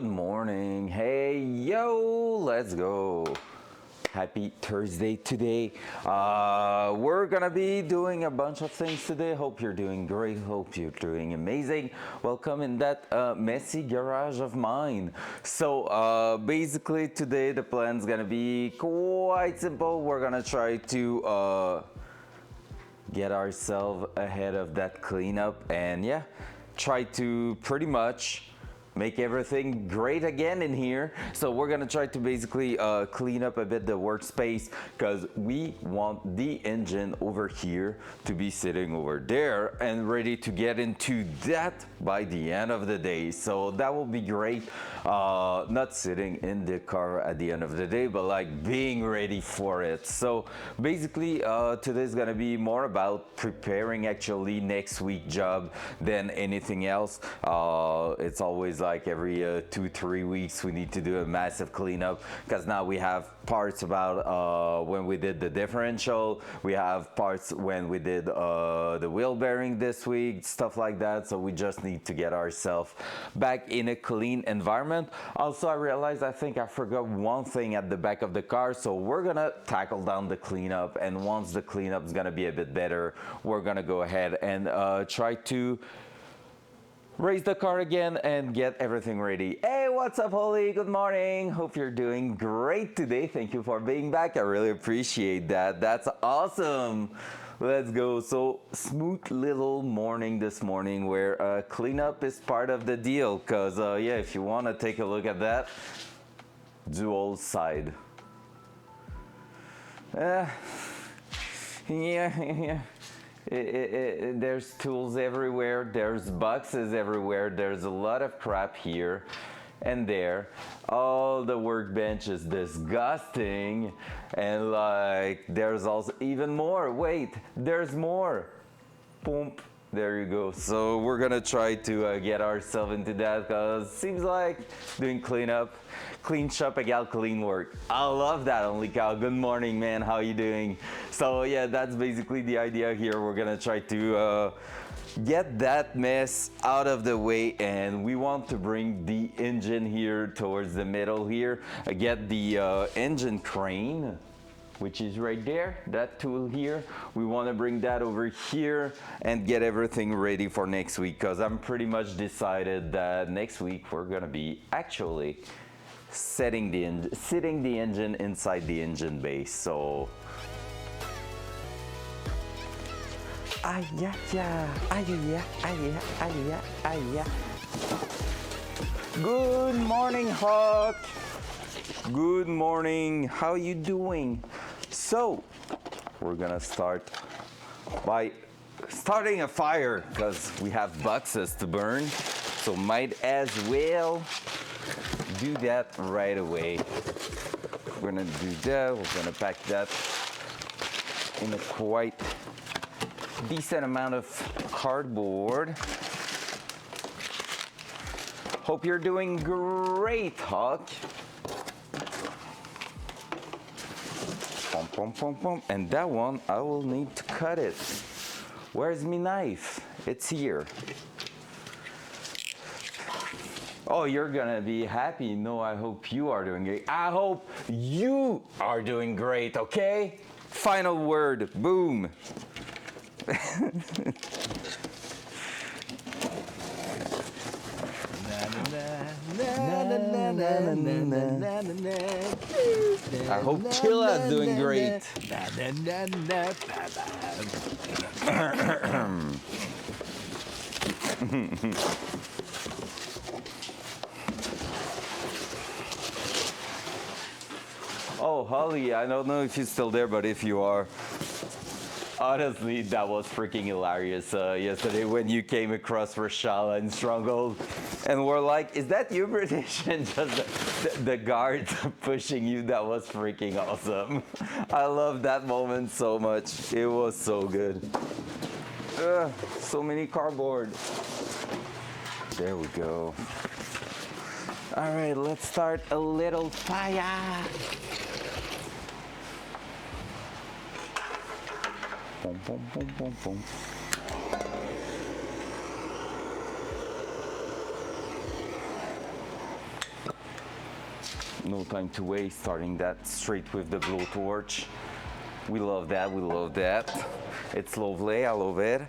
Good morning. Hey, yo, let's go. Happy Thursday today. We're gonna be doing a bunch of things today. Hope you're doing great. Hope you're doing amazing. Welcome in that messy garage of mine. So basically today the plan's gonna be quite simple. We're gonna try to get ourselves ahead of that cleanup and yeah, try to pretty much make everything great again in here. So we're gonna try to basically clean up a bit the workspace because we want the engine over here to be sitting over there and ready to get into that by the end of the day. So that will be great. Not sitting in the car at the end of the day, but like being ready for it. So basically today's gonna be more about preparing actually next week job than anything else. It's always like every 2-3 weeks we need to do a massive cleanup because now we have parts about when we did the differential, we have parts when we did the wheel bearing this week, stuff like that. So we just need to get ourselves back in a clean environment. Also, I realized I think I forgot one thing at the back of the car, so we're gonna tackle down the cleanup, and once the cleanup is gonna be a bit better, we're gonna go ahead and try to raise the car again and get everything ready. Hey, what's up, Holly? Good morning. Hope you're doing great today. Thank you for being back. I really appreciate that. That's awesome. Let's go. So smooth little morning this morning where cleanup is part of the deal. Cause yeah, if you want to take a look at that, dual side. Yeah. There's tools everywhere, there's boxes everywhere, there's a lot of crap here and there. Oh, the workbench is disgusting, and like there's also even more. Wait, there's more. Boom. There you go. So we're gonna try to get ourselves into that because it seems like doing cleanup, clean shop égale clean work. I love that, Only Cow. Good morning, man. How you doing? So yeah, that's basically the idea here. We're gonna try to get that mess out of the way, and we want to bring the engine here towards the middle here. Get the engine crane, which is right there, that tool here. We want to bring that over here and get everything ready for next week, because I'm pretty much decided that next week we're gonna be actually sitting the engine inside the engine base. So good morning, Hawk. Good morning. How you doing? So we're gonna start by starting a fire because we have boxes to burn, so might as well do that right away. We're gonna do that. We're gonna pack that in a quite decent amount of cardboard. Hope you're doing great, Hawk. And that one, I will need to cut it. Where's my knife? It's here. Oh, you're gonna be happy. No, I hope you are doing great. I hope you are doing great, okay? Final word, boom. I hope Chilla's doing great. Oh, Holly, I don't know if you're still there, but if you are, honestly, that was freaking hilarious yesterday when you came across Rashala and Stronghold, and we're like, is that you, British? And just the guards pushing you. That was freaking awesome. I love that moment so much. It was so good. So many cardboard. There we go. All right, let's start a little fire. Boom, boom, boom, boom, boom. no time to waste, starting that straight with the blowtorch. We love that, we love that. It's lovely, I love it.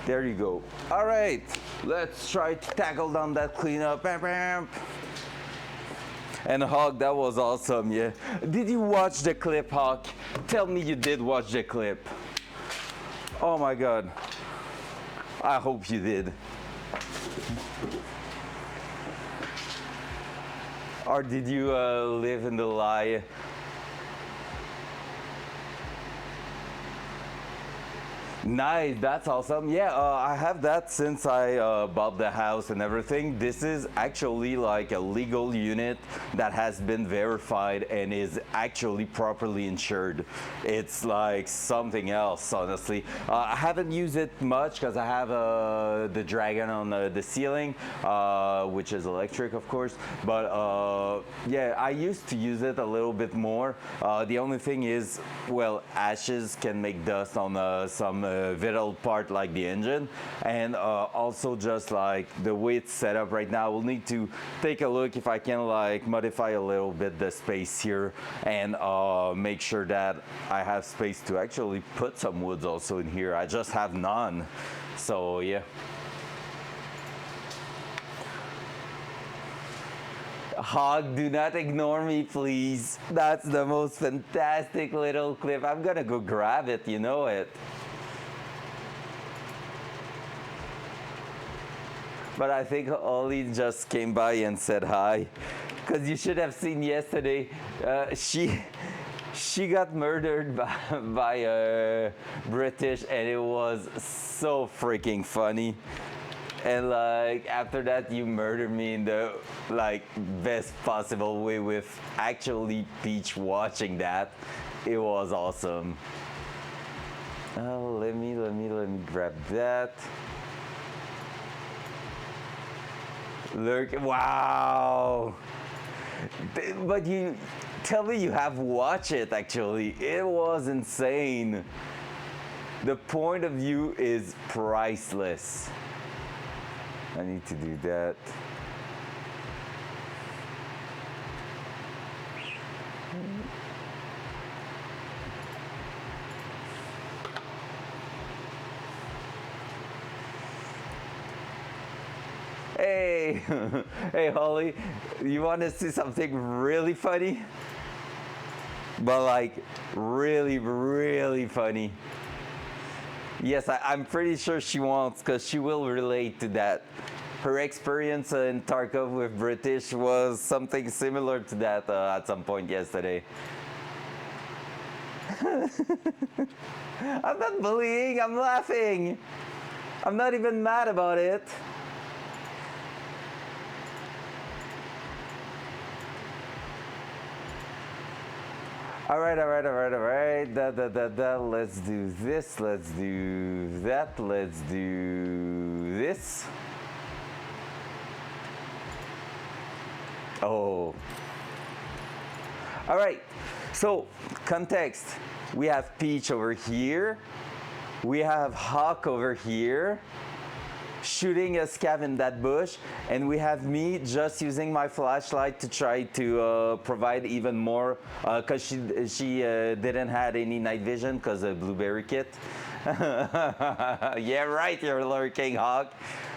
There you go. All right, let's try to tackle down that cleanup. Bam, bam. And Hawk, that was awesome, yeah. Did you watch the clip, Hawk? Tell me you did watch the clip. Oh my God. I hope you did. Or did you live in the lie? Nice, that's awesome. Yeah, I have that since I bought the house and everything. This is actually like a legal unit that has been verified and is actually properly insured. It's like something else, honestly. I haven't used it much because I have the Dragon on the ceiling, which is electric, of course. But yeah, I used to use it a little bit more. The only thing is, well, ashes can make dust on some vital part like the engine, and also just like the way it's set up right now, we'll need to take a look if I can like modify a little bit the space here and make sure that I have space to actually put some woods also in here. I just have none, so yeah. Hog, do not ignore me, please. That's the most fantastic little clip. I'm gonna go grab it, you know it. But I think Ollie just came by and said hi, because you should have seen yesterday. She got murdered by a British, and it was so freaking funny. And like after that, you murdered me in the like best possible way with actually Peach watching that. It was awesome. Oh, let me grab that. Look, wow. But you tell me you have watched it actually. It was insane. The point of view is priceless. I need to do that. Hey, hey Holly, you want to see something really funny? But like really, really funny. Yes, I'm pretty sure she wants, because she will relate to that. Her experience in Tarkov with British was something similar to that at some point yesterday. I'm not bullying, I'm laughing. I'm not even mad about it. All right. Let's do this. Let's do that. Let's do this. Oh. All right. So, context. We have Peach over here. We have Hawk over here, shooting a scav in that bush, and we have me just using my flashlight to try to provide even more, because she didn't have any night vision because of Blueberry Kit. Yeah, right, you're lurking, Hawk.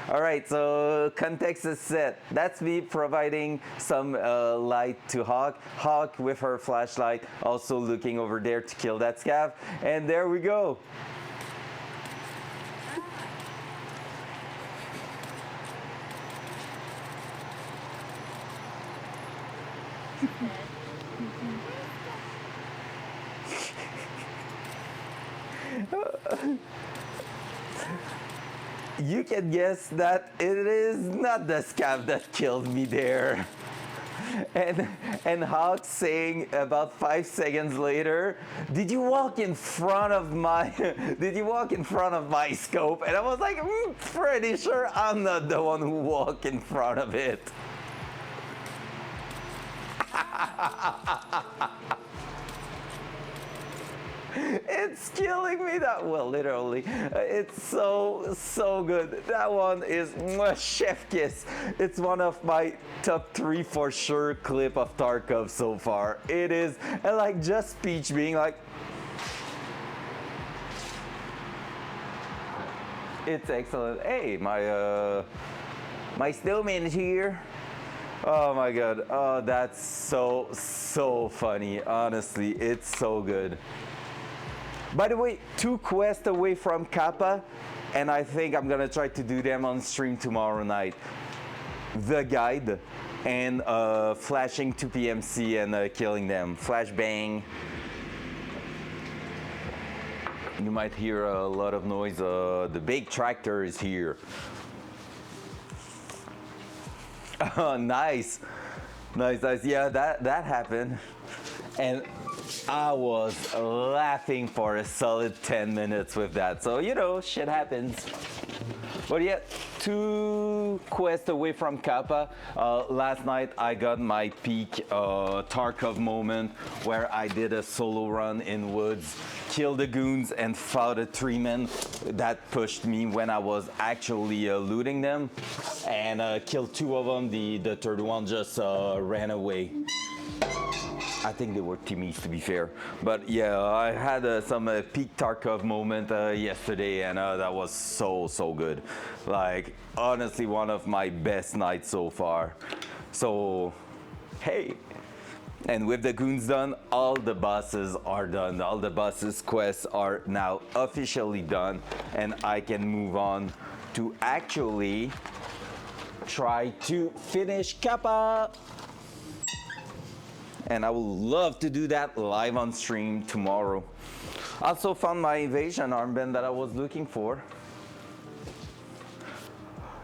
All right, so context is set. That's me providing some light to Hawk. Hawk with her flashlight also looking over there to kill that scav, and there we go. You can guess that it is not the scav that killed me there. And Hawk saying about 5 seconds later, did you walk in front of my scope? And I was like, pretty sure I'm not the one who walked in front of it. It's killing me that well, literally. It's so good. That one is chef kiss. It's one of my top 3 for sure clip of Tarkov so far. It is, and like just speech being like, it's excellent. Hey, my snowman is here. Oh my god. Oh, that's so funny. Honestly, it's so good. By the way, 2 quests away from Kappa, and I think I'm gonna try to do them on stream tomorrow night. The guide and flashing 2 PMC and killing them. Flashbang. You might hear a lot of noise. The big tractor is here. Oh, nice. Nice. Yeah, that happened. And I was laughing for a solid 10 minutes with that. So, you know, shit happens. But yeah, 2 quests away from Kappa. Last night I got my peak Tarkov moment where I did a solo run in woods, killed the goons and fought a 3-man that pushed me when I was actually looting them, and killed 2 of them. The third one just ran away. I think they were teammates, to be fair. But yeah, I had some peak Tarkov moment yesterday, and that was so good. Like, honestly, one of my best nights so far. So, hey. And with the goons done, all the bosses are done. All the bosses' quests are now officially done, and I can move on to actually try to finish Kappa. And I would love to do that live on stream tomorrow. Also found my evasion armband that I was looking for.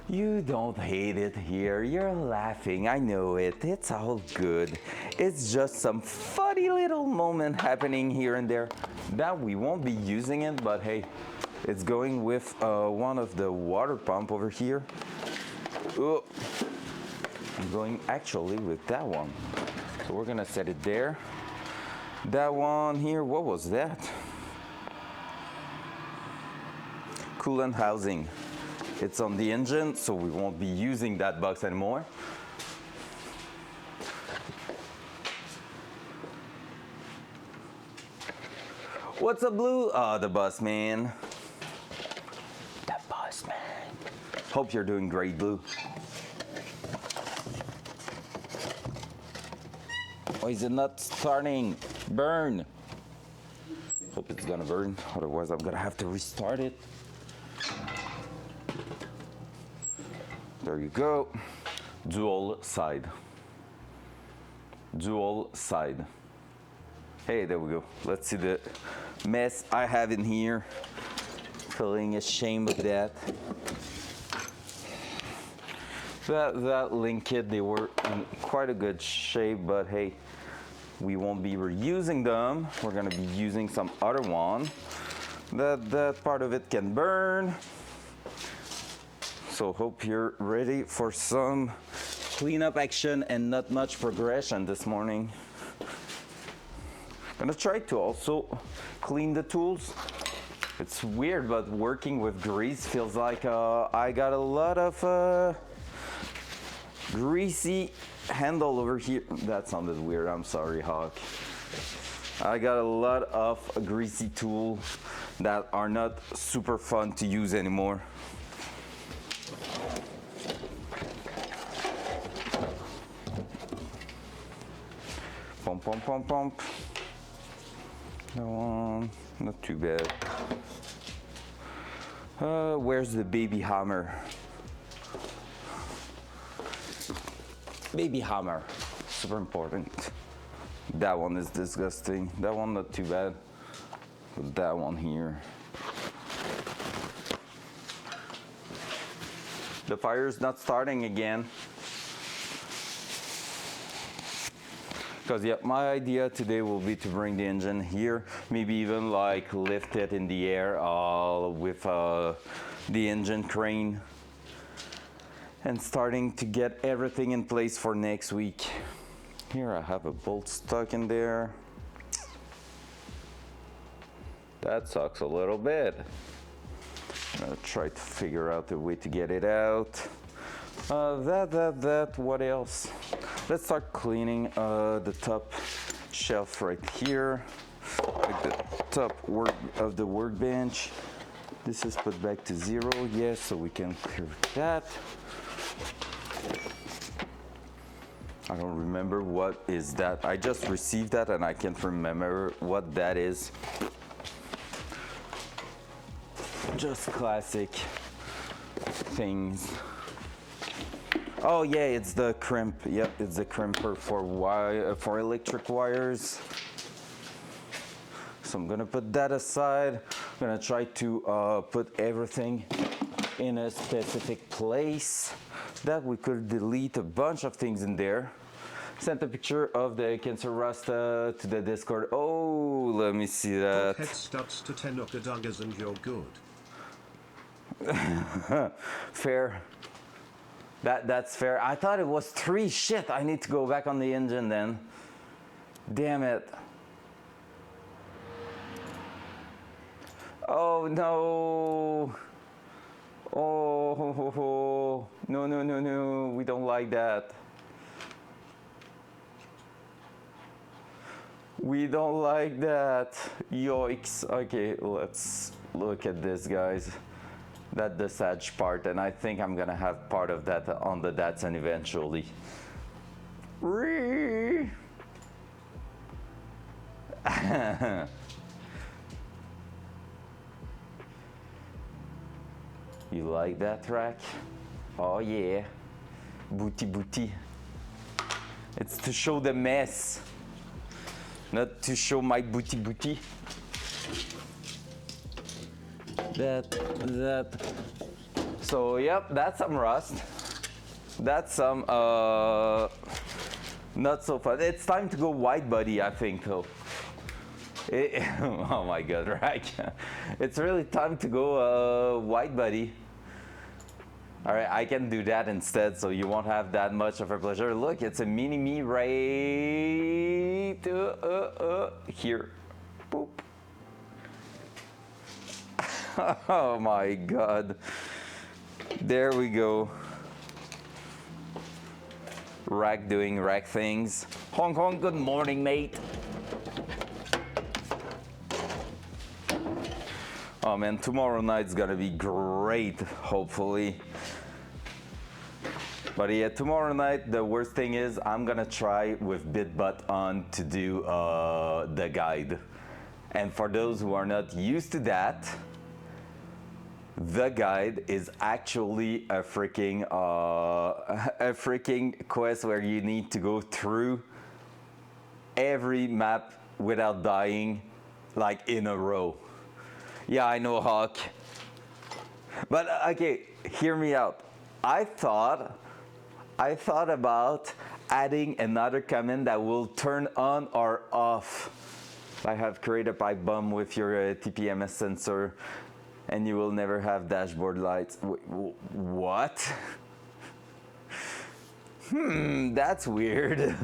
You don't hate it here, you're laughing, I know it, it's all good. It's just some funny little moment happening here and there that we won't be using it, but hey, it's going with one of the water pump over here. Oh, I'm going actually with that one. So we're gonna set it there. That one here, what was that? Coolant housing. It's on the engine, so we won't be using that box anymore. What's up, Blue? Oh, the boss man. The boss man. Hope you're doing great, Blue. Why is it not starting? Burn. Hope it's gonna burn, otherwise I'm gonna have to restart it. There you go. Dual side. Dual side. Hey, there we go. Let's see the mess I have in here. Feeling ashamed of that. That link kit, they were in quite a good shape, but hey, we won't be reusing them. We're gonna be using some other one. That part of it can burn. So hope you're ready for some cleanup action and not much progression this morning. Gonna try to also clean the tools. It's weird, but working with grease feels like I got a lot of greasy handle over here. That sounded weird, I'm sorry, Hawk. I got a lot of greasy tools that are not super fun to use anymore. Pump, pump, pump, pump. That one, not too bad. Where's the baby hammer? Baby hammer, super important. That one is disgusting. That one not too bad. But that one here. The fire's not starting again. Because yeah, my idea today will be to bring the engine here, maybe even like lift it in the air with the engine crane, and starting to get everything in place for next week. Here I have a bolt stuck in there. That sucks a little bit. I'm gonna try to figure out a way to get it out. What else? Let's start cleaning the top shelf right here, like the top of the workbench. This is put back to 0, yes, so we can clear that. I don't remember what is that. I just received that and I can't remember what that is. Just classic things. Oh yeah, it's the crimp. Yep, it's the crimper for electric wires. So I'm gonna put that aside. I'm gonna try to put everything in a specific place that we could delete a bunch of things in there. Sent a picture of the Cancer Rasta to the Discord. Oh, let me see that. Head studs to 10 Okadangas and you're good. Fair. That's fair. I thought it was 3. Shit, I need to go back on the engine then. Damn it. Oh no. Oh, no. We don't like that. We don't like that. Yikes. Okay, let's look at this, guys. That's the sad part, and I think I'm gonna have part of that on the Datsun eventually. You like that track? Oh yeah. Booty. It's to show the mess, not to show my booty. That. So yep, that's some rust. That's some not so fun. It's time to go wide body, I think, though. Oh my god, right? It's really time to go wide body. All right, I can do that instead, so you won't have that much of a pleasure. Look, it's a mini me right here. Boop. Oh my god. There we go. Rack doing rack things. Hong Kong, good morning, mate. Oh man, tomorrow night's gonna be great, hopefully. But yeah, tomorrow night, the worst thing is I'm gonna try with BitButt on to do the guide. And for those who are not used to that, the guide is actually a freaking quest where you need to go through every map without dying, like in a row. Yeah, I know, Hawk. But okay, hear me out. I thought about adding another command that will turn on or off. I have created a pipe bomb with your TPMS sensor, and you will never have dashboard lights. Wait, what? That's weird.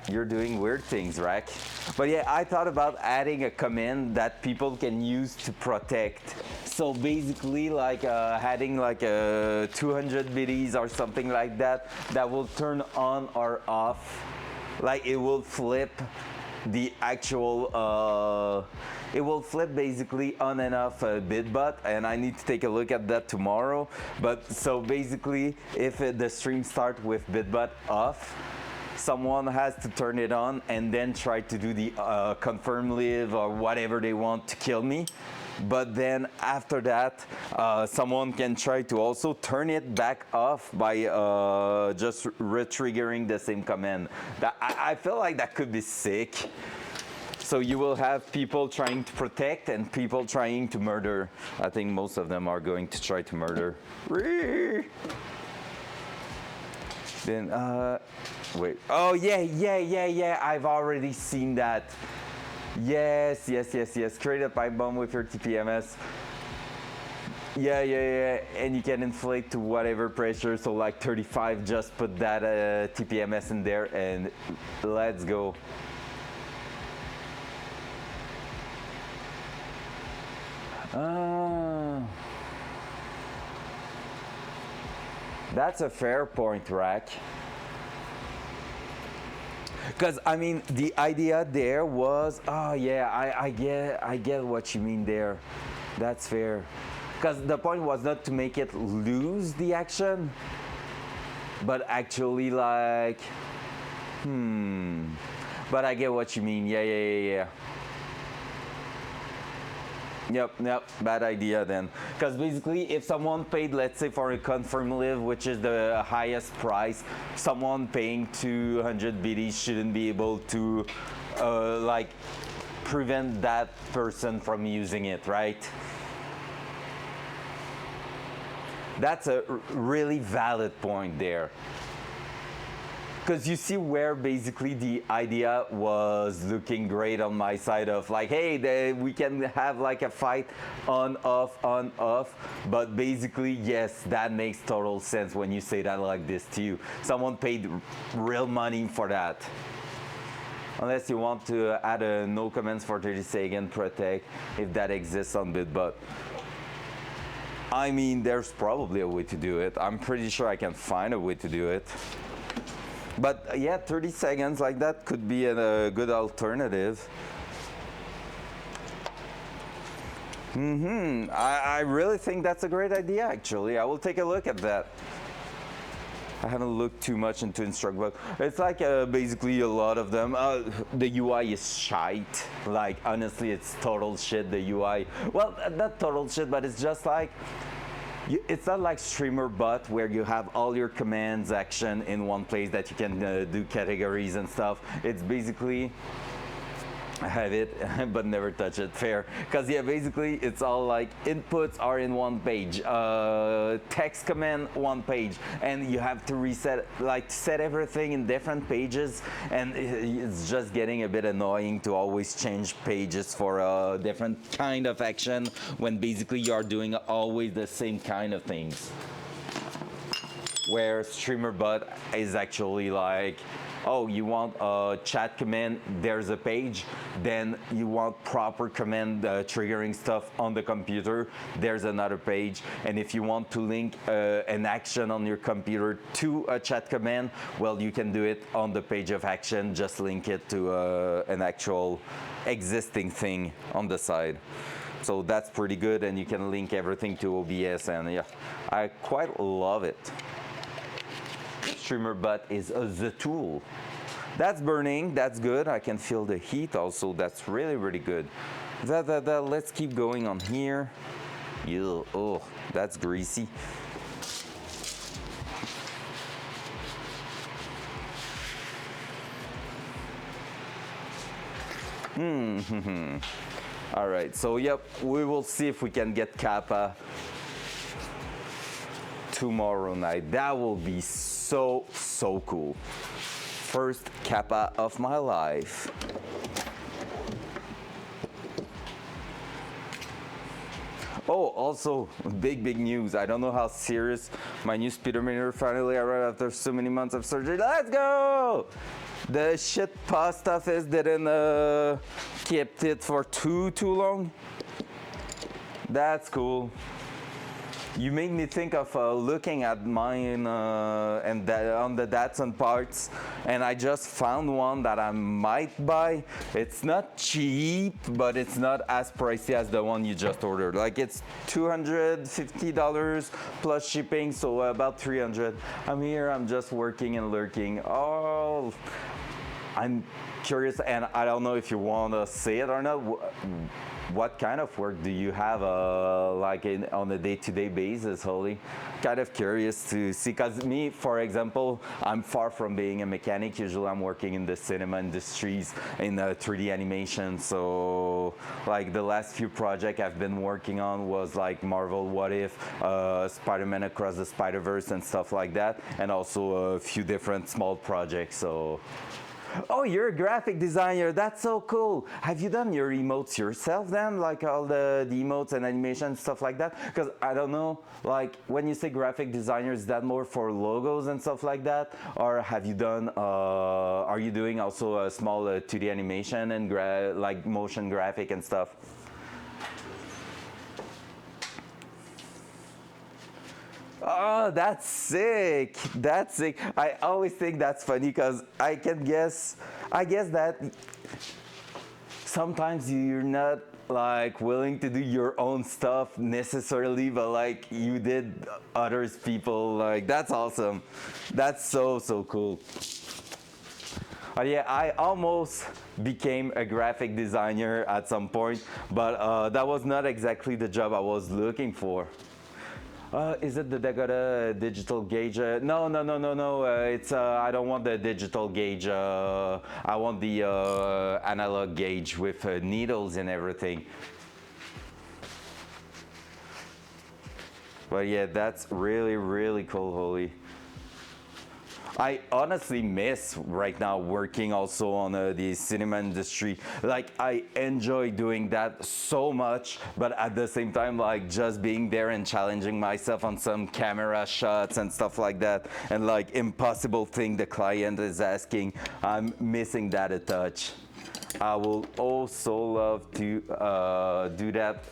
You're doing weird things, Rack. But yeah, I thought about adding a command that people can use to protect. So basically, like adding like a 200 biddies or something like that, that will turn on or off. Like it will flip the actual, it will flip basically on and off BitButt, and I need to take a look at that tomorrow. But so basically, if the stream starts with BitButt off, someone has to turn it on and then try to do the confirm live or whatever they want to kill me. But then after that, someone can try to also turn it back off by just re-triggering the same command. I feel like that could be sick. So you will have people trying to protect and people trying to murder. I think most of them are going to try to murder. Then, wait. Oh, yeah. I've already seen that. Yes. Create a pipe bomb with your TPMS. Yeah, yeah, yeah, and you can inflate to whatever pressure. So like 35, just put that TPMS in there, and let's go. Uh, that's a fair point, Rack. Because I mean, the idea there was, oh yeah, I get what you mean there. That's fair. Because the point was not to make it lose the action, but actually like, but I get what you mean. Yeah, yeah, yeah, yeah. Yep, bad idea then. Because basically, if someone paid, let's say, for a confirm live, which is the highest price, someone paying 200 BD shouldn't be able to, like, prevent that person from using it, right? That's a really valid point there. Because you see where basically the idea was looking great on my side of like, hey, we can have like a fight on off, but basically yes, that makes total sense when you say that like this to you. Someone paid real money for that. Unless you want to add a no comments for 30 second protect if that exists on BitBot. I mean, there's probably a way to do it. I'm pretty sure I can find a way to do it. But yeah, 30 seconds like that could be a good alternative. I really think that's a great idea, actually. I will take a look at that. I haven't looked too much into Instructbook. It's like basically a lot of them. The UI is shite. Like, honestly, it's total shit, the UI. Well, not total shit, but it's just like, it's not like streamer bot where you have all your commands action in one place that you can do categories and stuff. It's basically, I have it but never touch it. Fair. Because yeah, basically it's all like inputs are in one page, text command one page, and you have to reset, like set everything in different pages, and it's just getting a bit annoying to always change pages for a different kind of action when basically you are doing always the same kind of things. Where streamer bot is actually like, oh, you want a chat command, there's a page. Then you want proper command triggering stuff on the computer, there's another page. And if you want to link an action on your computer to a chat command, well, you can do it on the page of action, just link it to an actual existing thing on the side. So that's pretty good, and you can link everything to OBS, and yeah, I quite love it. Streamer bot is the tool. That's burning, that's good. I can feel the heat also, that's really, really good. Let's keep going on here. Ew, oh, that's greasy. All right, so yep, we will see if we can get Kappa tomorrow night. That will be so cool. First Kappa of my life. Oh, also big news. I don't know how serious. My new speedometer finally arrived after so many months of surgery. Let's go! The shit post office didn't kept it for too long. That's cool. You made me think of looking at mine and on the Datsun parts, and I just found one that I might buy. It's not cheap, but it's not as pricey as the one you just ordered. Like, it's $250 plus shipping, so about 300. I'm here, I'm just working and lurking. Oh, I'm curious, and I don't know if you want to say it or not. What kind of work do you have like on a day-to-day basis, Holly? Kind of curious to see, because me, for example, I'm far from being a mechanic. Usually I'm working in the cinema industries in 3D animation. So like the last few projects I've been working on was like Marvel What If, Spider-Man Across the Spider-Verse and stuff like that, and also a few different small projects. So Oh, you're a graphic designer. That's so cool. Have you done your emotes yourself then? Like all the emotes and animation stuff like that? Because I don't know, like when you say graphic designer, is that more for logos and stuff like that? Or have you done, are you doing also a small 2D animation and like motion graphic and stuff? Oh, that's sick. That's sick. I always think that's funny because I guess that sometimes you're not like willing to do your own stuff necessarily, but like you did others people, like that's awesome. That's so cool. Yeah, I almost became a graphic designer at some point, but that was not exactly the job I was looking for. Is it the Dakota digital gauge? No. It's I don't want the digital gauge. I want the analog gauge with needles and everything. But yeah, that's really cool, Holly. I honestly miss right now working also on the cinema industry. Like I enjoy doing that so much, but at the same time, like just being there and challenging myself on some camera shots and stuff like that, and like impossible thing the client is asking, I'm missing that a touch. I will also love to do that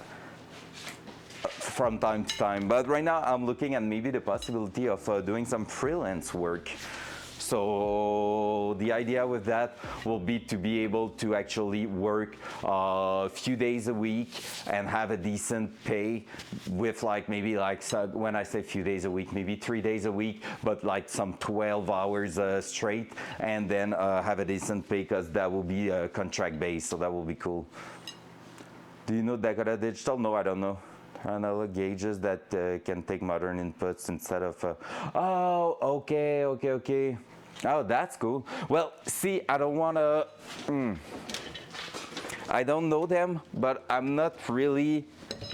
from time to time. But right now I'm looking at maybe the possibility of doing some freelance work. So the idea with that will be to be able to actually work a few days a week and have a decent pay with like maybe like, when I say few days a week, maybe 3 days a week, but like some 12 hours straight, and then have a decent pay because that will be contract based, so that will be cool. Do you know Dakota Digital? No, I don't know. Analog gauges that can take modern inputs instead of. Oh, okay. Oh, that's cool. Well, see, I don't want to. I don't know them, but I'm not really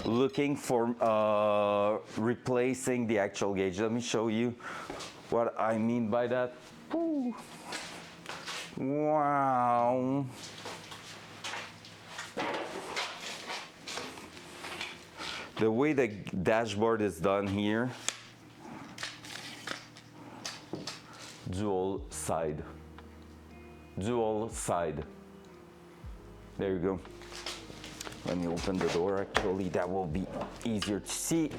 looking for replacing the actual gauge. Let me show you what I mean by that. Ooh. Wow. The way the dashboard is done here, dual side. There you go. Let me open the door, actually that will be easier to see.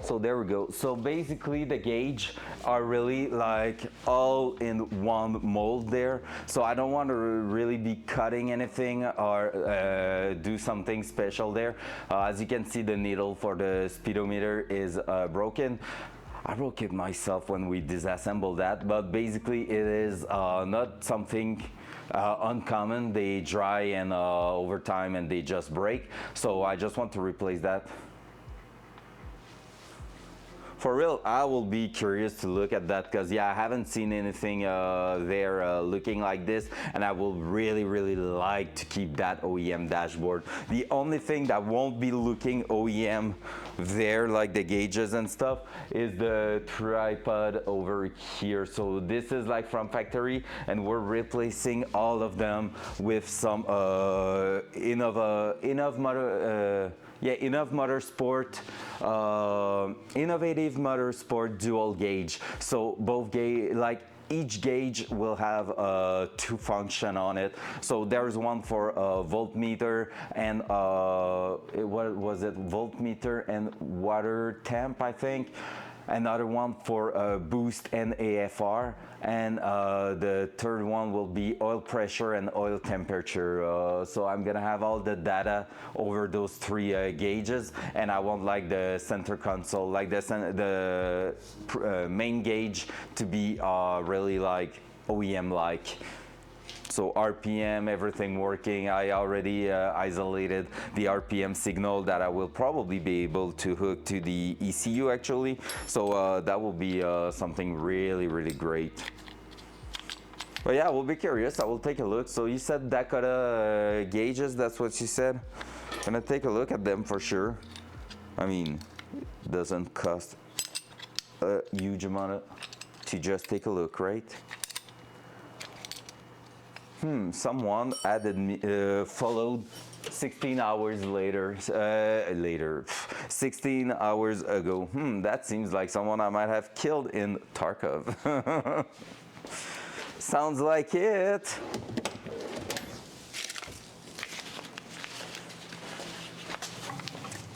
So there we go. So basically the gauge are really like all in one mold there. So I don't want to really be cutting anything or do something special there. As you can see, the needle for the speedometer is broken. I broke it myself when we disassembled that, but basically it is not something uncommon. They dry and over time and they just break. So I just want to replace that. For real, I will be curious to look at that because yeah, I haven't seen anything there looking like this, and I will really like to keep that OEM dashboard. The only thing that won't be looking OEM there, like the gauges and stuff, is the tripod over here. So this is like from factory, and we're replacing all of them with some innovative motorsport dual gauge. So both gauge, like each gauge will have two function on it. So there's one for voltmeter and what was it? Voltmeter and water temp, I think. Another one for boost and AFR, and the third one will be oil pressure and oil temperature. So I'm gonna have all the data over those three gauges, and I want like the center console, like the main gauge to be really like OEM like. So RPM, everything working. I already isolated the RPM signal that I will probably be able to hook to the ECU actually. So that will be something really great. But yeah, we'll be curious. I will take a look. So you said Dakota gauges, that's what you said? I'm gonna take a look at them for sure. I mean, it doesn't cost a huge amount to just take a look, right? Someone added me, followed 16 hours later, 16 hours ago. That seems like someone I might have killed in Tarkov. Sounds like it.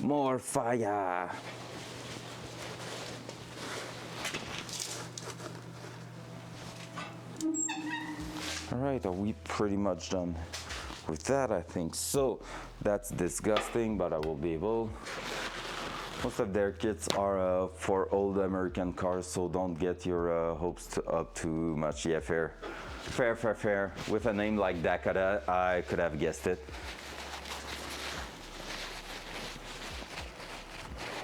More fire. All right, are we pretty much done with that? I think so. That's disgusting, but I will be able. Most of their kits are for old American cars, so don't get your hopes up too much. Yeah, fair. Fair, fair, fair. With a name like Dakota, I could have guessed it.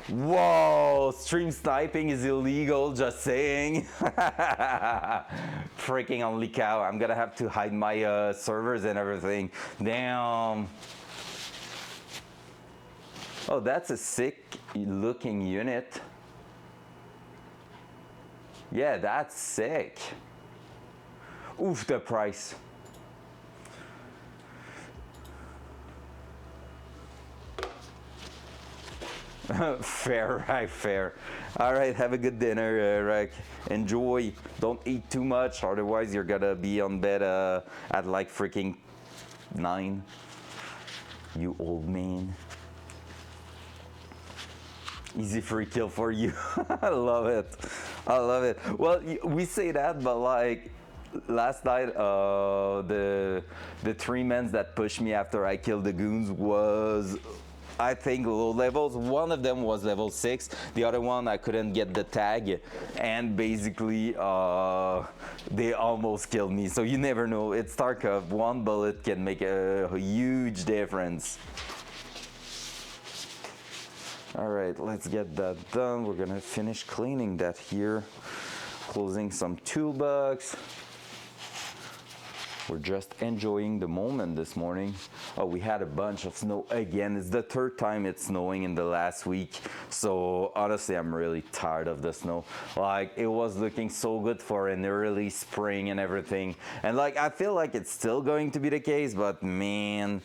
Whoa, stream sniping is illegal, just saying. Freaking only cow. I'm gonna have to hide my servers and everything. Damn. Oh, that's a sick looking unit. Yeah, that's sick. Oof, the price. Fair, right, fair. All right, have a good dinner, Rick. Enjoy. Don't eat too much, otherwise you're gonna be on bed at like freaking 9. You old man. Easy free kill for you. I love it. I love it. Well, we say that, but like last night, the 3 men that pushed me after I killed the goons was, I think, low levels. One of them was level 6. The other one, I couldn't get the tag, and basically they almost killed me. So you never know. It's Tarkov. One bullet can make a huge difference. All right, let's get that done. We're gonna finish cleaning that here, closing some toolbox. We're just enjoying the moment this morning. Oh, we had a bunch of snow again. It's the 3rd time it's snowing in the last week. So honestly, I'm really tired of the snow. Like, it was looking so good for an early spring and everything. And like, I feel like it's still going to be the case, but man,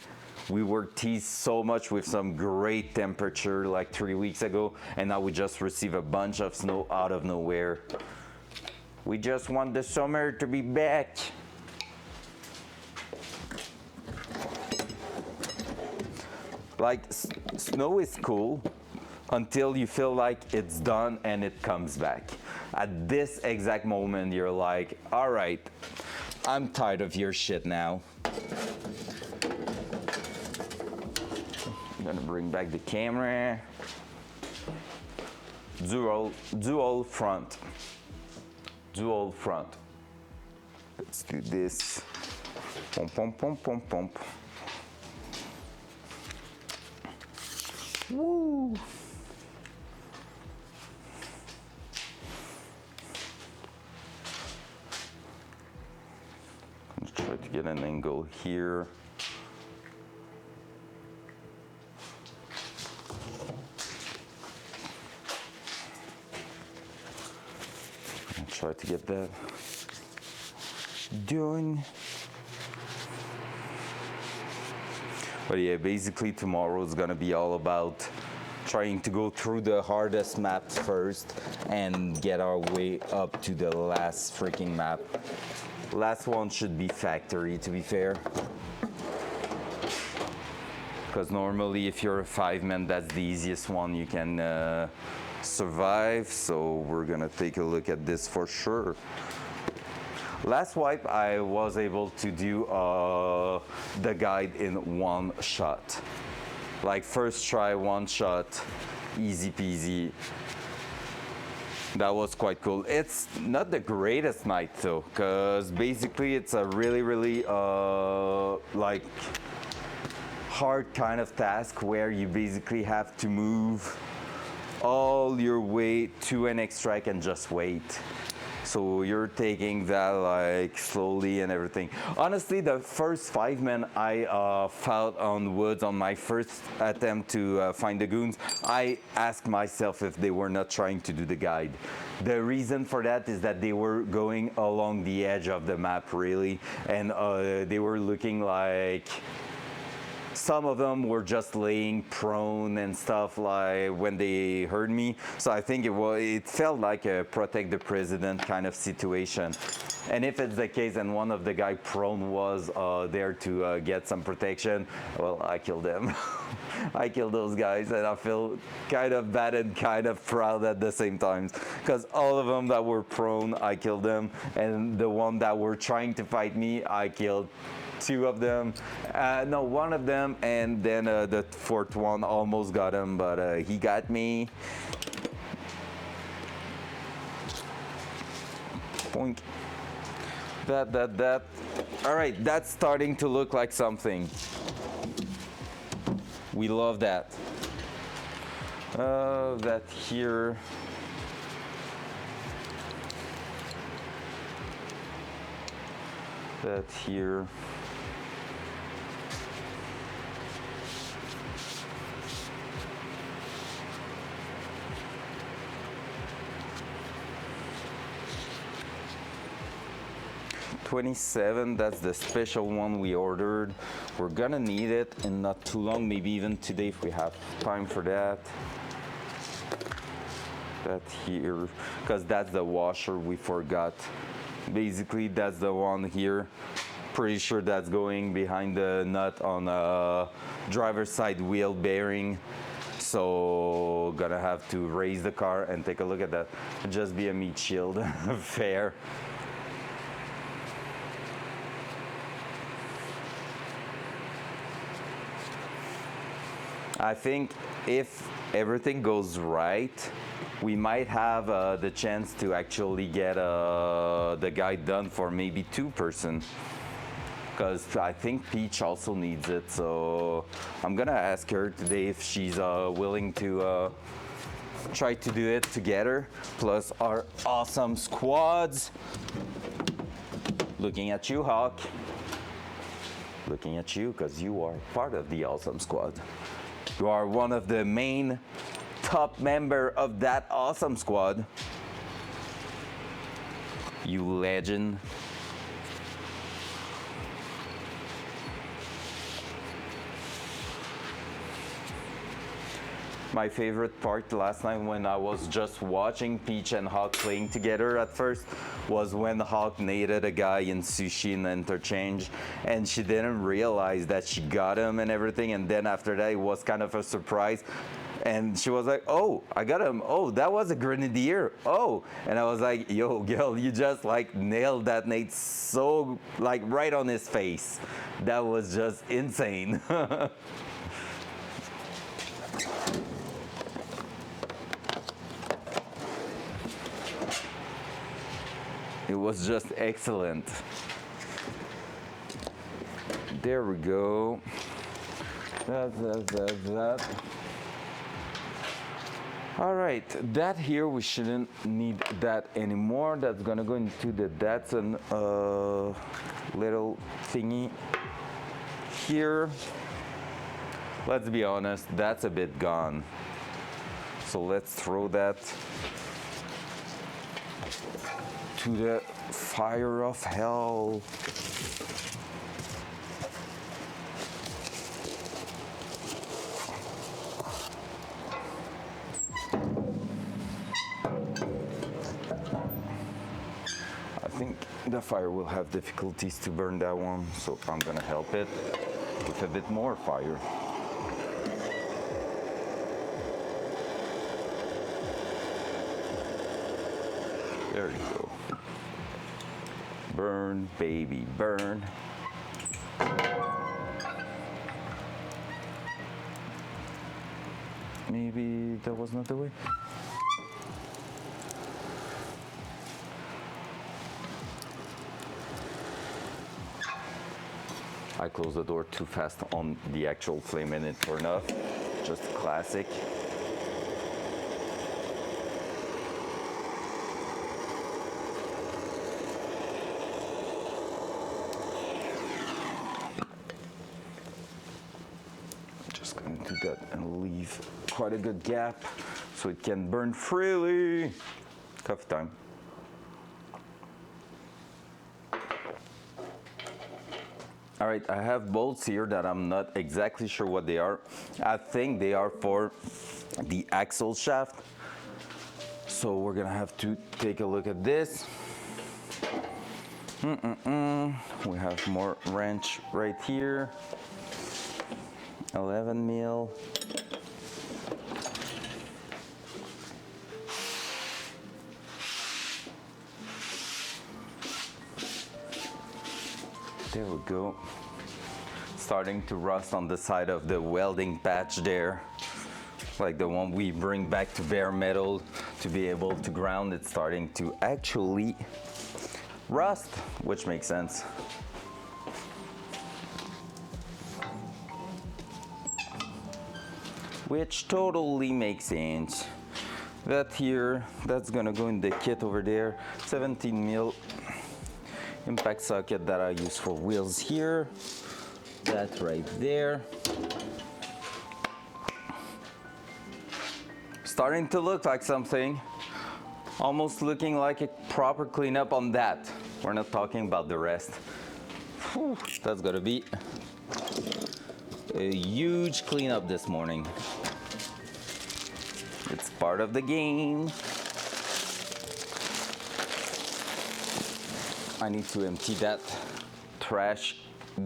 we were teased so much with some great temperature like 3 weeks ago, and now we just receive a bunch of snow out of nowhere. We just want the summer to be back. Like, snow is cool until you feel like it's done and it comes back. At this exact moment, you're like, all right, I'm tired of your shit now. I'm gonna bring back the camera. Dual front. Dual front. Let's do this. Pump, pump, pump, pump, pump. Woo! Let's try to get an angle here. Try to get that done. But yeah, basically tomorrow is gonna be all about trying to go through the hardest maps first and get our way up to the last freaking map. Last one should be factory, to be fair. Because normally if you're a 5-man, that's the easiest one you can survive. So we're gonna take a look at this for sure. Last wipe, I was able to do the guide in 1 shot. Like first try, 1 shot, easy peasy. That was quite cool. It's not the greatest night though, because basically it's a really, really like hard kind of task where you basically have to move all your way to an extract and just wait. So you're taking that like slowly and everything. Honestly, the first 5 men I fought on woods on my first attempt to find the goons, I asked myself if they were not trying to do the guide. The reason for that is that they were going along the edge of the map really, and they were looking like some of them were just laying prone and stuff like when they heard me. So I think it felt like a protect the president kind of situation. And if it's the case and one of the guy prone was there to get some protection, well, I killed them. I killed those guys and I feel kind of bad and kind of proud at the same time. Because all of them that were prone, I killed them. And the one that were trying to fight me, I killed two of them, no, one of them, and then the fourth one almost got him, but he got me. Boink. That. All right, that's starting to look like something. We love that. That here. That here. $27, that's the special one we ordered. We're gonna need it in not too long, maybe even today if we have time for that. That here, because that's the washer we forgot. Basically, that's the one here. Pretty sure that's going behind the nut on a driver's side wheel bearing. So gonna have to raise the car and take a look at that. Just be a meat shield, fair. I think if everything goes right, we might have the chance to actually get the guide done for maybe 2-person. Because I think Peach also needs it, so I'm gonna ask her today if she's willing to try to do it together, plus our awesome squads. Looking at you, Hawk. Looking at you, because you are part of the awesome squad. You are one of the main top member of that awesome squad. You legend. My favorite part last night when I was just watching Peach and Hawk playing together at first was when Hawk naded a guy in sushi in the interchange and she didn't realize that she got him and everything, and then after that it was kind of a surprise and she was like, oh, I got him, oh, that was a grenadier, oh, and I was like, yo girl, you just like nailed that nade so like right on his face. That was just insane. It was just excellent. There we go. That. All right, that here, we shouldn't need that anymore. That's gonna go into the Datsun little thingy here. Let's be honest, that's a bit gone. So let's throw that to the fire of hell. I think the fire will have difficulties to burn that one, so I'm gonna help it with a bit more fire. There you go. Burn, baby, burn. Maybe that was not the way. I closed the door too fast on the actual flame and it turned off. Just classic. that and leave quite a good gap so it can burn freely. Coffee time. All right, I have bolts here that I'm not exactly sure what they are. I think they are for the axle shaft. So we're gonna have to take a look at this. We have more wrench right here. 11 mil. There we go. Starting to rust on the side of the welding patch there. Like the one we bring back to bare metal to be able to ground. It's starting to actually rust, which makes sense. Which totally makes sense. That here, that's gonna go in the kit over there. 17 mil impact socket that I use for wheels here. That right there. Starting to look like something. Almost looking like a proper cleanup on that. We're not talking about the rest. Whew, that's gonna be a huge cleanup this morning. It's part of the game. I need to empty that trash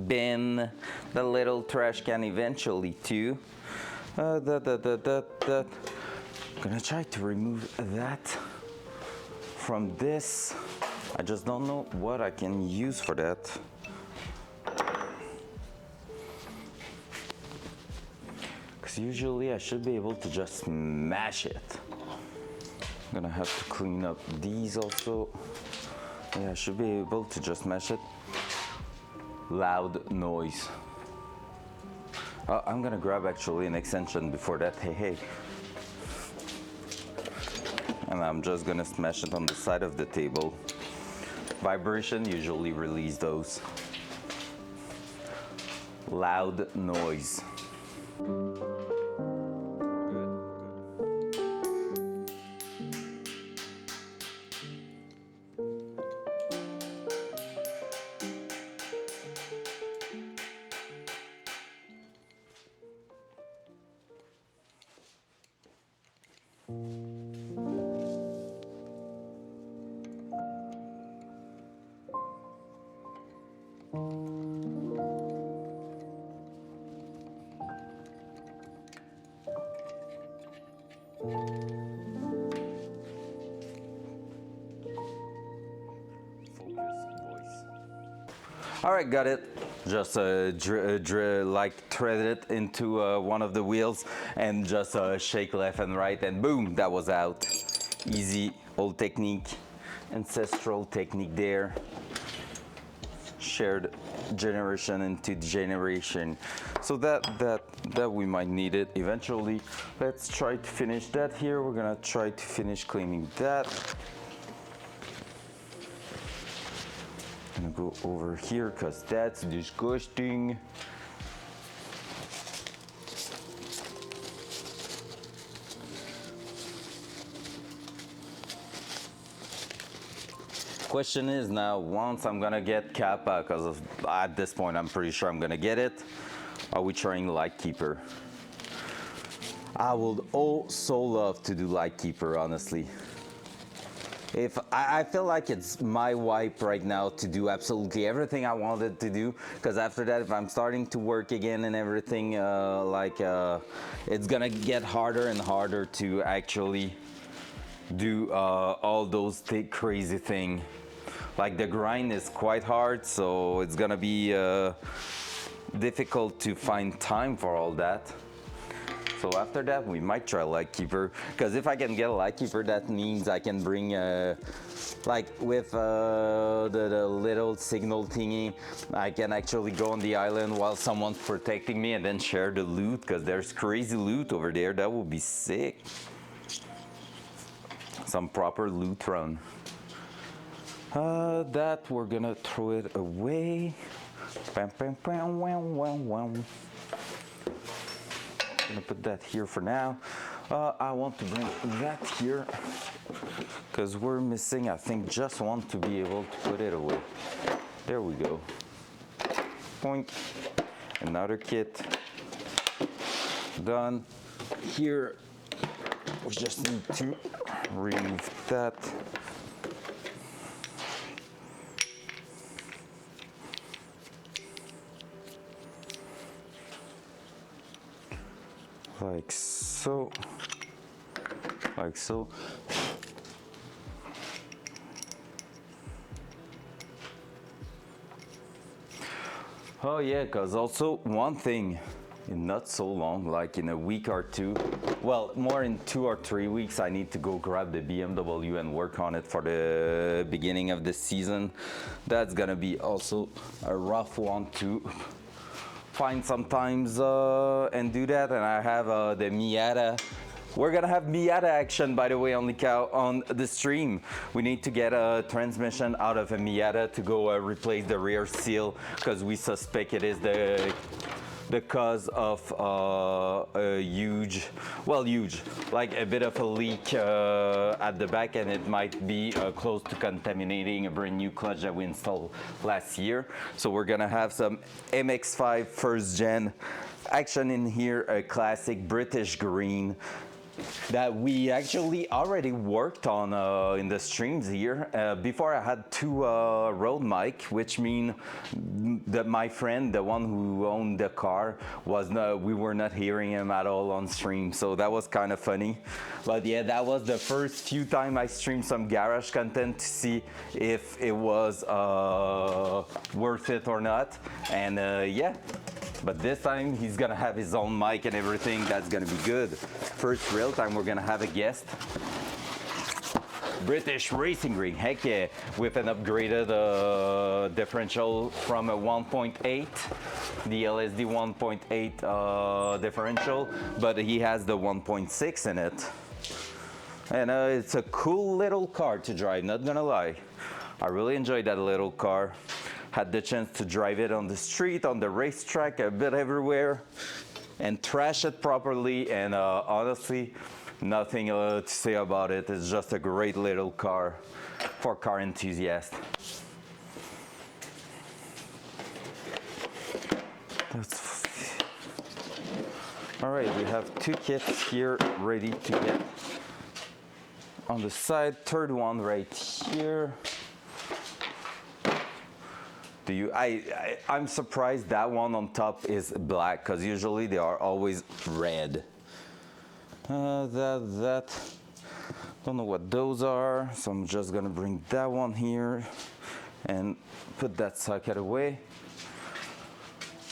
bin, the little trash can eventually too. Gonna try to remove that from this. I just don't know what I can use for that. Because usually I should be able to just smash it. I'm gonna have to clean up these also. Yeah, I should be able to just smash it. Loud noise. I'm gonna grab actually an extension before that. Hey. And I'm just gonna smash it on the side of the table. Vibration usually release those. Loud noise. All right, got it. Just like thread it into one of the wheels and just shake left and right and boom, that was out. Easy, old technique, ancestral technique there. Shared generation into generation. So that we might need it eventually. Let's try to finish that here. We're gonna try to finish cleaning that. Gonna go over here because that's disgusting. Question is now, once I'm gonna get Kappa, because at this point I'm pretty sure I'm gonna get it, are we trying Lightkeeper? I would also love to do Lightkeeper, honestly. If I feel like it's my wipe right now to do absolutely everything I wanted to do, because after that, if I'm starting to work again and everything, it's gonna get harder and harder to actually do all those crazy things. Like the grind is quite hard, so it's gonna be difficult to find time for all that. So after that, we might try Lightkeeper, because if I can get a Lightkeeper, that means I can bring, like with the little signal thingy, I can actually go on the island while someone's protecting me and then share the loot, because there's crazy loot over there. That would be sick. Some proper loot run. That we're gonna throw it away. Bam, bam, bam, wham, wham, wham. gonna put that here for now. I want to bring that here because we're missing, I think, just one to be able to put it away. There we go. Point. Another kit. Done. Here, we just need to remove that. Like so. Like so. Oh yeah, because also one thing, in not so long, like in a week or two, well, more in 2 or 3 weeks, I need to go grab the BMW and work on it for the beginning of the season. That's gonna be also a rough one to find sometimes and do that. And I have the Miata. We're gonna have Miata action, by the way, on the stream. We need to get a transmission out of a Miata to go replace the rear seal because we suspect it is the cause of a huge, like a bit of a leak at the back, and it might be close to contaminating a brand new clutch that we installed last year. So we're gonna have some MX-5 first gen action in here, a classic British green that we actually already worked on in the streams here. Before I had two road mic, which mean that my friend, the one who owned the car, we were not hearing him at all on stream. So that was kind of funny. But yeah, that was the first few time I streamed some garage content to see if it was worth it or not. And yeah. But this time he's gonna have his own mic and everything. That's gonna be good. First real time we're gonna have a guest. British racing ring, heck yeah, with an upgraded differential from a 1.8, the LSD 1.8 differential, but he has the 1.6 in it. And it's a cool little car to drive, not gonna lie. I really enjoyed that little car. Had the chance to drive it on the street, on the racetrack, a bit everywhere, and trash it properly. And honestly, nothing to say about it. It's just a great little car for car enthusiasts. All right, we have two kits here ready to get on the side. Third one right here. I'm surprised that one on top is black, because usually they are always red. Don't know what those are, so I'm just gonna bring that one here and put that socket away.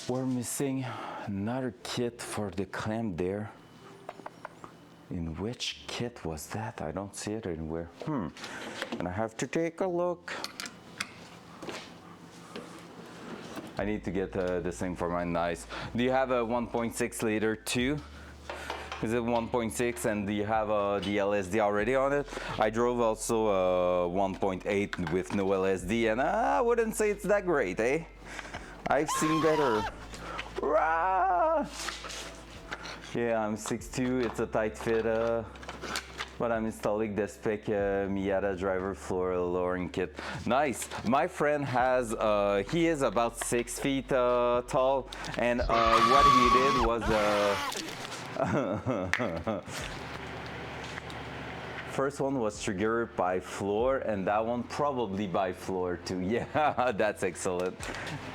We're missing another kit for the clamp there. In which kit was that? I don't see it anywhere. And I have to take a look. I need to get the same for my nice. Do you have a 1.6 liter too? Is it 1.6, and do you have the LSD already on it? I drove also a 1.8 with no LSD, and I wouldn't say it's that great, eh? I've seen better. Rah! Yeah, I'm 6'2", it's a tight fit, but I'm installing the spec Miata driver floor lowering kit. Nice. My friend has, he is about 6 feet tall, and what he did was, first one was triggered by floor, and that one probably by floor too. Yeah, that's excellent.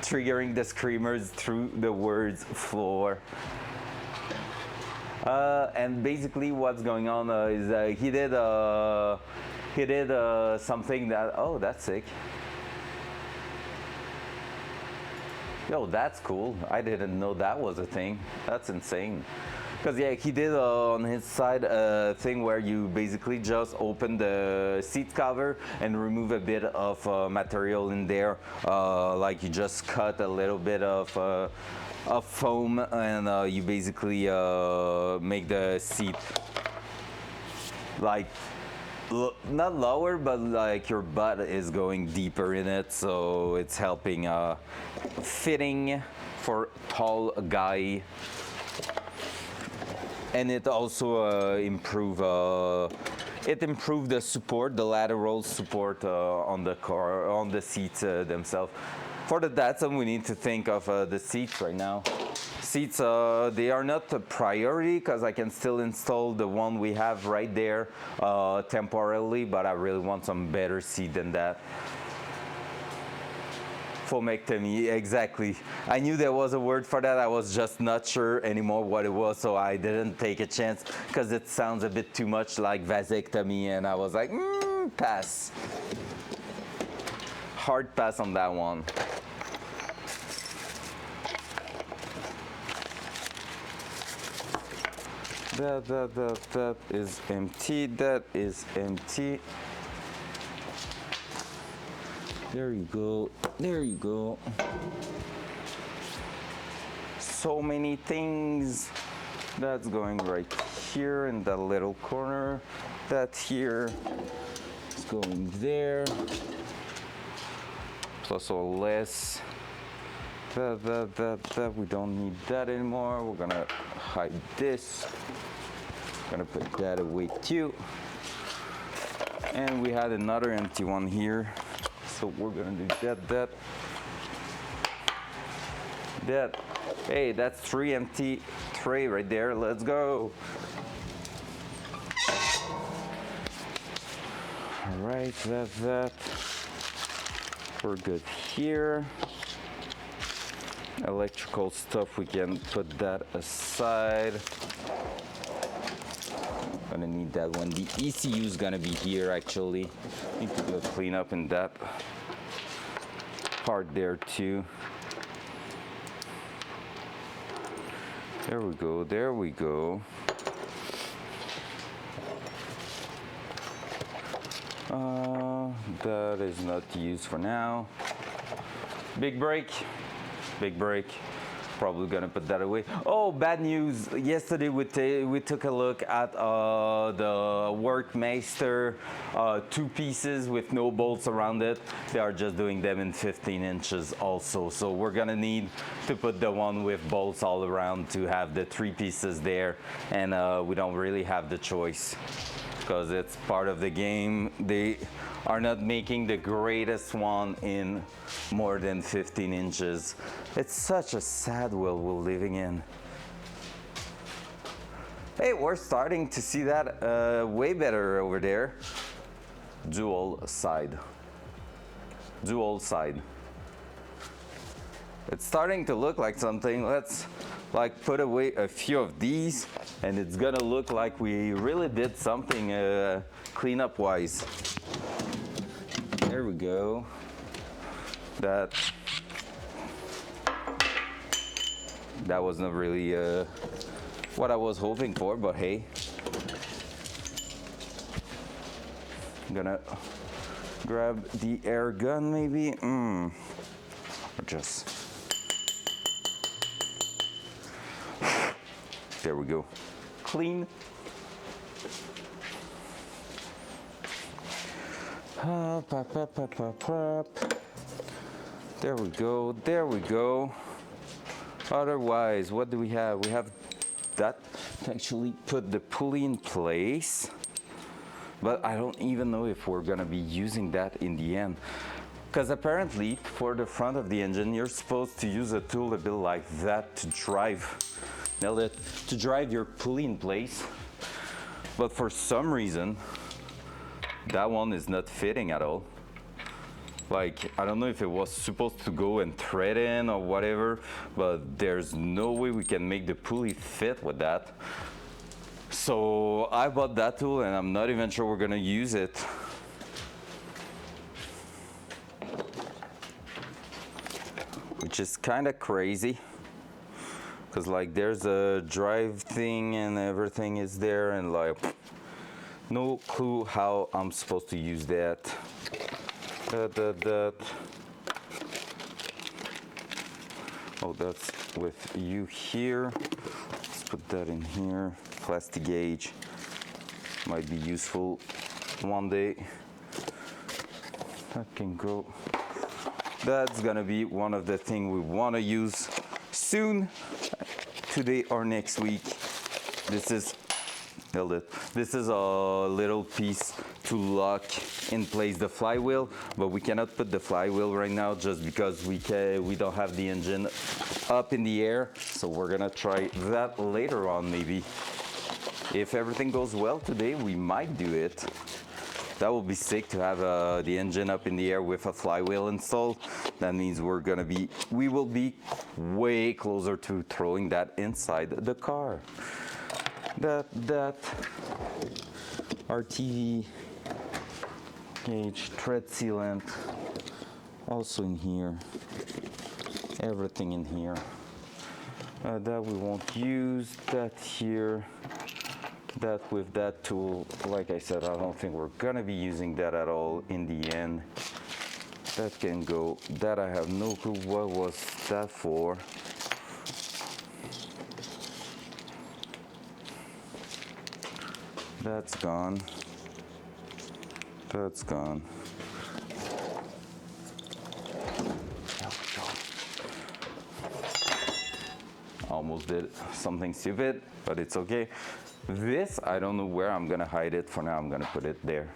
Triggering the screamers through the words floor. And basically what's going on is he did something that, oh, that's sick. Yo, that's cool. I didn't know that was a thing. That's insane. Because yeah, he did on his side a thing where you basically just open the seat cover and remove a bit of material in there. Like you just cut a little bit of foam, and you basically make the seat like not lower, but like your butt is going deeper in it, so it's helping fitting for tall guy. and it also improved the support, the lateral support on the car, on the seats themselves. For the Datsun, we need to think of the seats right now. Seats, they are not a priority because I can still install the one we have right there temporarily, but I really want some better seat than that. Foamectomy, exactly. I knew there was a word for that. I was just not sure anymore what it was, so I didn't take a chance because it sounds a bit too much like vasectomy, and I was like, pass. Hard pass on that one. That is empty. That is empty. There you go. There you go. So many things. That's going right here in that little corner. That here is going there. Plus or less. That. We don't need that anymore. We're gonna hide this. Gonna put that away too. And we had another empty one here. So we're gonna do that. Hey, that's 3 empty tray right there. Let's go. All right, that. We're good here. Electrical stuff, we can put that aside. Gonna need that one. The ECU is gonna be here actually. Need to do a cleanup in that part there too. There we go, there we go. That is not used for now. Big break. Probably gonna put that away. Oh, bad news. Yesterday we took a look at the Workmeister 2 pieces with no bolts around it. They are just doing them in 15 inches also. So we're gonna need to put the one with bolts all around to have the 3 pieces there. And we don't really have the choice because it's part of the game. They are not making the greatest one in more than 15 inches. It's such a sad world we're living in. Hey, we're starting to see that way better over there. Dual side. It's starting to look like something. Let's like put away a few of these and it's gonna look like we really did something cleanup wise. There we go. That was not really what I was hoping for, but hey. I'm gonna grab the air gun maybe. Or just. There we go. Clean. There we go, there we go. Otherwise, what do we have? We have that to actually put the pulley in place. But I don't even know if we're gonna be using that in the end. Because apparently, for the front of the engine, you're supposed to use a tool a bit like that to drive your pulley in place. But for some reason, that one is not fitting at all. Like, I don't know if it was supposed to go and thread in or whatever, but there's no way we can make the pulley fit with that. So I bought that tool and I'm not even sure we're gonna use it. Which is kind of crazy. Cause like there's a drive thing and everything is there and like, no clue how I'm supposed to use that. Oh, that's with you here. Let's put that in here. Plastic gauge might be useful one day. That can go. That's gonna be one of the things we want to use soon, today or next week. This is, held it. This is a little piece to lock in place the flywheel, but we cannot put the flywheel right now just because we don't have the engine up in the air. So we're gonna try that later on maybe. If everything goes well today, we might do it. That will be sick to have the engine up in the air with a flywheel installed. That means we will be way closer to throwing that inside the car. That RTV gauge, tread sealant, also in here. Everything in here. That we won't use. That here. That with that tool, like I said, I don't think we're gonna be using that at all in the end. That can go. That I have no clue what was that for. That's gone. That's gone. There we go. Almost did something stupid, but it's okay. This, I don't know where I'm gonna hide it. For now, I'm gonna put it there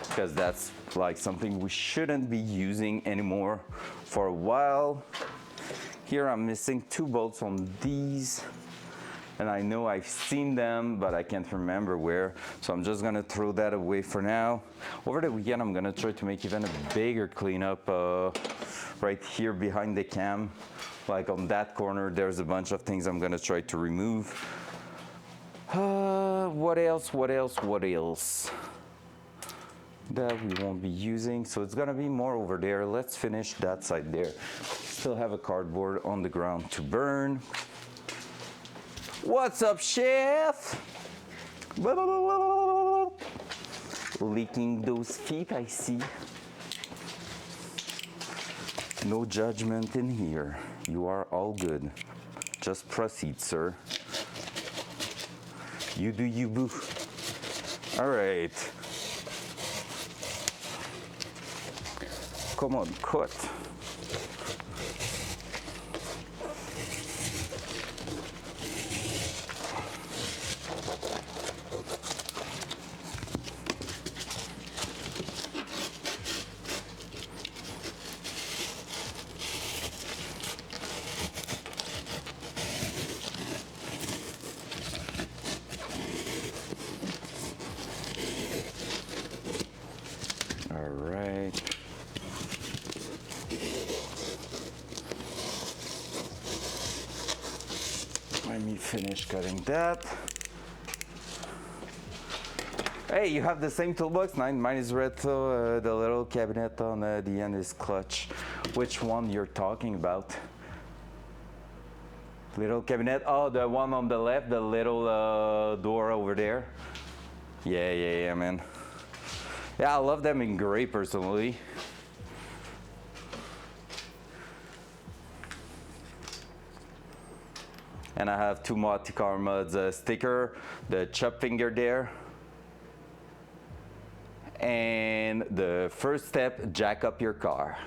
because that's like something we shouldn't be using anymore for a while. Here I'm missing 2 bolts on these, and I know I've seen them, but I can't remember where. So I'm just gonna throw that away for now. Over the weekend, I'm gonna try to make even a bigger cleanup right here behind the cam. Like on that corner, there's a bunch of things I'm gonna try to remove. What else? That we won't be using, so it's gonna be more over there. Let's finish that side there. Still have a cardboard on the ground to burn. What's up, chef? Licking those feet, I see. No judgment in here. You are all good. Just proceed, sir. You do you, boo. All right. Come on, cut. All right. Let me finish cutting that. Hey, you have the same toolbox? Mine is red, so the little cabinet on the end is clutch. Which one you're talking about? Little cabinet? Oh, the one on the left, the little door over there. Yeah, man. Yeah, I love them in gray personally. And I have 2 Multicar Mods sticker, the chop finger there. And the first step, jack up your car.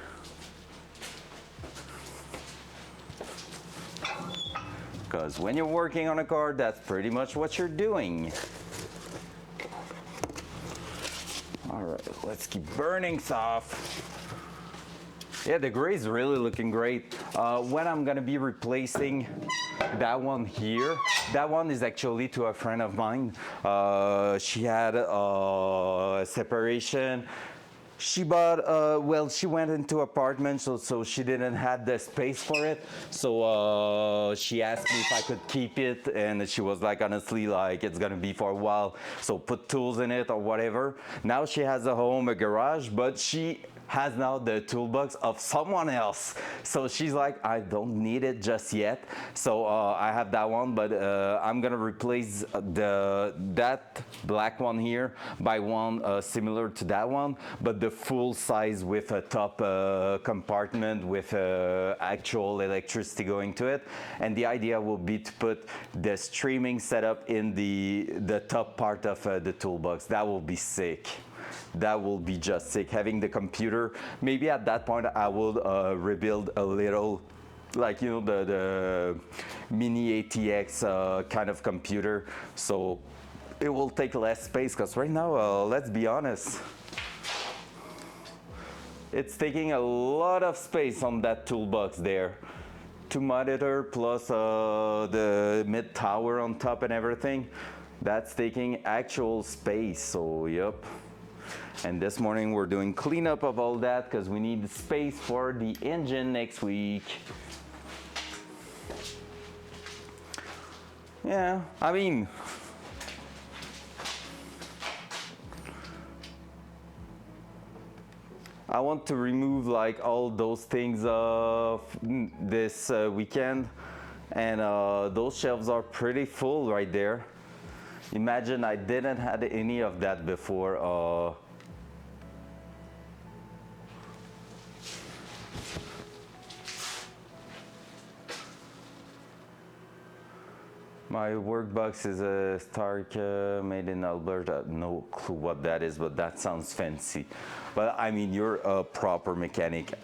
Because when you're working on a car, that's pretty much what you're doing. All right, let's keep burning stuff. Yeah, the gray is really looking great. When I'm gonna be replacing that one here, that one is actually to a friend of mine. She had a separation. She bought, she went into apartment, so she didn't have the space for it. So she asked me if I could keep it, and she was like, honestly, like it's gonna be for a while, so put tools in it or whatever. Now she has a home, a garage, but she has now the toolbox of someone else. So she's like, I don't need it just yet. So I have that one, but I'm gonna replace that black one here by one similar to that one, but the full size with a top compartment with actual electricity going to it. And the idea will be to put the streaming setup in the top part of the toolbox. That will be sick. That will be just sick. Having the computer, maybe at that point I will rebuild a little, like, you know, the mini ATX kind of computer, so it will take less space. Because right now, let's be honest, it's taking a lot of space on that toolbox there. 2 monitor plus the mid tower on top and everything. That's taking actual space, so yep. And this morning we're doing cleanup of all that because we need space for the engine next week. Yeah, I mean, I want to remove like all those things this weekend, and those shelves are pretty full right there. Imagine I didn't had any of that before. My workbox is a Stark made in Alberta. No clue what that is, but that sounds fancy. But I mean, you're a proper mechanic.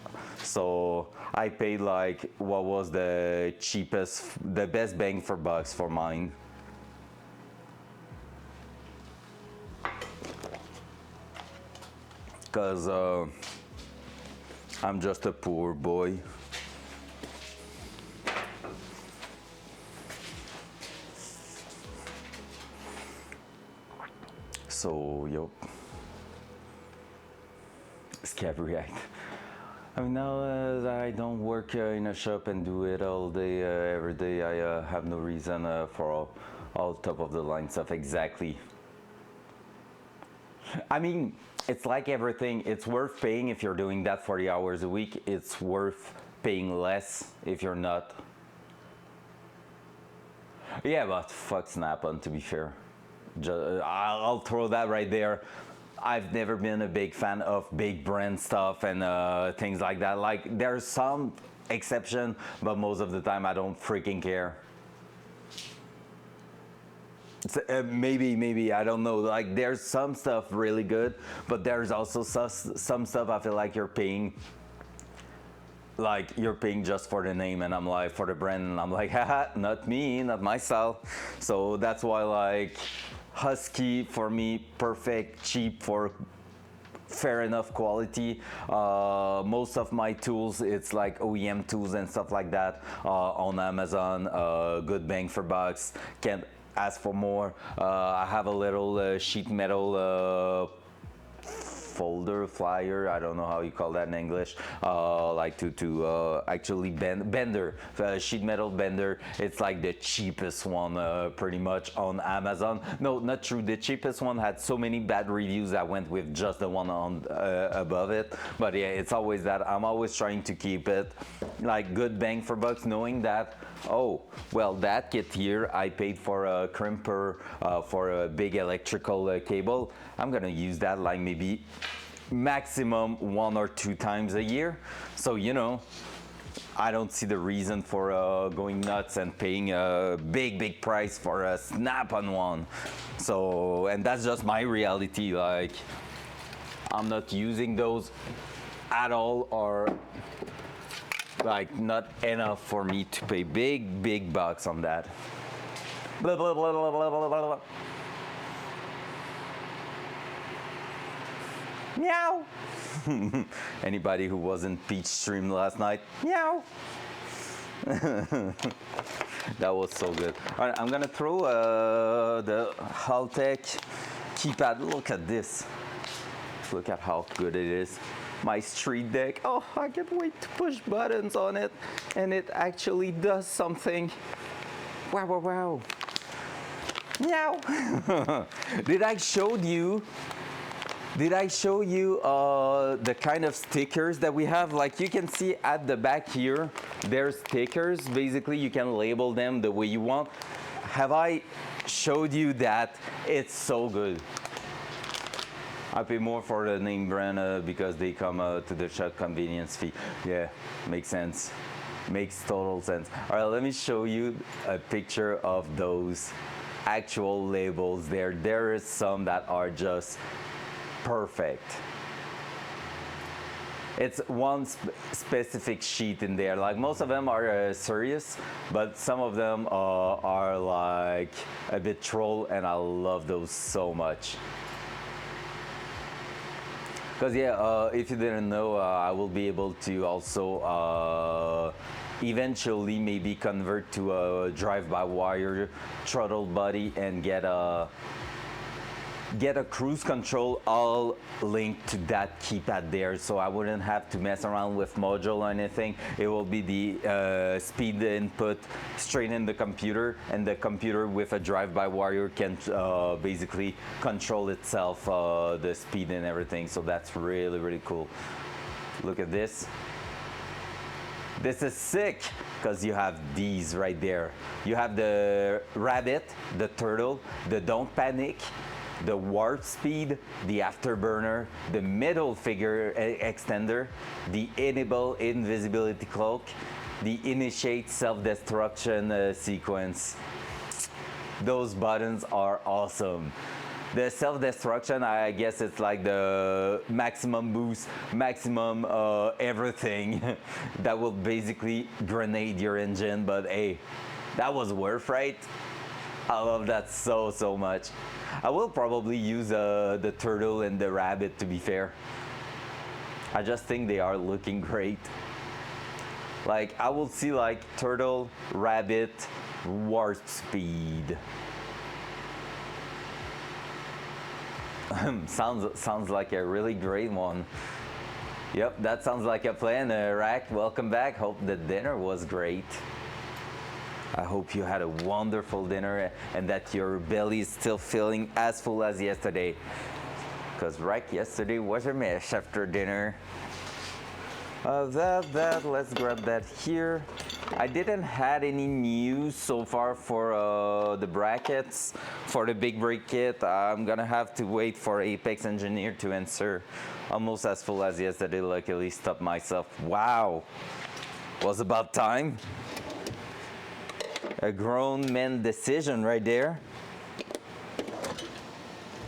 So I paid like, what was the cheapest, the best bang for bucks for mine. Because I'm just a poor boy. So, yup. Scab react. I mean, now that I don't work in a shop and do it all day, every day, I have no reason for all top of the line stuff. Exactly. I mean, it's like everything. It's worth paying if you're doing that 40 hours a week. It's worth paying less if you're not. Yeah, but fuck Snap-on, to be fair. I'll throw that right there. I've never been a big fan of big brand stuff and things like that. Like, there's some exception, but most of the time I don't freaking care. Maybe, I don't know. Like, there's some stuff really good, but there's also some stuff I feel like you're paying just for the name, and I'm like, for the brand, and I'm like, haha, not me, not my style. So that's why, like, Husky for me, perfect, cheap for fair enough quality. Most of my tools, it's like OEM tools and stuff like that on Amazon. Good bang for bucks. Can't ask for more. I have a little sheet metal folder, flyer, I don't know how you call that in English, like to actually bender, sheet metal bender. It's like the cheapest one pretty much on Amazon. No, not true. The cheapest one had so many bad reviews I went with just the one on above it. But yeah, it's always that. I'm always trying to keep it like good bang for bucks, knowing that, oh, well, that kit here, I paid for a crimper for a big electrical cable. I'm gonna use that like maybe maximum 1 or 2 times a year. So, you know, I don't see the reason for going nuts and paying a big price for a Snap-on one. So, and that's just my reality. Like, I'm not using those at all, or like not enough for me to pay big bucks on that. Blah, blah, blah, blah, blah, blah, blah. Meow. Anybody who wasn't Peach stream last night? Meow. That was so good. All right, I'm gonna throw the Haltech keypad. Look at this. Look at how good it is. My street deck. Oh, I can't wait to push buttons on it, and it actually does something. Wow, wow, wow. Meow. Did I show you the kind of stickers that we have? Like, you can see at the back here, there's stickers. Basically, you can label them the way you want. Have I showed you that? It's so good. I pay more for the name brand because they come to the shop convenience fee. Yeah, makes sense. Makes total sense. All right, let me show you a picture of those actual labels there. There is some that are just perfect. It's one specific sheet in there. Like most of them are serious, but some of them are like a bit troll, and I love those so much. Because yeah, if you didn't know, I will be able to also eventually maybe convert to a drive-by-wire throttle body and get a cruise control all linked to that keypad there, so I wouldn't have to mess around with module or anything. It will be the speed input straight in the computer, and the computer with a drive-by-wire can basically control itself, the speed and everything, so that's really, really cool. Look at this. This is sick because you have these right there. You have the rabbit, the turtle, the don't panic, the warp speed, the afterburner, the middle figure extender, the enable invisibility cloak, the initiate self-destruction sequence. Those buttons are awesome. The self-destruction, I guess it's like the maximum boost, maximum everything that will basically grenade your engine, but hey, that was worth, right? I love that so much. I will probably use the turtle and the rabbit, to be fair. I just think they are looking great. Like, I will see like turtle, rabbit, warp speed. sounds like a really great one. Yep, that sounds like a plan. Rack, welcome back. Hope the dinner was great. I hope you had a wonderful dinner and that your belly is still feeling as full as yesterday. Because Rack yesterday was a mess after dinner. Let's grab that here. I didn't had any news so far for the brackets for the big break kit. I'm gonna have to wait for Apex Engineer to answer. Almost as full as yesterday, luckily stopped myself. Wow, was about time. A grown man decision right there.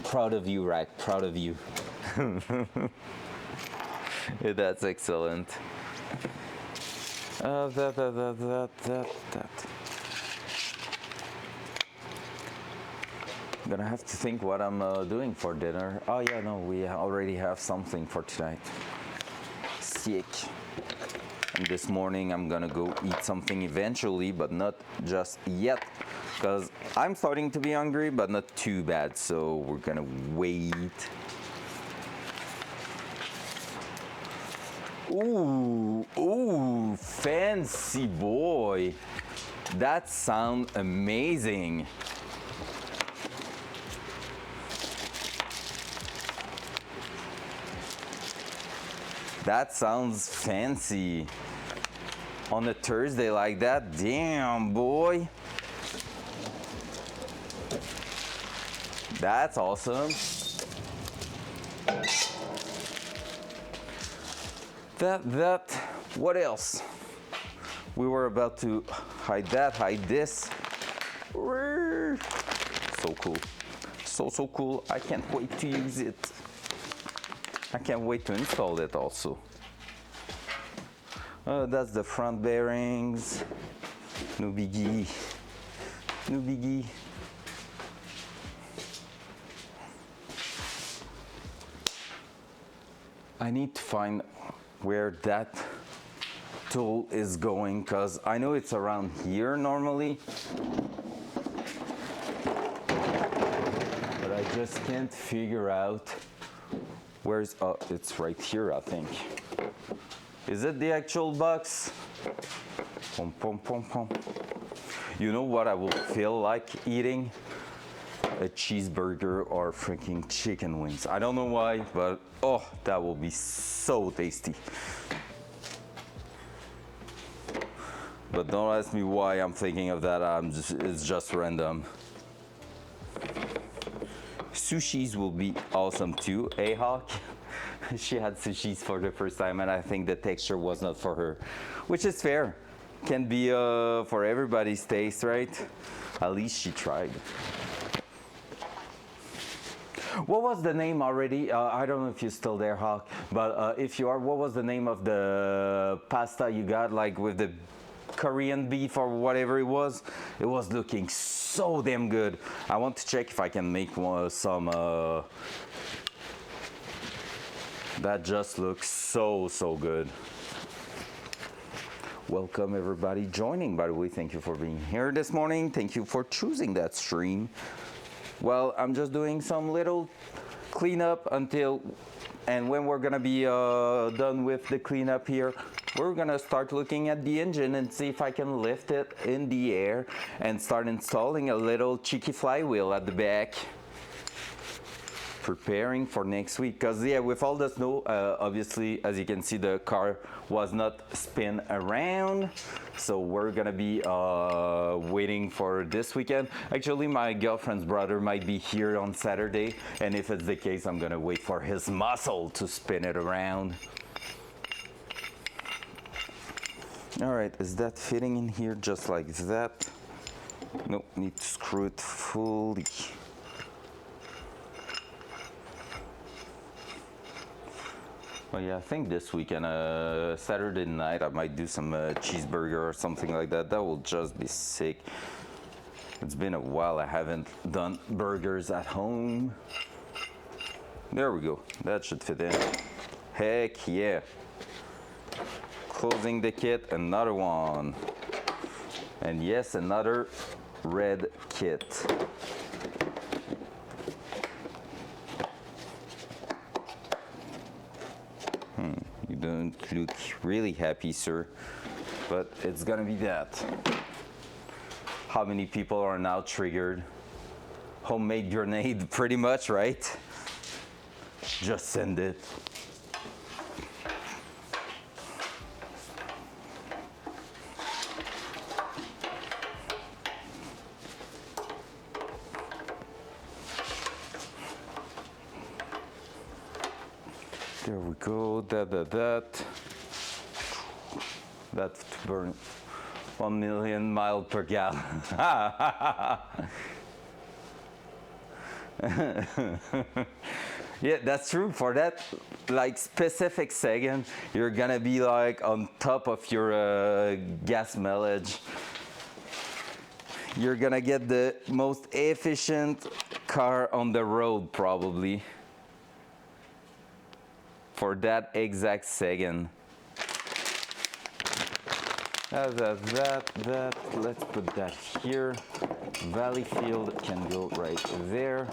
Proud of you, Rack, proud of you. Yeah, that's excellent. That. I'm gonna have to think what I'm doing for dinner. Oh yeah, no, we already have something for tonight. Sick. And this morning I'm gonna go eat something eventually, but not just yet, because I'm starting to be hungry, but not too bad, so we're gonna wait. Ooh, fancy boy. That sounds amazing. That sounds fancy. On a Thursday like that, damn boy. That's awesome. What else? We were about to hide that, hide this. So cool. So cool. I can't wait to use it. I can't wait to install it also. That's the front bearings. No biggie. No biggie. I need to find where that tool is going, because I know it's around here normally, but I just can't figure out where's. Oh, it's right here, I think. Is it the actual box? Pom, pom, pom, pom. You know what I will feel like eating? A cheeseburger or freaking chicken wings. I don't know why, but oh, that will be so tasty. But don't ask me why I'm thinking of that. It's just random. Sushis will be awesome too. Hey, Hawk. She had sushis for the first time, and I think the texture was not for her, which is fair. Can be for everybody's taste, right? At least she tried. What was the name already? I don't know if you're still there, Hawk, but if you are, what was the name of the pasta you got, like with the Korean beef or whatever it was? It was looking so damn good. I want to check if I can make some. That just looks so good. Welcome everybody joining, by the way. Thank you for being here this morning. Thank you for choosing that stream. Well, I'm just doing some little cleanup until, and when we're gonna be done with the cleanup here, we're gonna start looking at the engine and see if I can lift it in the air and start installing a little cheeky flywheel at the back. Preparing for next week, because yeah, with all the snow, obviously, as you can see, the car was not spin around, so we're gonna be waiting for this weekend. Actually, my girlfriend's brother might be here on Saturday, and if it's the case, I'm gonna wait for his muscle to spin it around. All right, is that fitting in here just like that? Nope, need to screw it fully. Well, yeah, I think this weekend, Saturday night, I might do some cheeseburger or something like that. That will just be sick. It's been a while I haven't done burgers at home. There we go. That should fit in. Heck yeah. Closing the kit, another one. And yes, another red kit. You don't look really happy, sir, but it's gonna be that. How many people are now triggered? Homemade grenade, pretty much, right? Just send it. There we go, that burn 1 million miles per gallon. Yeah, that's true. For that like specific second, you're gonna be like on top of your gas mileage. You're gonna get the most efficient car on the road probably. For that exact second. That. Let's put that here. Valleyfield can go right there.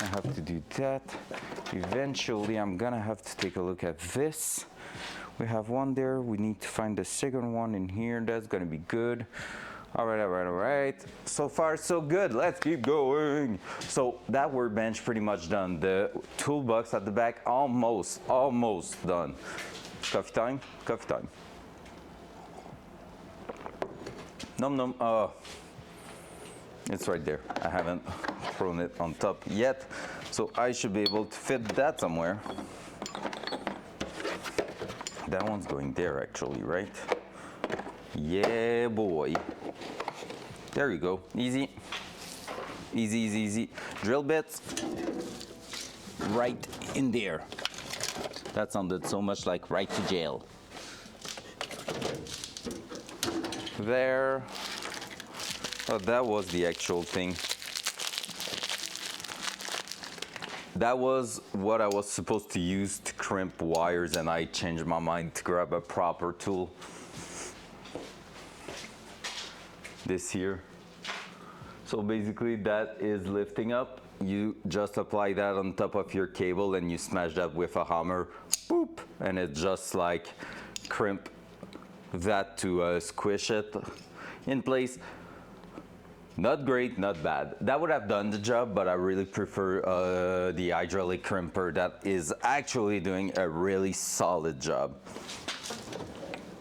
I have to do that. Eventually, I'm gonna have to take a look at this. We have one there. We need to find the second one in here. That's gonna be good. All right. So far, so good. Let's keep going. So that workbench pretty much done. The toolbox at the back almost done. Coffee time. Nom. Oh, it's right there. I haven't thrown it on top yet, so I should be able to fit that somewhere. That one's going there actually, right? Yeah, boy. There you go. Easy. Drill bits right in there. That sounded so much like right to jail. There. Oh, that was the actual thing. That was what I was supposed to use to crimp wires, and I changed my mind to grab a proper tool. This here. So basically that is lifting up. You just apply that on top of your cable and you smash that with a hammer, boop, and it just like crimp that to squish it in place. Not great, not bad. That would have done the job, but I really prefer the hydraulic crimper that is actually doing a really solid job.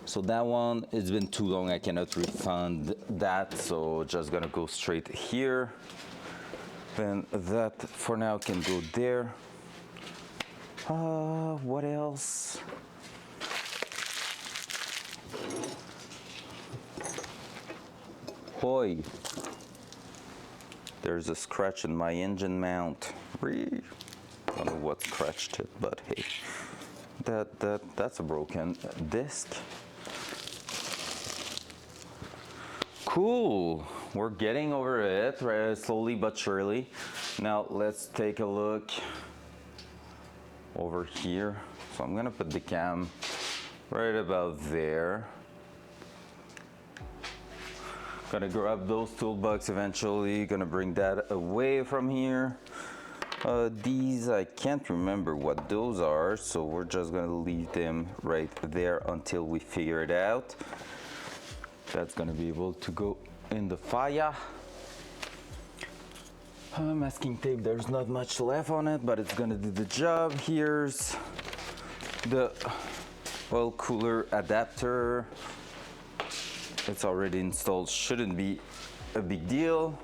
So that one, it's been too long, I cannot refund that, so just gonna go straight here. Then that for now can go there. What else? Boy. There's a scratch in my engine mount. I don't know what scratched it, but hey, that's a broken disc. Cool. We're getting over it slowly but surely. Now let's take a look over here. So I'm gonna put the cam right about there. Gonna grab those toolbox eventually. Gonna bring that away from here. These, I can't remember what those are, so we're just gonna leave them right there until we figure it out. That's gonna be able to go in the fire. Masking tape, there's not much left on it, but it's gonna do the job. Here's the oil cooler adapter. It's already installed, shouldn't be a big deal.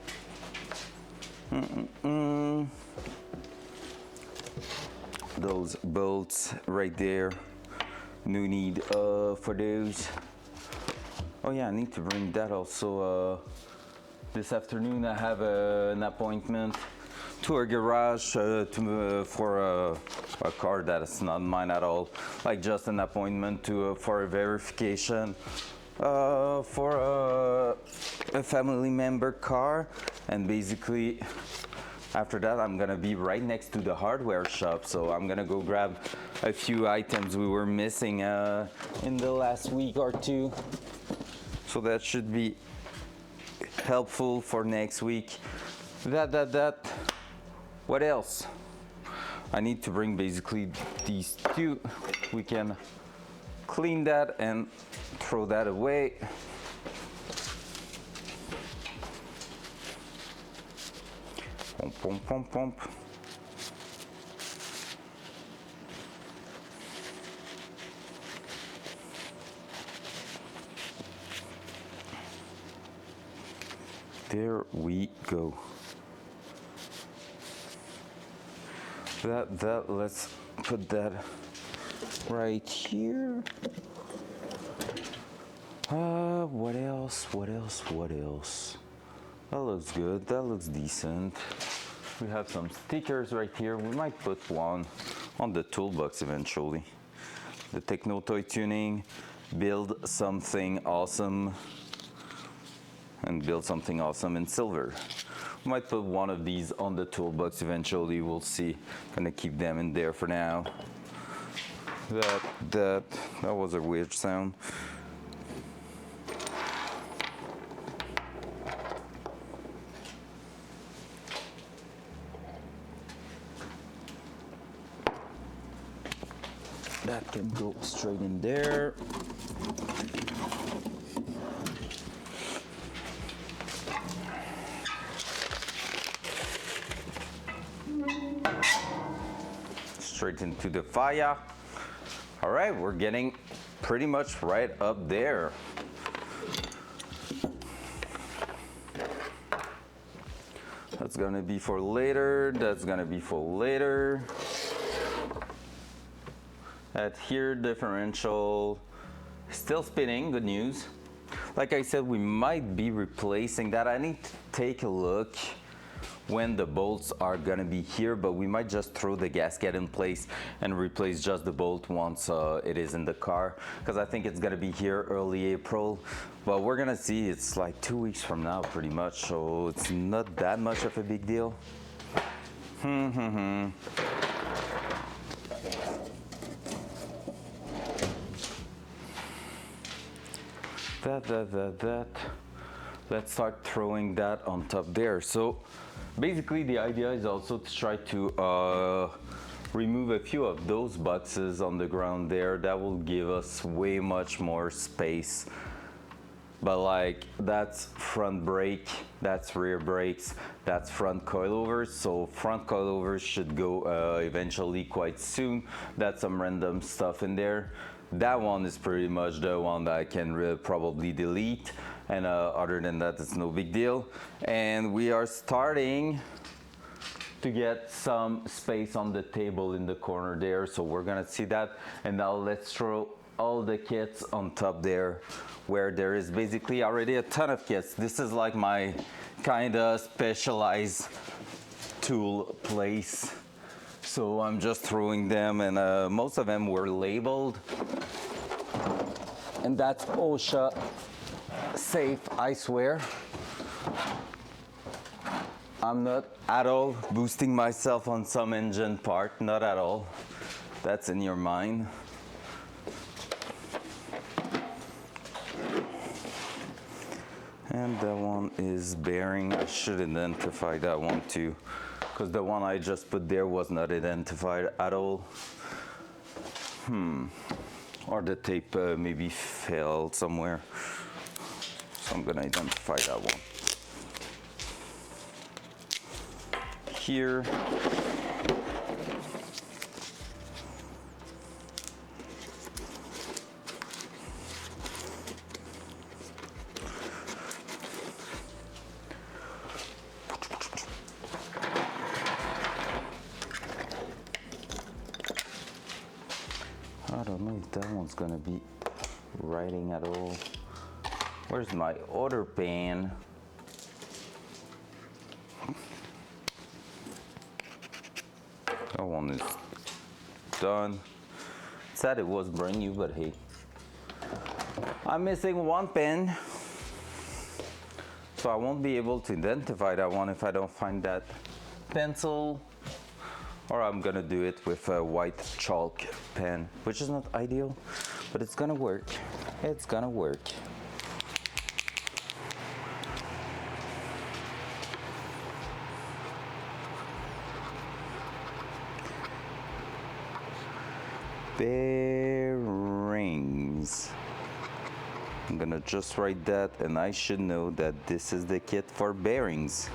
Those bolts right there, no need for those. Oh yeah, I need to bring that also. This afternoon I have an appointment to a garage for a car that is not mine at all. Like just an appointment for a verification for a family member car, and basically after that I'm gonna be right next to the hardware shop, so I'm gonna go grab a few items we were missing in the last week or two, so that should be helpful for next week. What else? I need to bring basically these two. We can clean that and throw that away. Pump, pump, pump, pump. There we go. Let's put that right here. What else? That looks good, that looks decent. We have some stickers right here. We might put one on the toolbox eventually. The Techno Toy Tuning, build something awesome, and build something awesome in silver. We might put one of these on the toolbox eventually, we'll see. Gonna keep them in there for now. That was a weird sound. That can go straight in there. Straight into the fire. All right, we're getting pretty much right up there. That's gonna be for later. That's gonna be for later. That here differential still spinning, good news. Like I said, we might be replacing that. I need to take a look when the bolts are gonna be here, but we might just throw the gasket in place and replace just the bolt once it is in the car, because I think it's gonna be here early April, but we're gonna see. It's like 2 weeks from now pretty much, so it's not that much of a big deal. Let's start throwing that on top there. So basically the idea is also to try to remove a few of those boxes on the ground there. That will give us way much more space. But like, that's front brake, that's rear brakes, that's front coilovers. So front coilovers should go eventually quite soon. That's some random stuff in there. That one is pretty much the one that I can probably delete. And other than that, it's no big deal. And we are starting to get some space on the table in the corner there. So we're gonna see that. And now let's throw all the kits on top there, where there is basically already a ton of kits. This is like my kind of specialized tool place. So I'm just throwing them, and most of them were labeled. And that's OSHA safe, I swear. I'm not at all boosting myself on some engine part, not at all. That's in your mind. And that one is bearing. I should identify that one too, because the one I just put there was not identified at all. Or the tape maybe fell somewhere. So I'm gonna identify that one. Here. I don't know if that one's gonna be writing at all. Where's my other pen? That one is done. Said it was brand new, but hey. I'm missing one pen. So I won't be able to identify that one if I don't find that pencil. Or I'm gonna do it with a white chalk pen, which is not ideal, but it's gonna work. It's gonna work. Bearings. I'm gonna just write that, and I should know that this is the kit for bearings.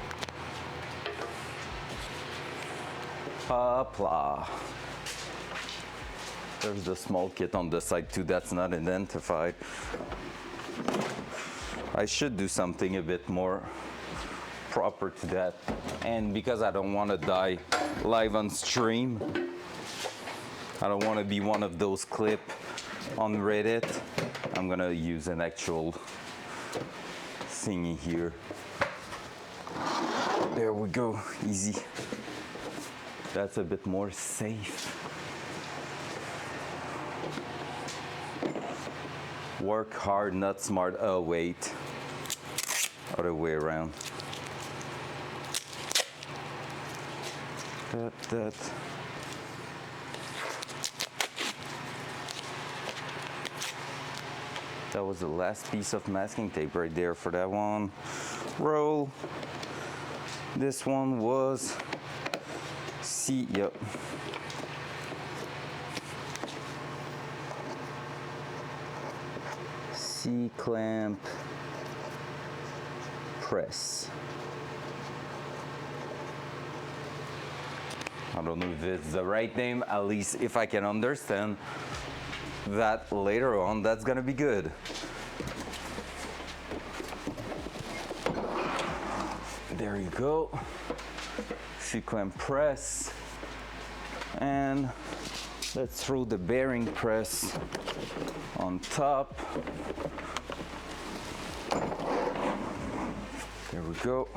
Hopla. There's the small kit on the side too that's not identified. I should do something a bit more proper to that. And because I don't want to die live on stream, I don't want to be one of those clips on Reddit, I'm gonna use an actual thingy here. There we go, easy. That's a bit more safe. Work hard, not smart. Oh, wait. Other way around. That. That was the last piece of masking tape right there for that one. Roll. This one was yep. C-clamp press. I don't know if it's the right name, at least if I can understand that later on, that's gonna be good. There you go. C-clamp press, and let's throw the bearing press on top. There we go.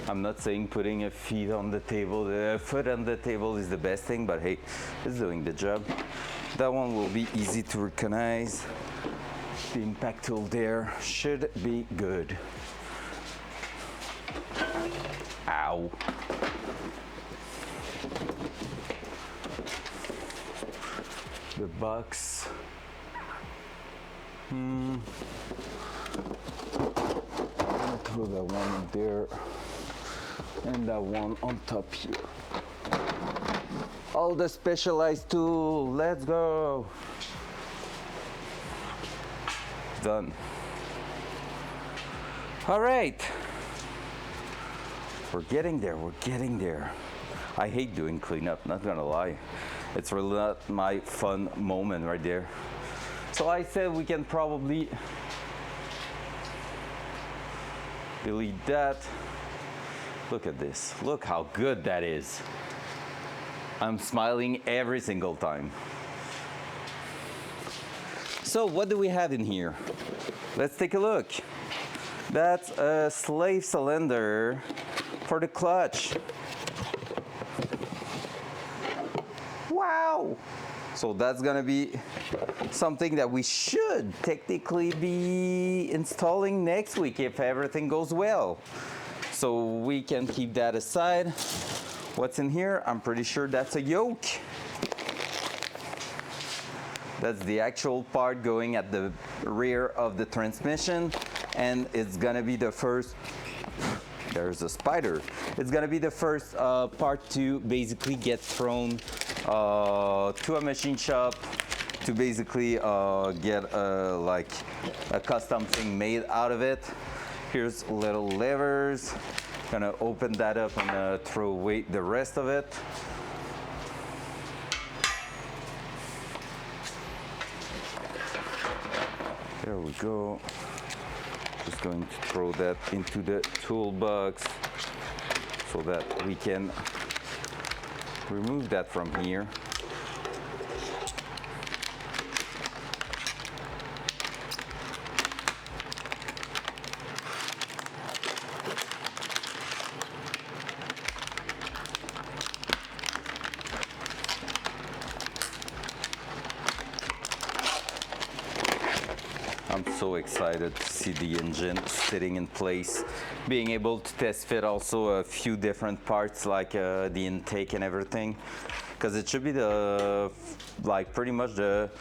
I'm not saying putting a feet on the table, the foot on the table is the best thing, but hey, it's doing the job. That one will be easy to recognize. The impact tool there should be good. Ow. The box. I'll throw that one there and that one on top here. All the specialized tool, let's go. Done. All right. We're getting there, we're getting there. I hate doing cleanup, not gonna lie. It's really not my fun moment right there. So I said we can probably delete that. Look at this, look how good that is. I'm smiling every single time. So what do we have in here? Let's take a look. That's a slave cylinder for the clutch. Wow! So that's gonna be something that we should technically be installing next week if everything goes well. So we can keep that aside. What's in here? I'm pretty sure that's a yoke. That's the actual part going at the rear of the transmission, and it's gonna be the first, there's a spider. It's gonna be the first part to basically get thrown to a machine shop to basically get like a custom thing made out of it. Here's little levers. Gonna open that up and throw away the rest of it. There we go. Just going to throw that into the toolbox so that we can remove that from here. I'm so excited to see the engine sitting in place, being able to test fit also a few different parts like the intake and everything, because it should be the like pretty much the,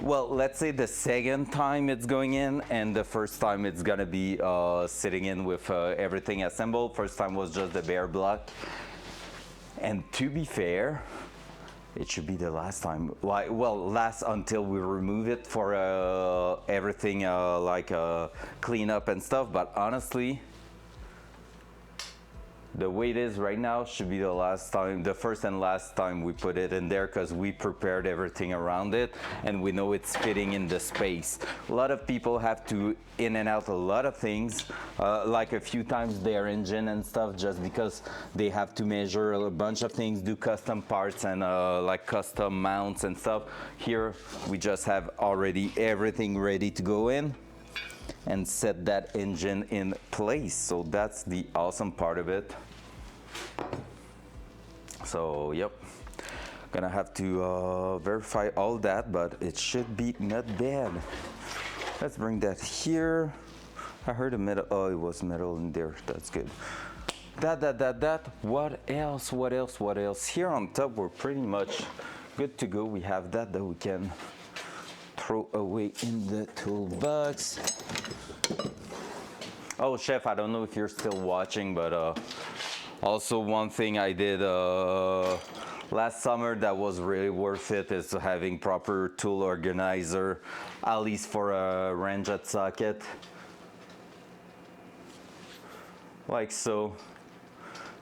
well, let's say the second time it's going in, and the first time it's gonna be sitting in with everything assembled. First time was just the bare block, and to be fair, it should be the last time, like, well, last until we remove it for everything like cleanup and stuff. But honestly, the way it is right now should be the last time, the first and last time we put it in there, because we prepared everything around it and we know it's fitting in the space. A lot of people have to in and out a lot of things, like a few times their engine and stuff, just because they have to measure a bunch of things, do custom parts and like custom mounts and stuff. Here we just have already everything ready to go in and set that engine in place. So that's the awesome part of it. So yep, gonna have to verify all that, but it should be not bad. Let's bring that here. I heard a metal, oh, it was metal in there, that's good. What else? Here on top, we're pretty much good to go. We have that we can throw away in the toolbox. Oh, Chef, I don't know if you're still watching, but also one thing I did last summer that was really worth it is having proper tool organizer, at least for a ramjet socket. Like so.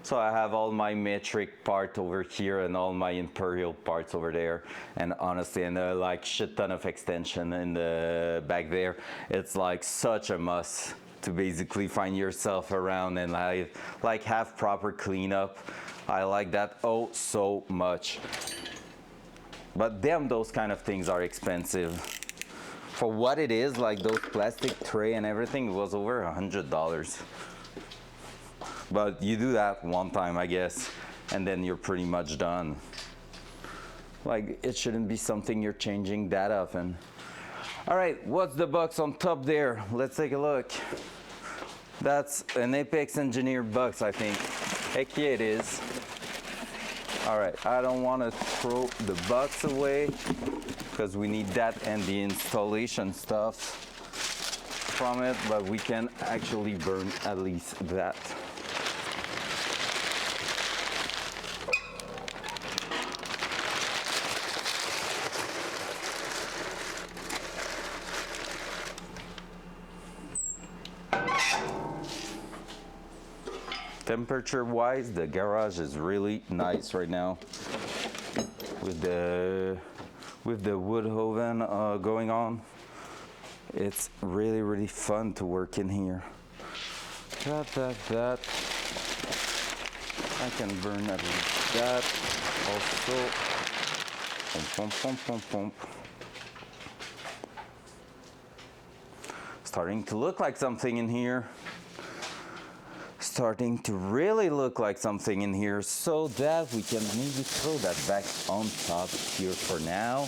So I have all my metric part over here and all my imperial parts over there, and honestly, and like shit ton of extension in the back there. It's like such a must to basically find yourself around and like have proper cleanup. I like that oh so much. But damn, those kind of things are expensive. For what it is, like those plastic tray and everything, it was over $100. But you do that one time, I guess, and then you're pretty much done. Like, it shouldn't be something you're changing that often. All right, what's the box on top there? Let's take a look. That's an Apex Engineer box, I think. Heck yeah, it is. All right, I don't want to throw the box away because we need that and the installation stuff from it, but we can actually burn at least that. Temperature wise, the garage is really nice right now with the wood oven going on. It's really fun to work in here. That I can burn at least that also. Pump. starting to look like something in here. Starting to really look like something in here, so that we can maybe throw that back on top here for now.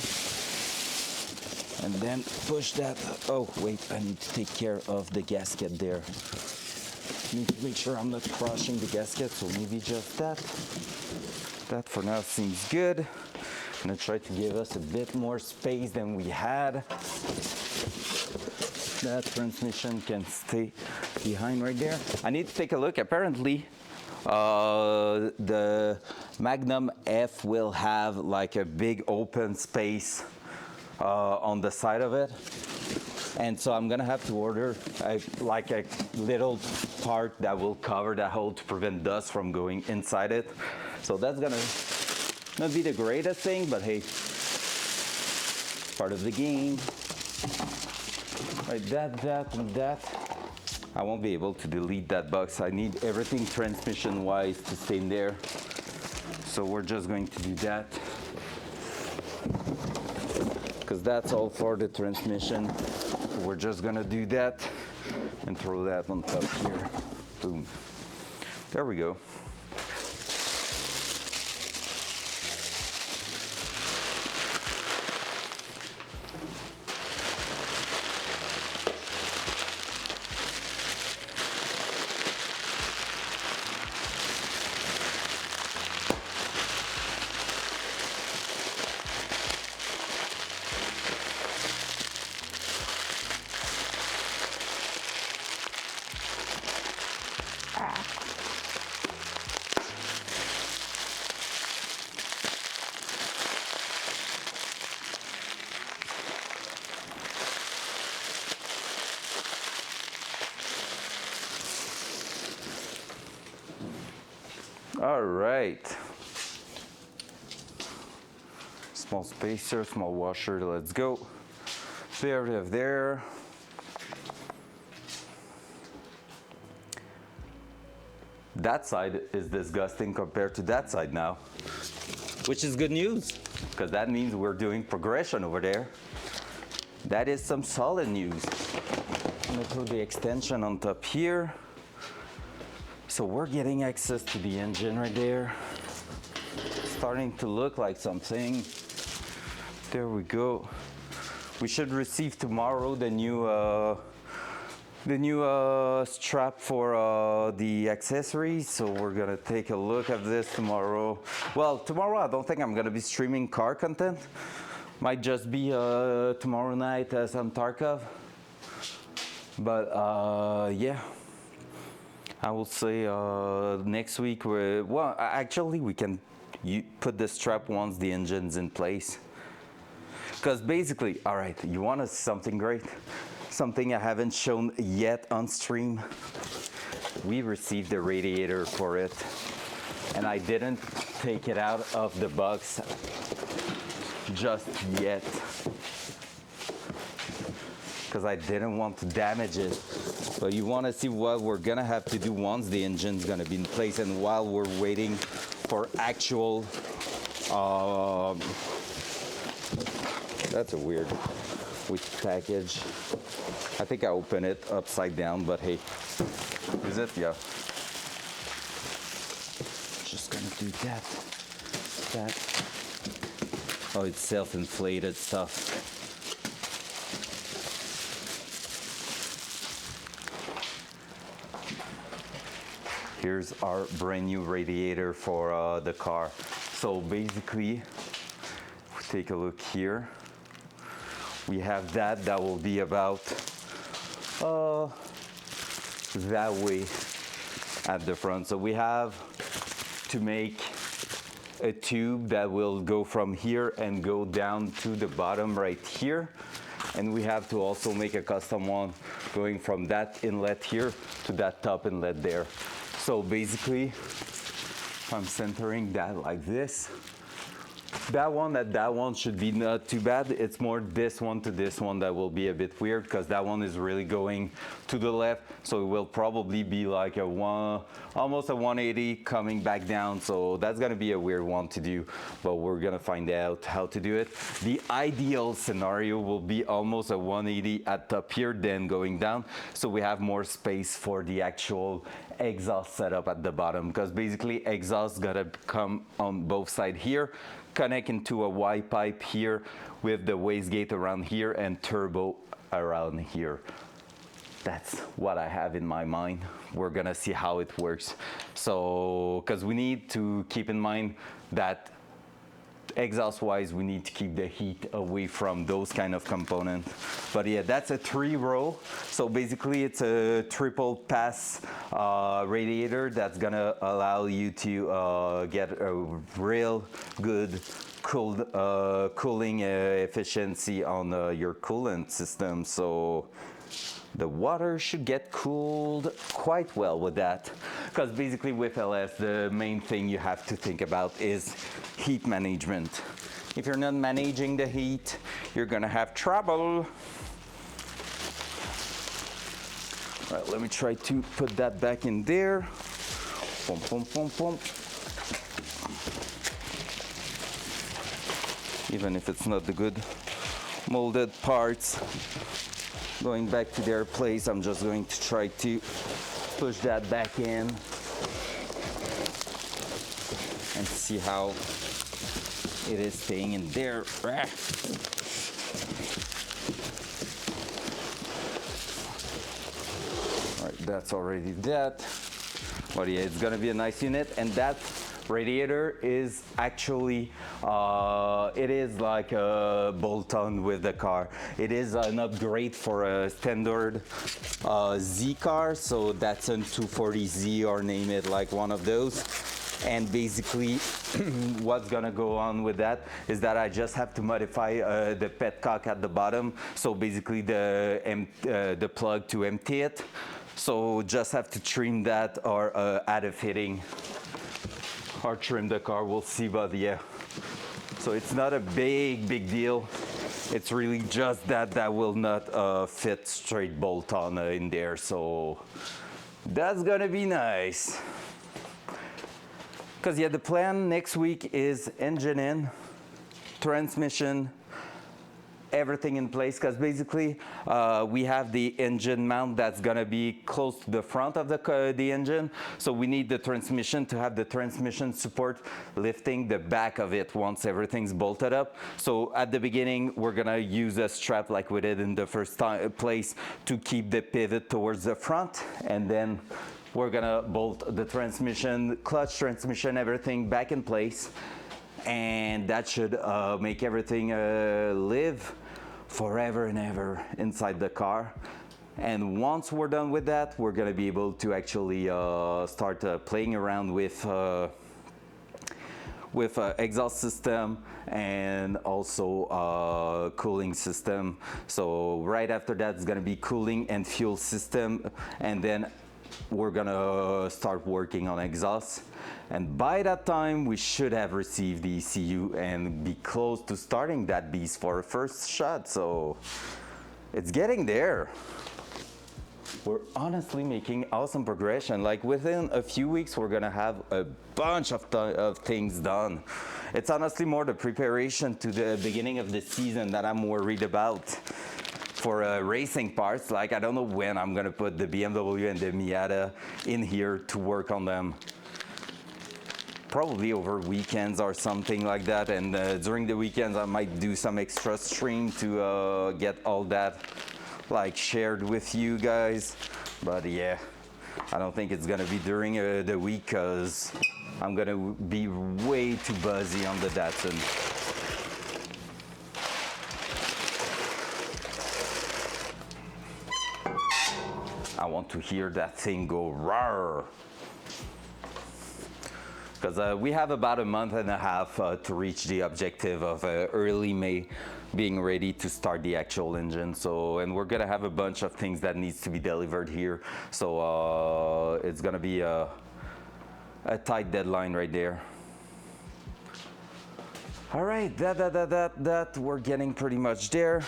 And then push that. Oh, wait, I need to take care of the gasket there. Need to make sure I'm not crushing the gasket, so maybe just that. That for now seems good. I'm gonna try to give us a bit more space than we had. That transmission can stay behind right there. I need to take a look. Apparently, the Magnum F will have like a big open space on the side of it. And so I'm gonna have to order like a little part that will cover that hole to prevent dust from going inside it. So that's gonna not be the greatest thing, but hey, part of the game. Right, that, and that. I won't be able to delete that box. I need everything transmission-wise to stay in there. So we're just going to do that. Because that's all for the transmission. We're just gonna do that and throw that on top here. Boom. There we go. All right. Small spacer, small washer, let's go. There. That side is disgusting compared to that side now, which is good news, because that means we're doing progression over there. That is some solid news. I'm gonna put the extension on top here. So we're getting access to the engine right there. Starting to look like something. There we go. We should receive tomorrow the new strap for the accessories. So we're gonna take a look at this tomorrow. Well, tomorrow I don't think I'm gonna be streaming car content. Might just be tomorrow night some Tarkov. But yeah. I will say next week, well, actually we can put the strap once the engine's in place. Because basically, all right, you want to see something great? Something I haven't shown yet on stream. We received the radiator for it, and I didn't take it out of the box just yet. Because I didn't want to damage it. But you want to see what we're gonna have to do once the engine's gonna be in place and while we're waiting for actual, that's a weird package. I think I opened it upside down, but hey, is it? Yeah. Just gonna do that. Oh, it's self-inflated stuff. Here's our brand new radiator for the car. So basically, if we take a look here, we have that will be about that way at the front. So we have to make a tube that will go from here and go down to the bottom right here. And we have to also make a custom one going from that inlet here to that top inlet there. So basically, I'm centering that like this. That one should be not too bad. It's more this one to this one that will be a bit weird, because that one is really going to the left, so it will probably be like almost a 180 coming back down. So that's gonna be a weird one to do, but we're gonna find out how to do it. The ideal scenario will be almost a 180 at top here, then going down, so we have more space for the actual exhaust setup at the bottom, because basically exhaust gotta come on both sides here, connect into a Y pipe here with the wastegate around here and turbo around here. That's what I have in my mind. We're gonna see how it works. So, because we need to keep in mind that exhaust wise, we need to keep the heat away from those kind of components. But yeah, that's a 3-row. So basically it's a triple pass radiator that's gonna allow you to get a real good cooling efficiency on your coolant system. So the water should get cooled quite well with that, because basically with LS, the main thing you have to think about is heat management. If you're not managing the heat, you're gonna have trouble. All right, let me try to put that back in there. Boom, boom, boom, boom. Even if it's not the good molded parts going back to their place, I'm just going to try to push that back in and see how it is staying in there. All right, that's already that. But yeah, it's gonna be a nice unit, and that radiator is actually it is like a bolt-on with the car. It is an upgrade for a standard Z car, so that's a 240Z or name it like one of those. And basically what's gonna go on with that is that I just have to modify the petcock at the bottom, so basically the plug to empty it. So just have to trim that or add a fitting or trim the car, we'll see. But yeah, so it's not a big deal. It's really just that will not fit straight bolt on in there, so that's gonna be nice. Because yeah, the plan next week is engine in, transmission, everything in place, because basically we have the engine mount that's gonna be close to the front of the engine, so we need the transmission to have the transmission support lifting the back of it once everything's bolted up. So at the beginning we're gonna use a strap like we did in the first place to keep the pivot towards the front, and then we're gonna bolt the transmission, clutch, transmission, everything back in place, and that should make everything live forever and ever inside the car. And once we're done with that, we're gonna be able to actually start playing around with exhaust system and also cooling system. So right after that is gonna be cooling and fuel system, and then we're gonna start working on exhaust. And by that time, we should have received the ECU and be close to starting that beast for a first shot. So it's getting there. We're honestly making awesome progression. Like within a few weeks, we're gonna have a bunch of things done. It's honestly more the preparation to the beginning of the season that I'm worried about. For racing parts, like I don't know when I'm gonna put the BMW and the Miata in here to work on them. Probably over weekends or something like that, and during the weekends I might do some extra stream to get all that like shared with you guys. But yeah, I don't think it's gonna be during the week, because I'm gonna be way too buzzy on the Datsun. I want to hear that thing go roar. Because we have about a month and a half to reach the objective of early May being ready to start the actual engine. So, and we're gonna have a bunch of things that needs to be delivered here. So it's gonna be a tight deadline right there. All right, that, we're getting pretty much there.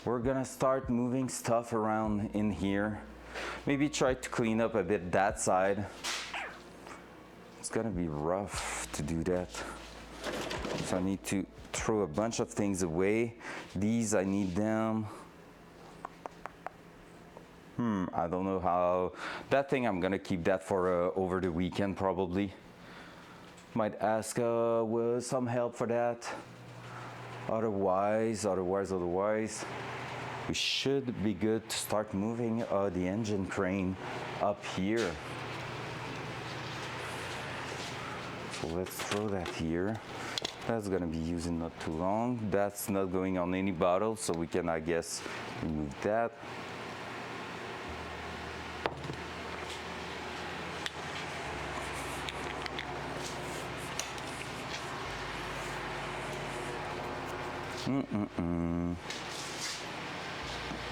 We're gonna start moving stuff around in here. Maybe try to clean up a bit that side. It's gonna be rough to do that. So I need to throw a bunch of things away. These, I need them. I don't know how. That thing, I'm gonna keep that for over the weekend probably. Might ask with some help for that. Otherwise, we should be good to start moving the engine crane up here. So let's throw that here. That's gonna be using not too long. That's not going on any bottle, so we can, I guess, remove that.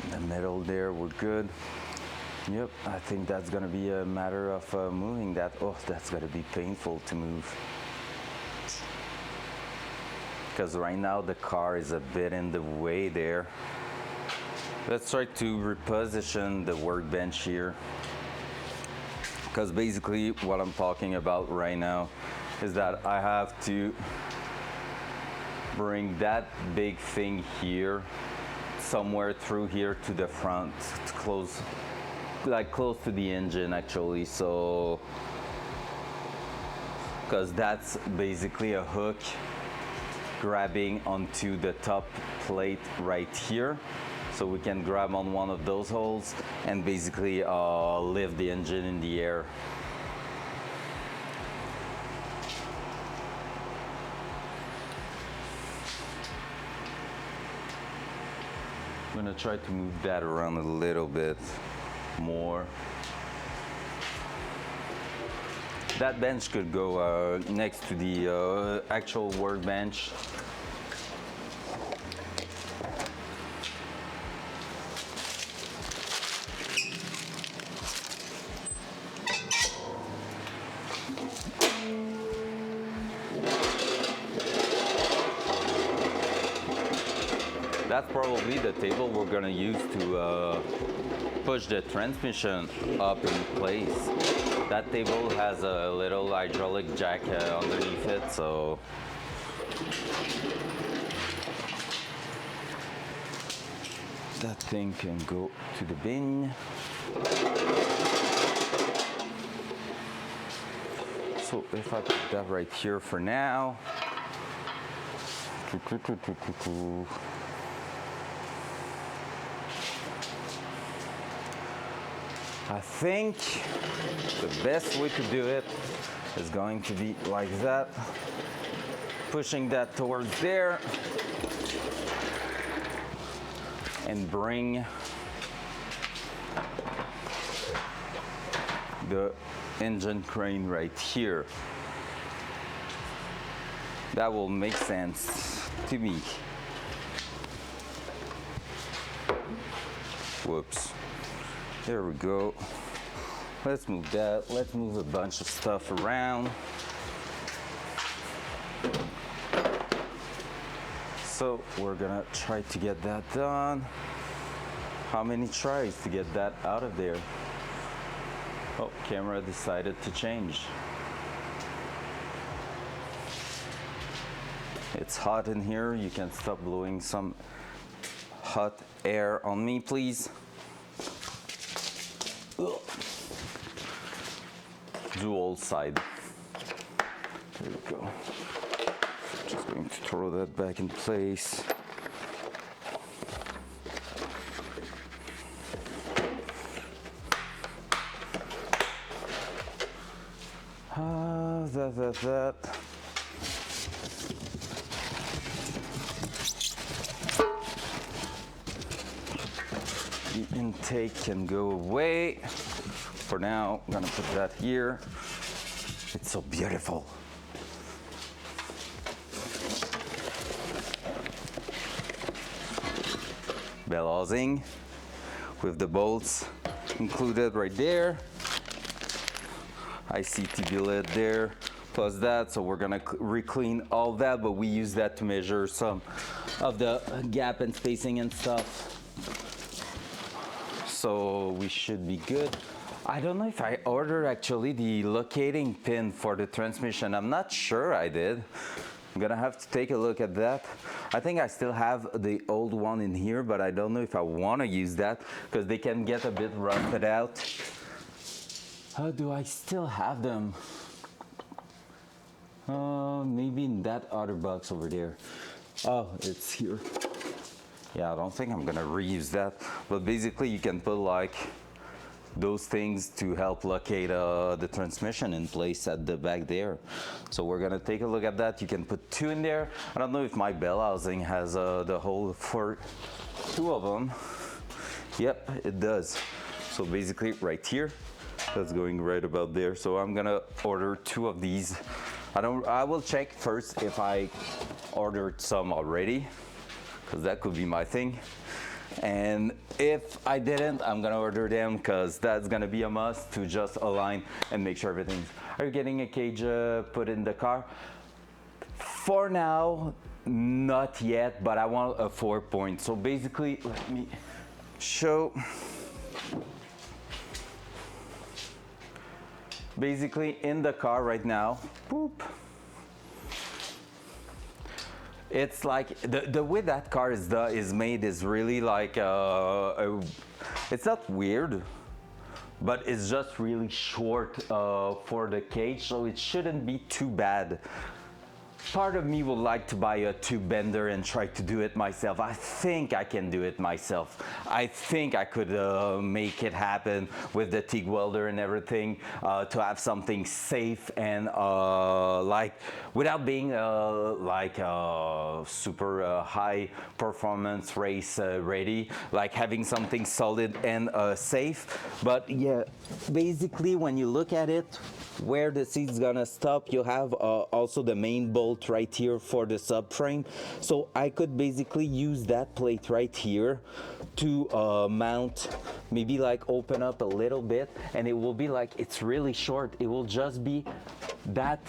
The metal there, we're good. Yep, I think that's gonna be a matter of moving that. Oh, that's gonna be painful to move. Because right now the car is a bit in the way there. Let's try to reposition the workbench here. Because basically what I'm talking about right now is that I have to bring that big thing here somewhere through here to the front, to close to the engine actually. So because that's basically a hook grabbing onto the top plate right here, so we can grab on one of those holes and basically lift the engine in the air. I'm gonna try to move that around a little bit more. That bench could go next to the actual workbench. That's probably the table we're gonna use to push the transmission up in place. That table has a little hydraulic jack underneath it, so that thing can go to the bin. So if I put that right here for now. I think the best way to do it is going to be like that, pushing that towards there and bring the engine crane right here. That will make sense to me. Whoops. There we go. Let's move that. Let's move a bunch of stuff around. So we're gonna try to get that done. How many tries to get that out of there? Oh, camera decided to change. It's hot in here. You can stop blowing some hot air on me, please. Dual side. There we go. Just going to throw that back in place. That. The intake can go away. For now, I'm gonna put that here. It's so beautiful. Bell housing with the bolts included right there. ICTV lid there. plus that. So we're gonna re-clean all that, but we use that to measure some of the gap and spacing and stuff. So we should be good. I don't know if I ordered actually the locating pin for the transmission. I'm not sure I did. I'm gonna have to take a look at that. I think I still have the old one in here, but I don't know if I wanna use that because they can get a bit rusted out. How do I still have them? Maybe in that other box over there. Oh, it's here. Yeah, I don't think I'm gonna reuse that. But basically you can put like those things to help locate the transmission in place at the back there. So we're gonna take a look at that. You can put 2 in there. I don't know if my bell housing has the hole for 2 of them. Yep, it does. So basically right here, that's going right about there. So I'm gonna order 2 of these. I will check first if I ordered some already, because that could be my thing. And if I didn't, I'm gonna order them because that's gonna be a must to just align and make sure everything's. Are you getting a cage put in the car? For now, not yet, but I want a 4-point. So basically, let me show. Basically in the car right now, boop. It's like the way that car is made is really like it's not weird, but it's just really short for the cage, so it shouldn't be too bad. Part of me would like to buy a tube bender and try to do it myself. I think I can do it myself. I think I could make it happen with the TIG welder and everything to have something safe and like without being like super high performance race ready, like having something solid and safe. But yeah, basically when you look at it, where the seat's gonna stop, you have also the main bolt right here for the subframe. So I could basically use that plate right here to mount, maybe like open up a little bit, and it will be like, it's really short. It will just be that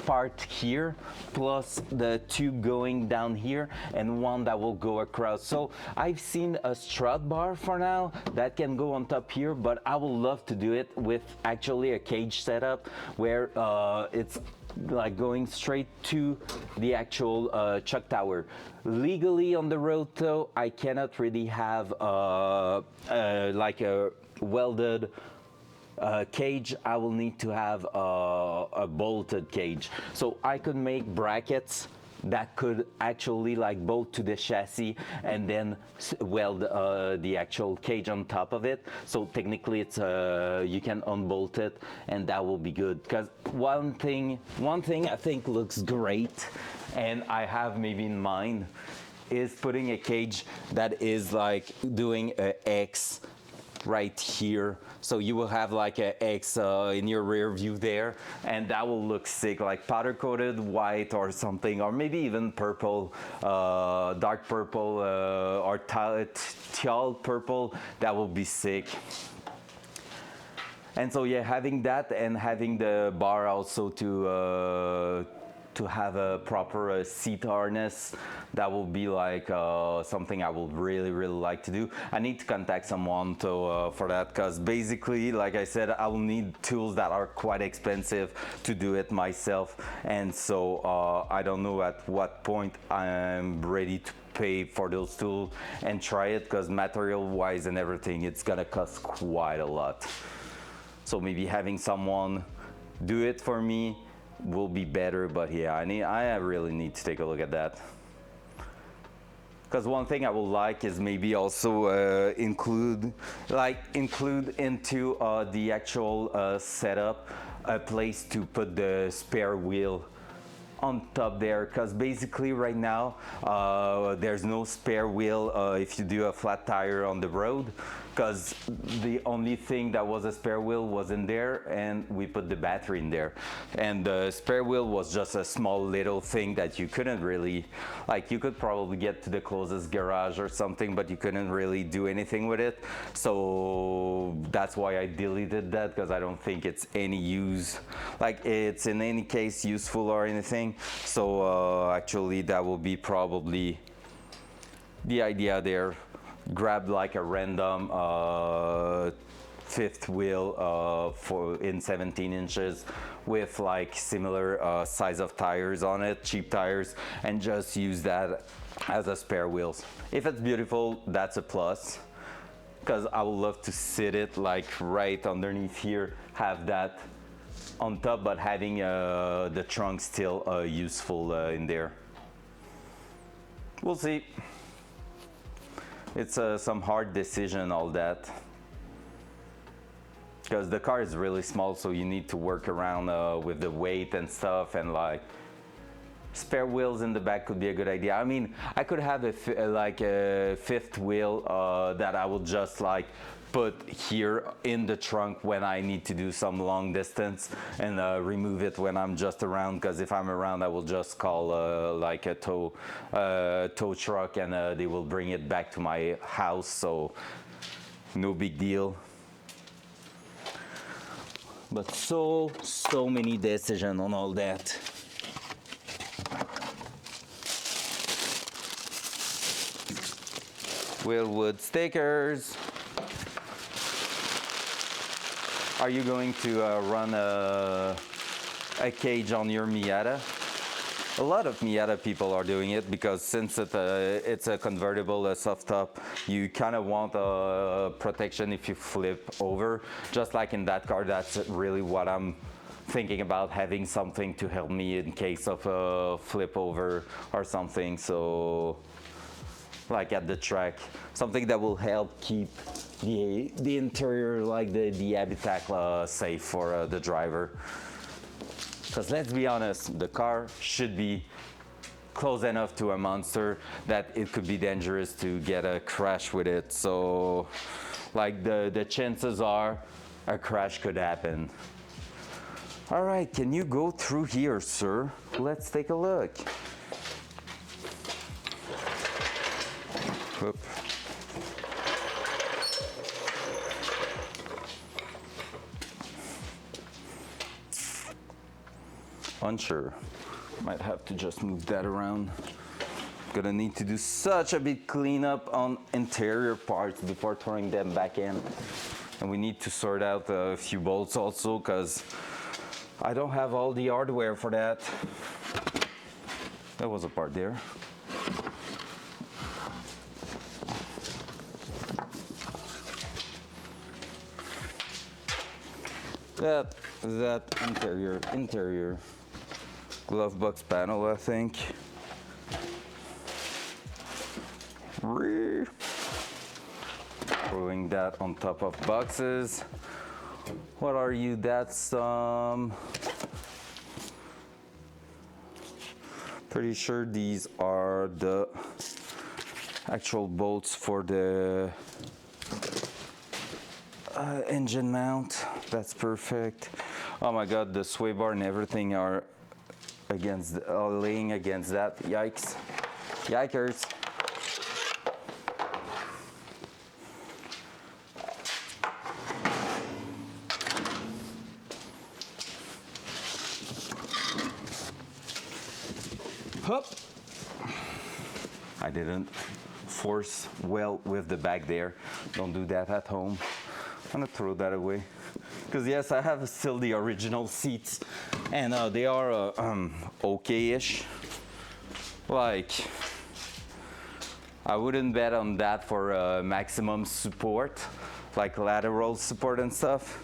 part here plus the tube going down here and one that will go across. So I've seen a strut bar for now that can go on top here, but I would love to do it with actually a cage setup where it's like going straight to the actual chuck tower. Legally on the road though, I cannot really have like a welded cage. I will need to have a bolted cage. So I could make brackets that could actually like bolt to the chassis and then weld the actual cage on top of it. So technically it's you can unbolt it and that will be good. Because one thing I think looks great and I have maybe in mind is putting a cage that is like doing a X right here, so you will have like a X in your rear view there, and that will look sick, like powder coated white or something, or maybe even purple, dark purple or teal purple. That will be sick. And so yeah, having that and having the bar also to have a proper seat harness, that will be like something I would really like to do. I need to contact someone for that, because basically, like I said, I will need tools that are quite expensive to do it myself, and so I don't know at what point I'm ready to pay for those tools and try it, because material wise and everything, it's gonna cost quite a lot. So maybe having someone do it for me will be better, but yeah, I really need to take a look at that. Because one thing I would like is maybe also include into the actual setup a place to put the spare wheel on top there, because basically right now there's no spare wheel if you do a flat tire on the road, because the only thing that was a spare wheel was in there, and we put the battery in there, and the spare wheel was just a small little thing that you couldn't really, like, you could probably get to the closest garage or something, but you couldn't really do anything with it. So that's why I deleted that, because I don't think it's any use, like it's in any case useful or anything. So actually that will be probably the idea there. Grab like a random fifth wheel in 17 inches with like similar size of tires on it, cheap tires, and just use that as a spare wheels. If it's beautiful, that's a plus, because I would love to sit it like right underneath here, have that on top, but having the trunk still useful in there. We'll see. It's some hard decision, all that, because the car is really small, so you need to work around with the weight and stuff, and like spare wheels in the back could be a good idea. I mean, I could have a fifth wheel that I will just like put here in the trunk when I need to do some long distance, and remove it when I'm just around, because if I'm around I will just call like a tow truck, and they will bring it back to my house, so no big deal. But so many decisions on all that. Wheelwood stickers. Are you going to run a cage on your Miata? A lot of Miata people are doing it, because since it's a convertible soft top, you kind of want protection if you flip over. Just like in that car, that's really what I'm thinking about, having something to help me in case of a flip over or something. So like at the track, something that will help keep the interior, like the habitacle safe for the driver. Because let's be honest, the car should be close enough to a monster that it could be dangerous to get a crash with it. So like the chances are a crash could happen. All right, can you go through here, sir? Let's take a look. Whoop. Unsure. Might have to just move that around. Gonna need to do such a big cleanup on interior parts before throwing them back in. And we need to sort out a few bolts also, because I don't have all the hardware for that. There was a part there. That interior glove box panel, I think. Throwing that on top of boxes. What are you? That's some. Pretty sure these are the actual bolts for the engine mount. That's perfect. Oh my god, the sway bar and everything are against laying against that. Yikes. Yikers. Hup. I didn't force well with the back there. Don't do that at home. I'm gonna throw that away. Because yes, I have still the original seats, and they are okay-ish. Like, I wouldn't bet on that for maximum support, like lateral support and stuff.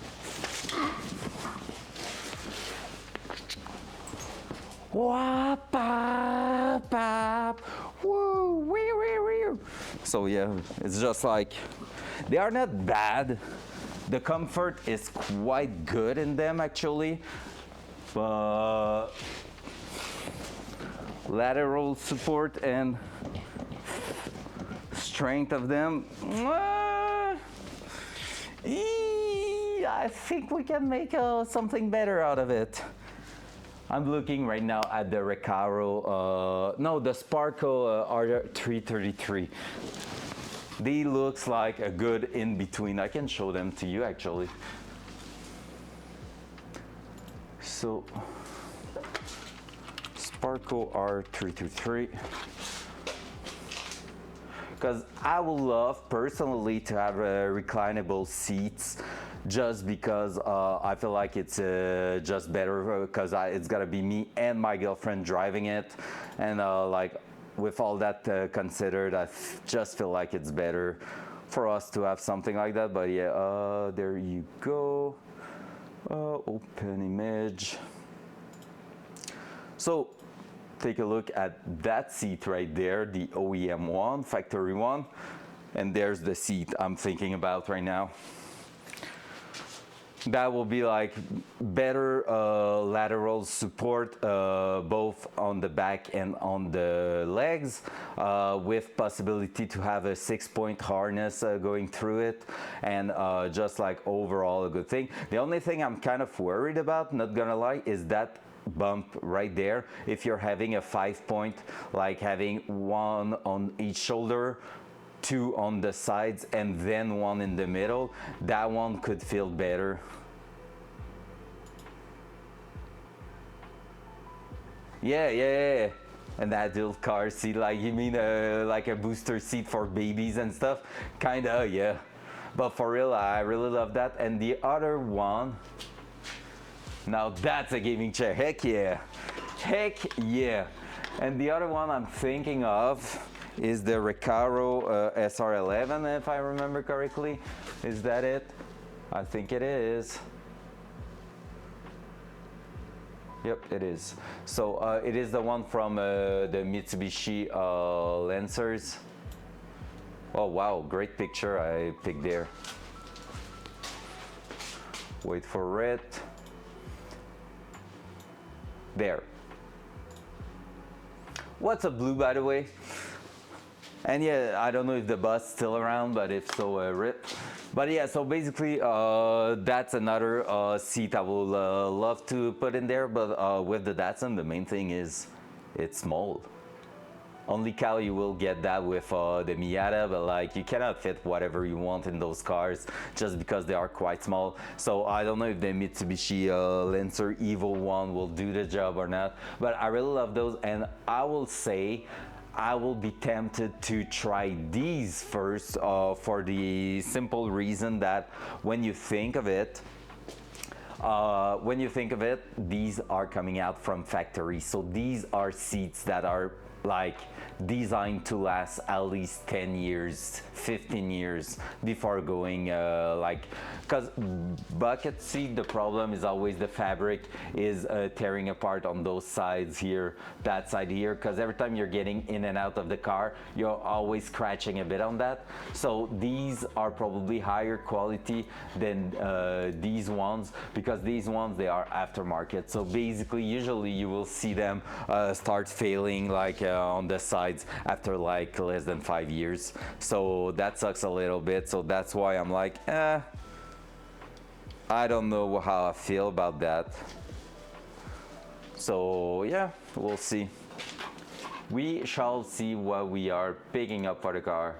Wop, pop, pop, woo, wee, wee, wee. So yeah, it's just like, they are not bad. The comfort is quite good in them actually, but lateral support and strength of them. I think we can make something better out of it. I'm looking right now at the Recaro, no, the Sparco R333. They looks like a good in-between. I can show them to you actually. So, Sparco R323. Because I would love personally to have reclinable seats, just because I feel like it's just better, because it's gotta be me and my girlfriend driving it, and like with all that considered, I just feel like it's better for us to have something like that. But yeah, there you go. Open image. So take a look at that seat right there, the OEM one, factory one, and there's the seat I'm thinking about right now. That will be like better lateral support, both on the back and on the legs, with possibility to have a 6-point harness going through it, and just like overall a good thing. The only thing I'm kind of worried about, not gonna lie, is that bump right there. If you're having a 5-point, like having one on each shoulder, 2 on the sides, and then 1 in the middle, that one could feel better. Yeah. And that little car seat, like you mean like a booster seat for babies and stuff? Kinda, yeah. But for real, I really love that. And the other one, now that's a gaming chair, heck yeah. And the other one I'm thinking of is the Recaro SR11, if I remember correctly. Is that it? I think it is. Yep, it is. So it is the one from the Mitsubishi Lancers. Oh wow, great picture I picked there. Wait for it. There. What's up, Blue, by the way? And yeah, I don't know if the bus is still around, but if so, rip. But yeah, so basically, that's another seat I will love to put in there. But with the Datsun, the main thing is it's small. Only Cal you will get that with the Miata, but like you cannot fit whatever you want in those cars just because they are quite small. So I don't know if the Mitsubishi Lancer Evo 1 will do the job or not, but I really love those, and I will say I will be tempted to try these first for the simple reason that when you think of it, these are coming out from factory. So these are seats that are like designed to last at least 10 years, 15 years before going because bucket seat, the problem is always the fabric is tearing apart on those sides here, that side here, because every time you're getting in and out of the car, you're always scratching a bit on that. So these are probably higher quality than these ones, because these ones, they are aftermarket. So basically, usually you will see them start failing like on the sides after like less than 5 years. So that sucks a little bit. So that's why I'm like, I don't know how I feel about that. So yeah, we'll see. We shall see what we are picking up for the car.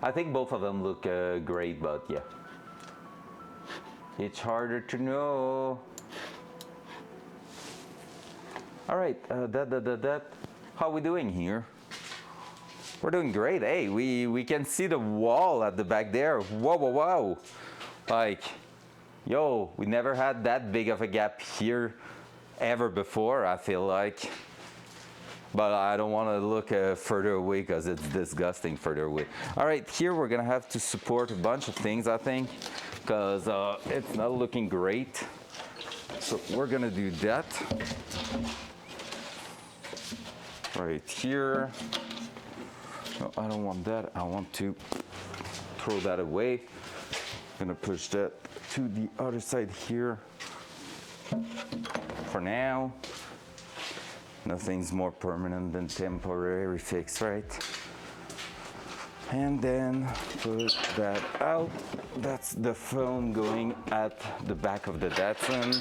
I think both of them look great, but yeah, it's harder to know. All right, how are we doing here? We're doing great. Hey, we can see the wall at the back there. Whoa. Like, yo, we never had that big of a gap here ever before, I feel like. But I don't want to look further away because it's disgusting further away. All right, here we're gonna have to support a bunch of things, I think, because it's not looking great. So we're gonna do that. Right here. No, I don't want that. I want to throw that away. Gonna push that to the other side here for now. Nothing's more permanent than temporary fix, right? And then put that out. That's the foam going at the back of the Datsun,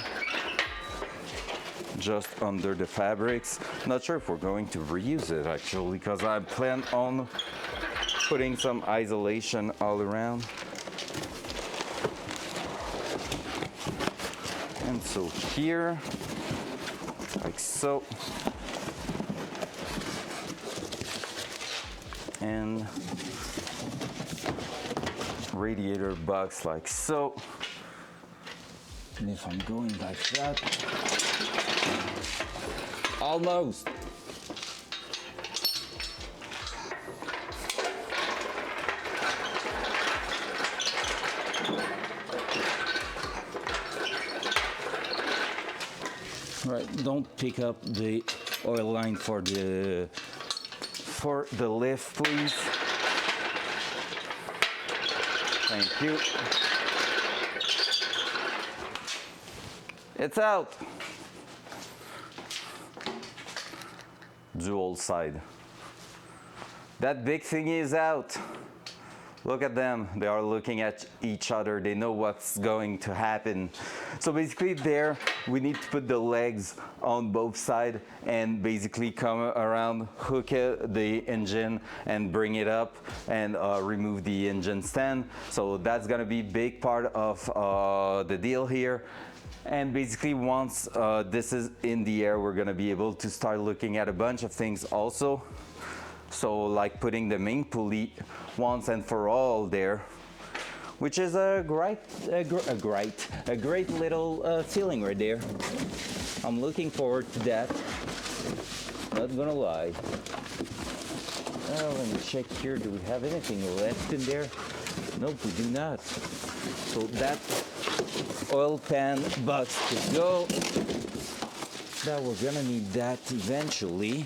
just under the fabrics. Not sure if we're going to reuse it actually, because I plan on putting some isolation all around. And so here, like so. And radiator box like so. And if I'm going like that, almost. Right, don't pick up the oil line for the lift, please. Thank you. It's out. Dual side. That big thing is out. Look at them. They are looking at each other. They know what's going to happen. So basically there, we need to put the legs on both sides and basically come around, hook the engine and bring it up and remove the engine stand. So that's gonna be a big part of the deal here. And basically once this is in the air, we're gonna be able to start looking at a bunch of things also. So like putting the main pulley once and for all there, which is a great little feeling right there. I'm looking forward to that, not gonna lie. Let me check here, do we have anything left in there? Nope, we do not. So that oil pan box to go. That we're gonna need that eventually.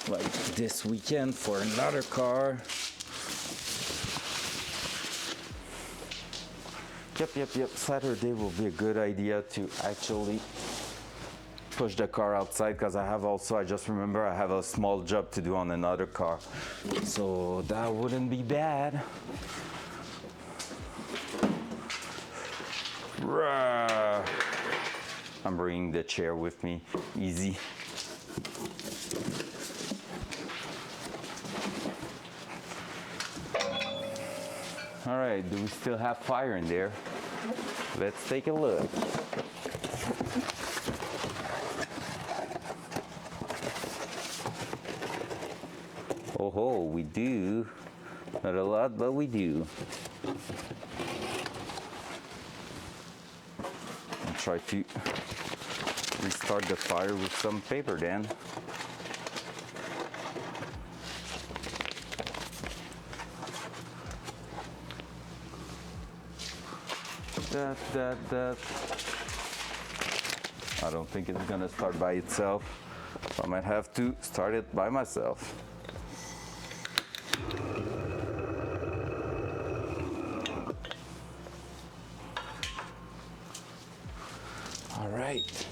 Like this weekend for another car. Yep. Saturday will be a good idea to actually push the car outside, because I just remember I have a small job to do on another car. So that wouldn't be bad. I'm bringing the chair with me, easy. All right, do we still have fire in there? Let's take a look. Oh, we do. Not a lot, but we do. I'll try to restart the fire with some paper then. That. I don't think it's gonna start by itself. I might have to start it by myself. All right,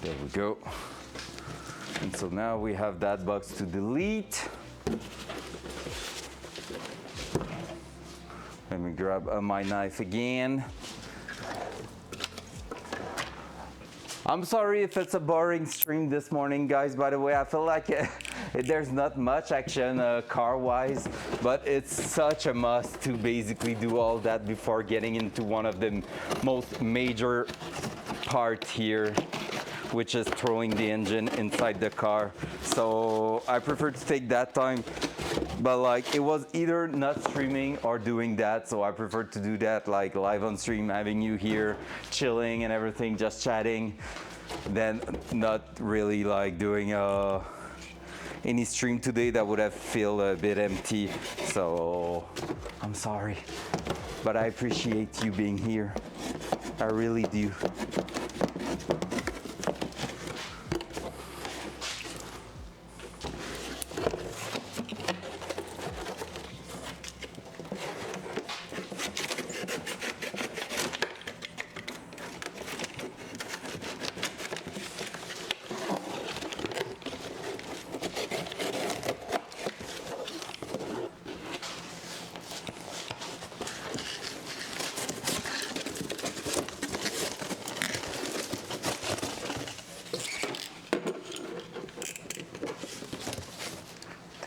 there we go. And so now we have that box to delete. Let me grab my knife again. I'm sorry if it's a boring stream this morning, guys. By the way, I feel like there's not much action car-wise, but it's such a must to basically do all that before getting into one of the most major parts here, which is throwing the engine inside the car. So I prefer to take that time. But like, it was either not streaming or doing that, so I prefer to do that like live on stream, having you here chilling and everything, just chatting, then not really like doing any stream today. That would have felt a bit empty, so I'm sorry, but I appreciate you being here. I really do.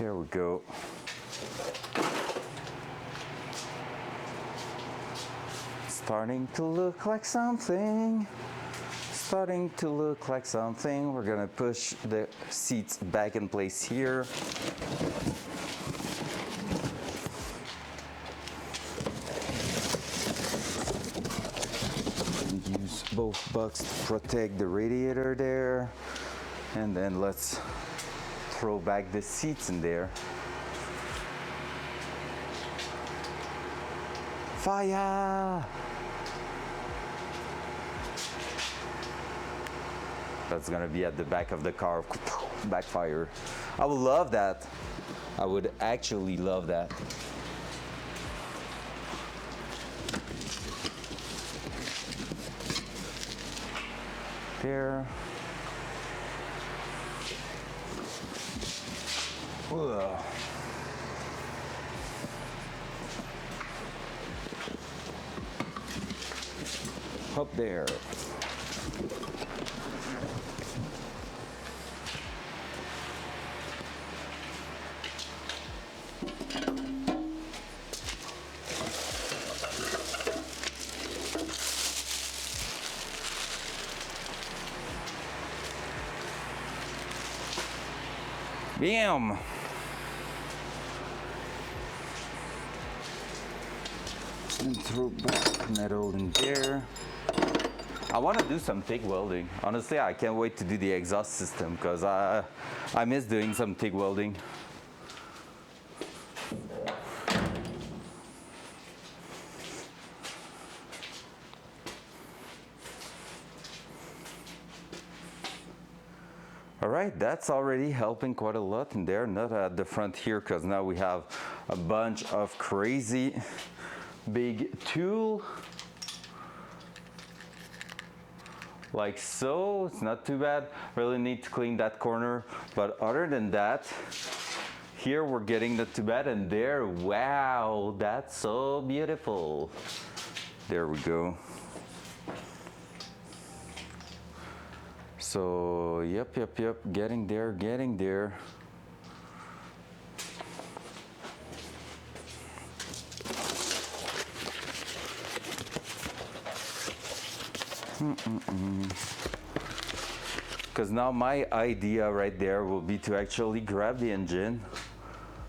There we go. Starting to look like something. Starting to look like something. We're gonna push the seats back in place here. Use both bucks to protect the radiator there. And then let's throw back the seats in there. Fire! That's gonna be at the back of the car. Backfire. I would love that. I would actually love that. There. Whoa. Up there. Bam! And throw back metal in there. I want to do some TIG welding. Honestly, I can't wait to do the exhaust system because I miss doing some TIG welding. All right, that's already helping quite a lot in there. Not at the front here because now we have a bunch of crazy big tool. Like so. It's not too bad. Really need to clean that corner, but other than that, here we're getting not too bad. And there, wow, that's so beautiful. There we go. So yep, getting there. Because now my idea right there will be to actually grab the engine,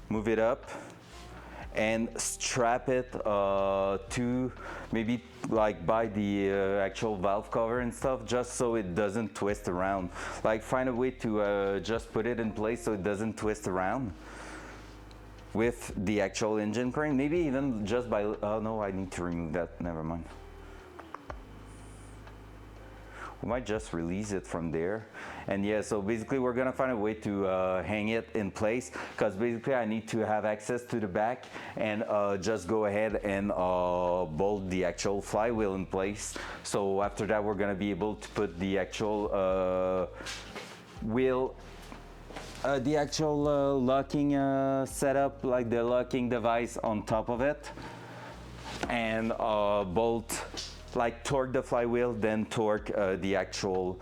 move it up, and strap it to maybe like by the actual valve cover and stuff, just so it doesn't twist around. Like find a way to just put it in place so it doesn't twist around with the actual engine crane. Maybe even just by, oh no, I need to remove that, never mind. We might just release it from there. And yeah, so basically we're gonna find a way to hang it in place, because basically I need to have access to the back and just go ahead and bolt the actual flywheel in place. So after that we're gonna be able to put the actual wheel, the actual locking setup, like the locking device on top of it, and bolt, like torque the flywheel, then torque the actual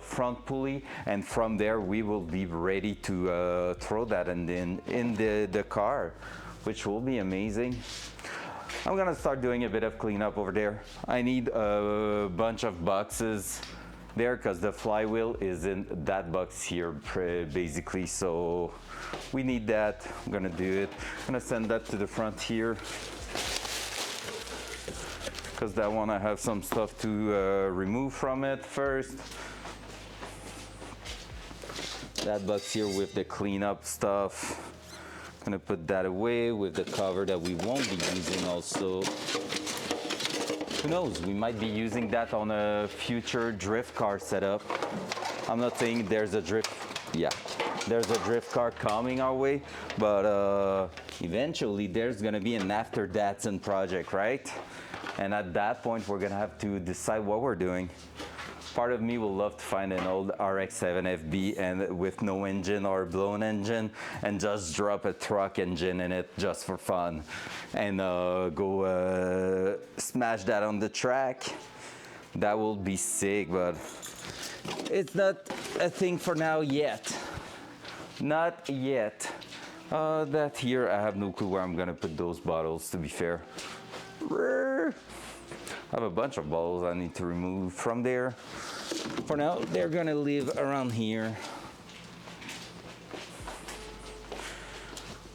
front pulley, and from there we will be ready to throw that in the car, which will be amazing. I'm gonna start doing a bit of cleanup over there. I need a bunch of boxes there because the flywheel is in that box here basically, so we need that. I'm gonna do it. I'm gonna send that to the front here, because that one I have some stuff to remove from it first. That box here with the cleanup stuff, gonna put that away with the cover that we won't be using also. Who knows, we might be using that on a future drift car setup. I'm not saying there's a drift, there's a drift car coming our way, but eventually there's gonna be an after Datsun project, right? And at that point, we're gonna have to decide what we're doing. Part of me will love to find an old RX-7 FB and with no engine or blown engine, and just drop a truck engine in it just for fun, and go smash that on the track. That will be sick, but it's not a thing for now yet. Not yet. That here, I have no clue where I'm gonna put those bottles, to be fair. I have a bunch of bottles I need to remove from there. For now, they're gonna live around here.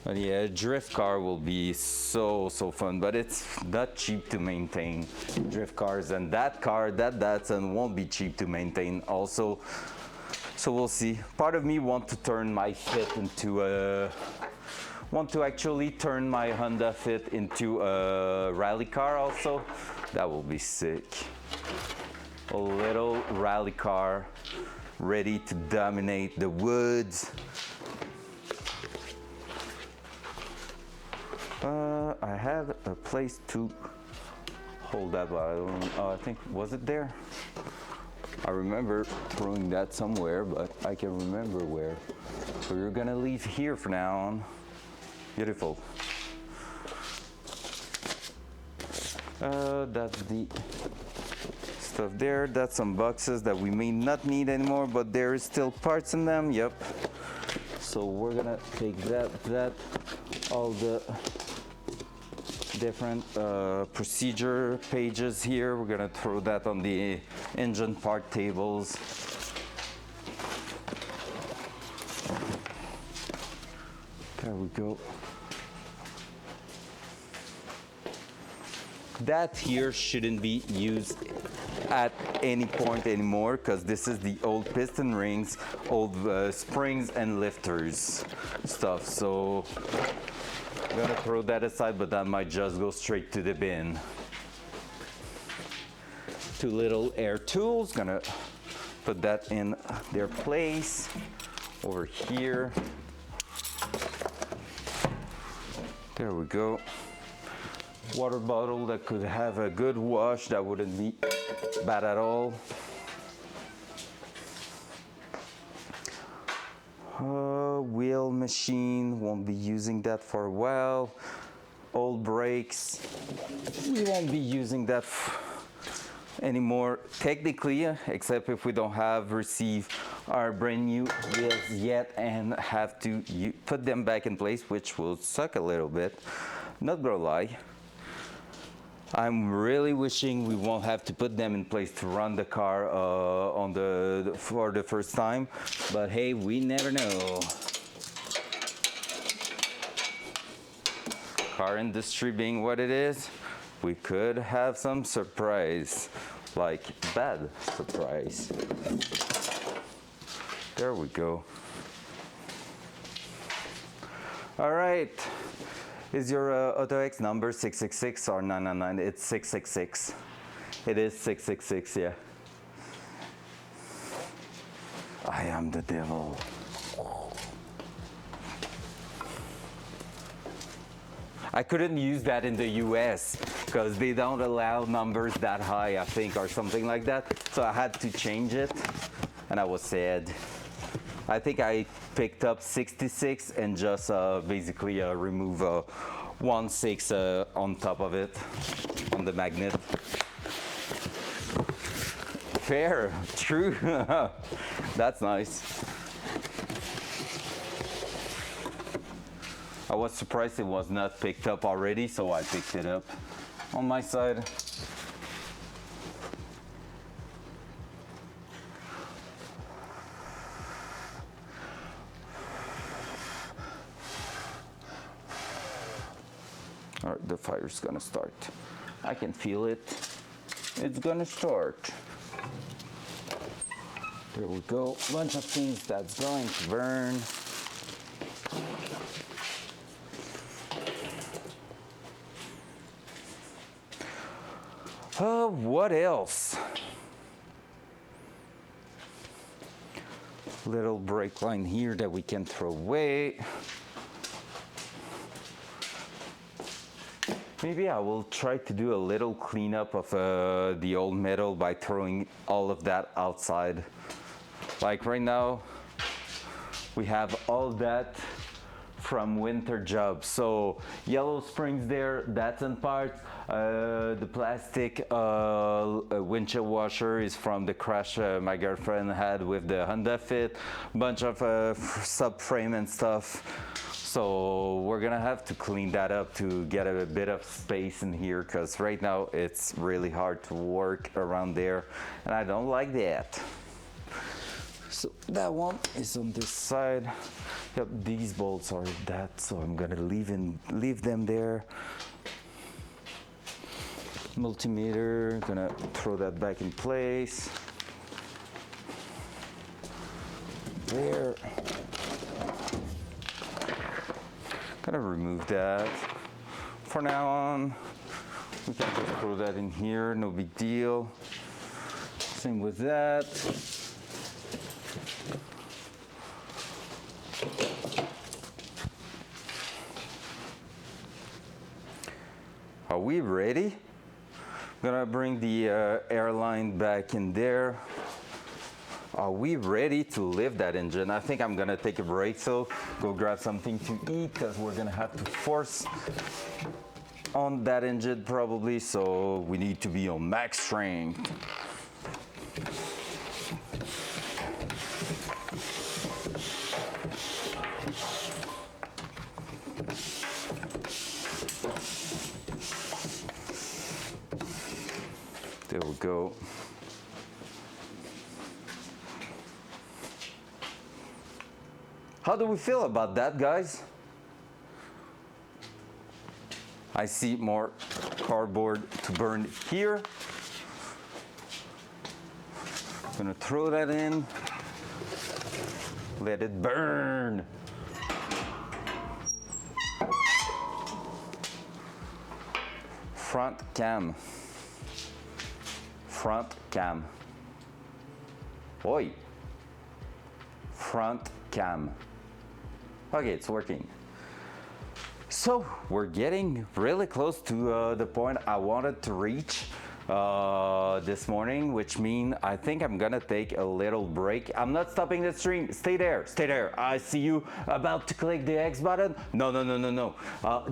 But yeah, drift car will be so fun, but it's not cheap to maintain drift cars, and that car, that Datsun, won't be cheap to maintain also. So we'll see. Part of me want to turn my Fit into a, want to actually turn my Honda Fit into a rally car also. That will be sick. A little rally car ready to dominate the woods. I had a place to hold that, but I don't, I think, was it there? I remember throwing that somewhere, but I can remember where. So we're gonna leave here for now on. Beautiful. That's the stuff there. That's some boxes that we may not need anymore, but there is still parts in them. Yep. So we're gonna take that, all the different procedure pages here. We're gonna throw that on the engine part tables. There we go. That here shouldn't be used at any point anymore, because this is the old piston rings, old springs and lifters stuff. So I'm gonna throw that aside, but that might just go straight to the bin. Two little air tools, gonna put that in their place over here. There we go. Water bottle that could have a good wash, that wouldn't be bad at all. Wheel machine, won't be using that for a while. Old brakes, we won't be using that anymore technically, except if we don't have received our brand new wheels yet and have to put them back in place, which will suck a little bit, not gonna lie. I'm really wishing we won't have to put them in place to run the car for the first time, but hey, we never know. Car industry being what it is, we could have some surprise, like bad surprise. There we go. All right. Is your AutoX number 666 or 999? It's 666. It is 666, yeah. I am the devil. I couldn't use that in the US because they don't allow numbers that high, I think, or something like that. So I had to change it, and I was sad. I think I picked up 66 and just basically remove 16 on top of it, on the magnet. Fair, true. That's nice. I was surprised it was not picked up already, so I picked it up on my side. All right, the fire's gonna start. I can feel it. It's gonna start. There we go. Bunch of things that's going to burn. What else? Little brake line here that we can throw away. Maybe I will try to do a little cleanup of the old metal by throwing all of that outside. Like right now, we have all that from winter jobs. So yellow springs there, Datsun parts, The plastic windshield washer is from the crash my girlfriend had with the Honda Fit. Bunch of subframe and stuff. So we're gonna have to clean that up to get a bit of space in here, because right now it's really hard to work around there and I don't like that. So that one is on this side. Yep, these bolts are that, so I'm gonna leave them there. Multimeter, gonna throw that back in place. There. Gonna remove that. For now on, we can just throw that in here, no big deal. Same with that. Are we ready? I'm gonna bring the airline back in there. Are we ready to lift that engine? I think I'm gonna take a break, so go grab something to eat, because we're gonna have to force on that engine probably, so we need to be on max strength. There we go. How do we feel about that, guys? I see more cardboard to burn here. Gonna throw that in. Let it burn. Front cam. Front cam. Oi. Front cam. Okay, it's working. So we're getting really close to the point I wanted to reach this morning, which means I think I'm gonna take a little break. I'm not stopping the stream. Stay there, stay there. I see you about to click the X button. No.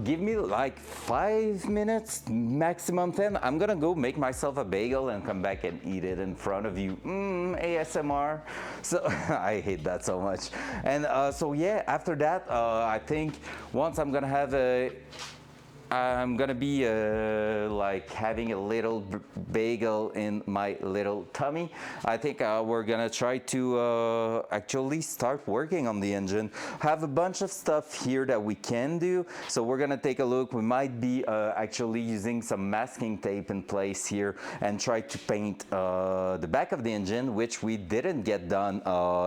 Give me like 5 minutes, maximum 10. I'm gonna go make myself a bagel and come back and eat it in front of you. ASMR. So I hate that so much. And so yeah, after that, I think once I'm gonna have I'm gonna be like having a little bagel in my little tummy. I think we're gonna try to actually start working on the engine. Have a bunch of stuff here that we can do. So we're gonna take a look. We might be actually using some masking tape in place here and try to paint the back of the engine, which we didn't get done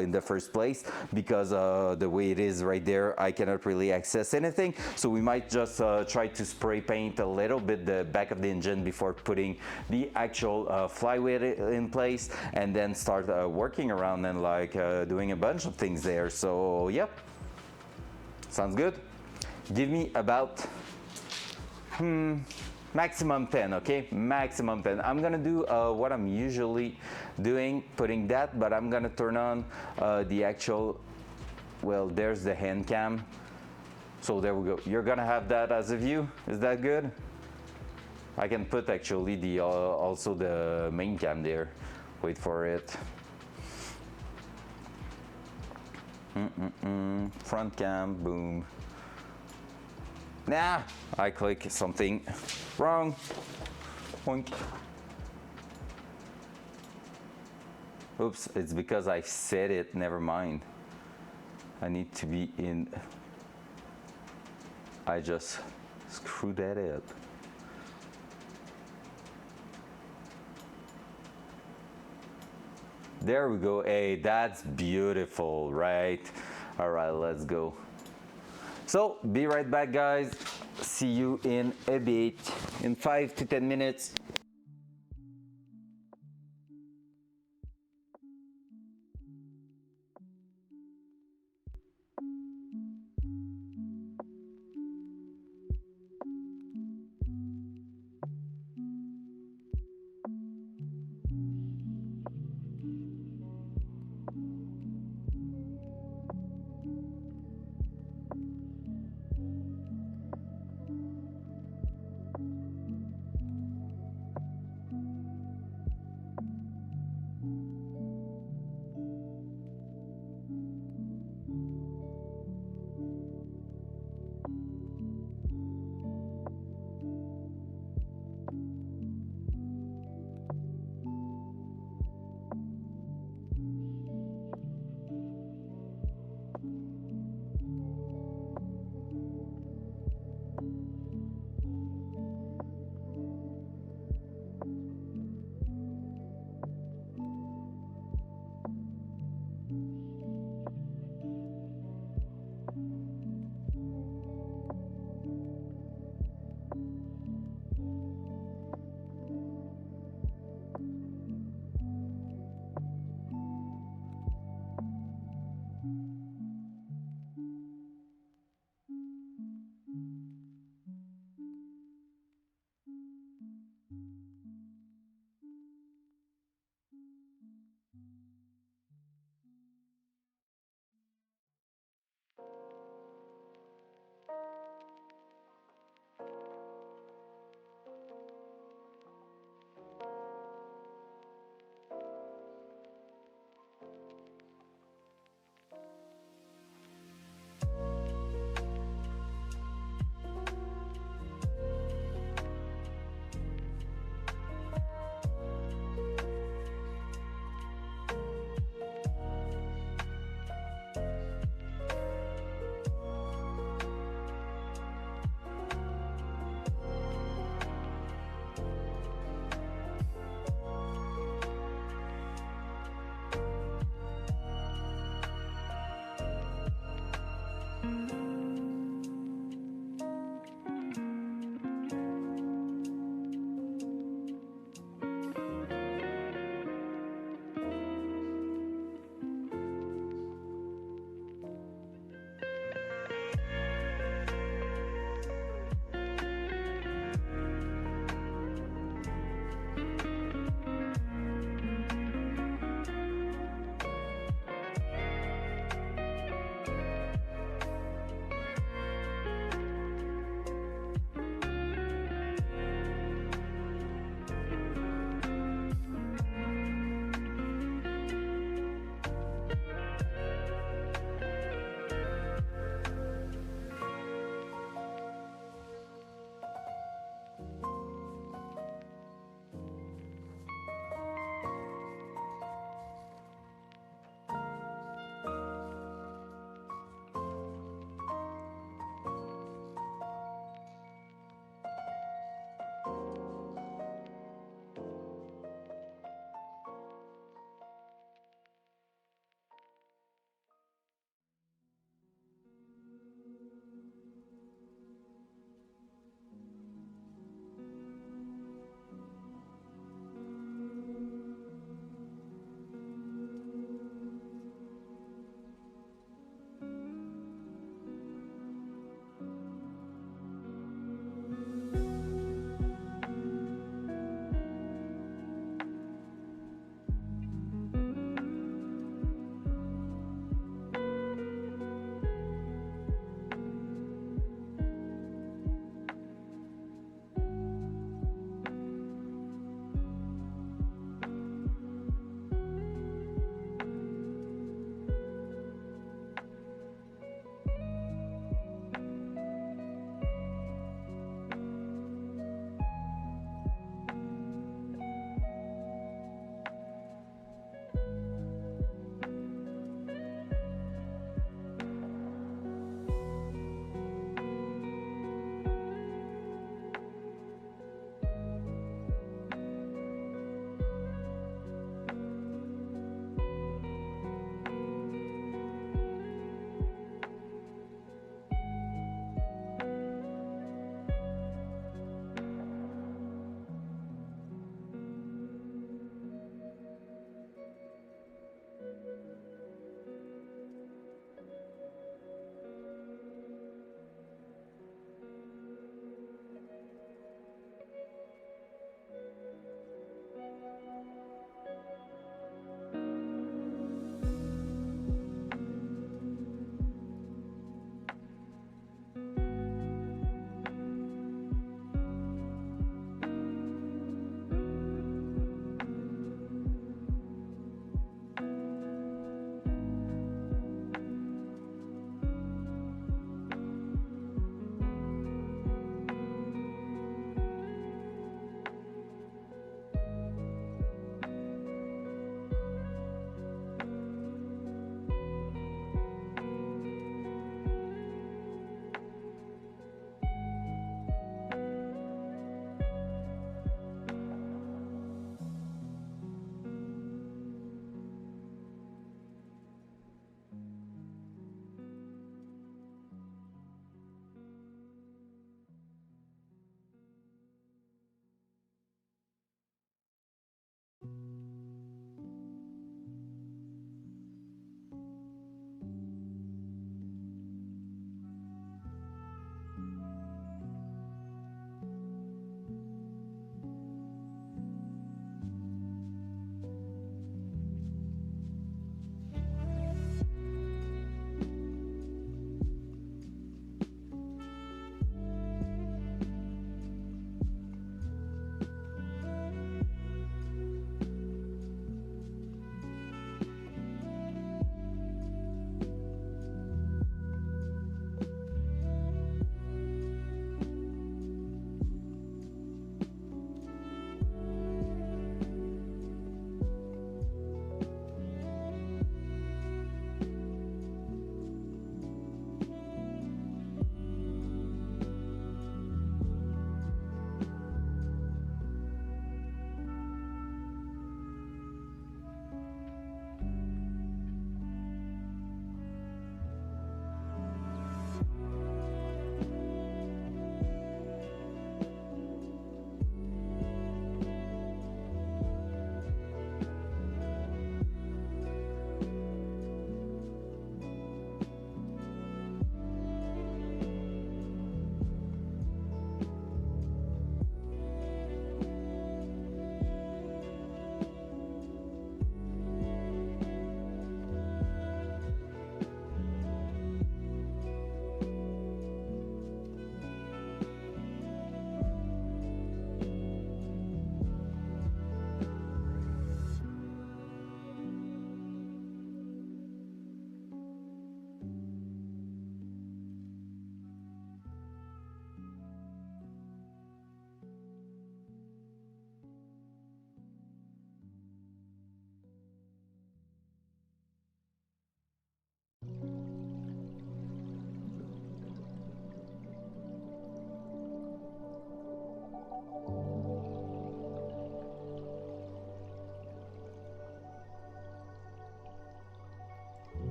in the first place because the way it is right there, I cannot really access anything. So we might just try to spray paint a little bit the back of the engine before putting the actual flywheel in place, and then start working around and like doing a bunch of things there. So yep, sounds good. Give me about maximum 10, okay? Maximum 10. I'm gonna do what I'm usually doing, putting that, but I'm gonna turn on the actual, well, there's the hand cam. So there we go. You're gonna have that as a view. Is that good? I can put actually the also the main cam there. Wait for it. Front cam, boom. Nah, I click something wrong. Boink. Oops, it's because I said it. Never mind. I need to be in. I just screwed that up. There we go. Hey, that's beautiful, right? All right, let's go. So be right back, guys. See you in a bit, in 5 to 10 minutes.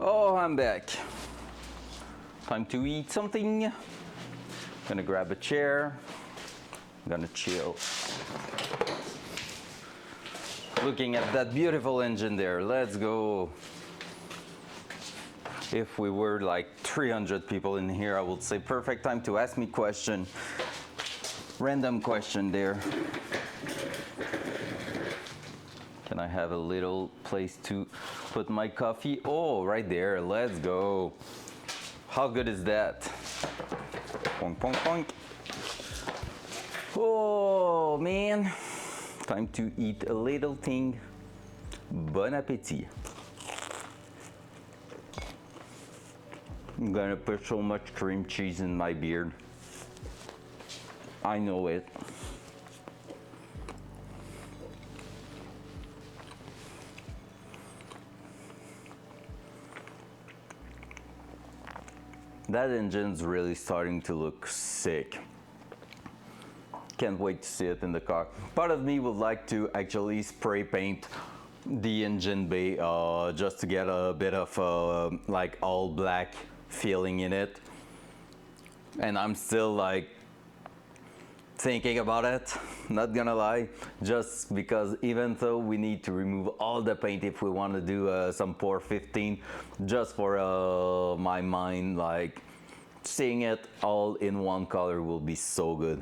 Oh, I'm back. Time to eat something. Gonna grab a chair. Gonna chill. Looking at that beautiful engine there. Let's go. If we were like 300 people in here, I would say perfect time to ask me question. Random question there. Can I have a little place to put my coffee? Oh, right there. Let's go. How good is that? Ponk, ponk, ponk. Oh, man. Time to eat a little thing. Bon appetit. I'm gonna put so much cream cheese in my beard. I know it. That engine's really starting to look sick. Can't wait to see it in the car. Part of me would like to actually spray paint the engine bay just to get a bit of like all black feeling in it. And I'm still like thinking about it, not gonna lie, just because even though we need to remove all the paint if we want to do some pour 15, just for my mind, like seeing it all in one color will be so good.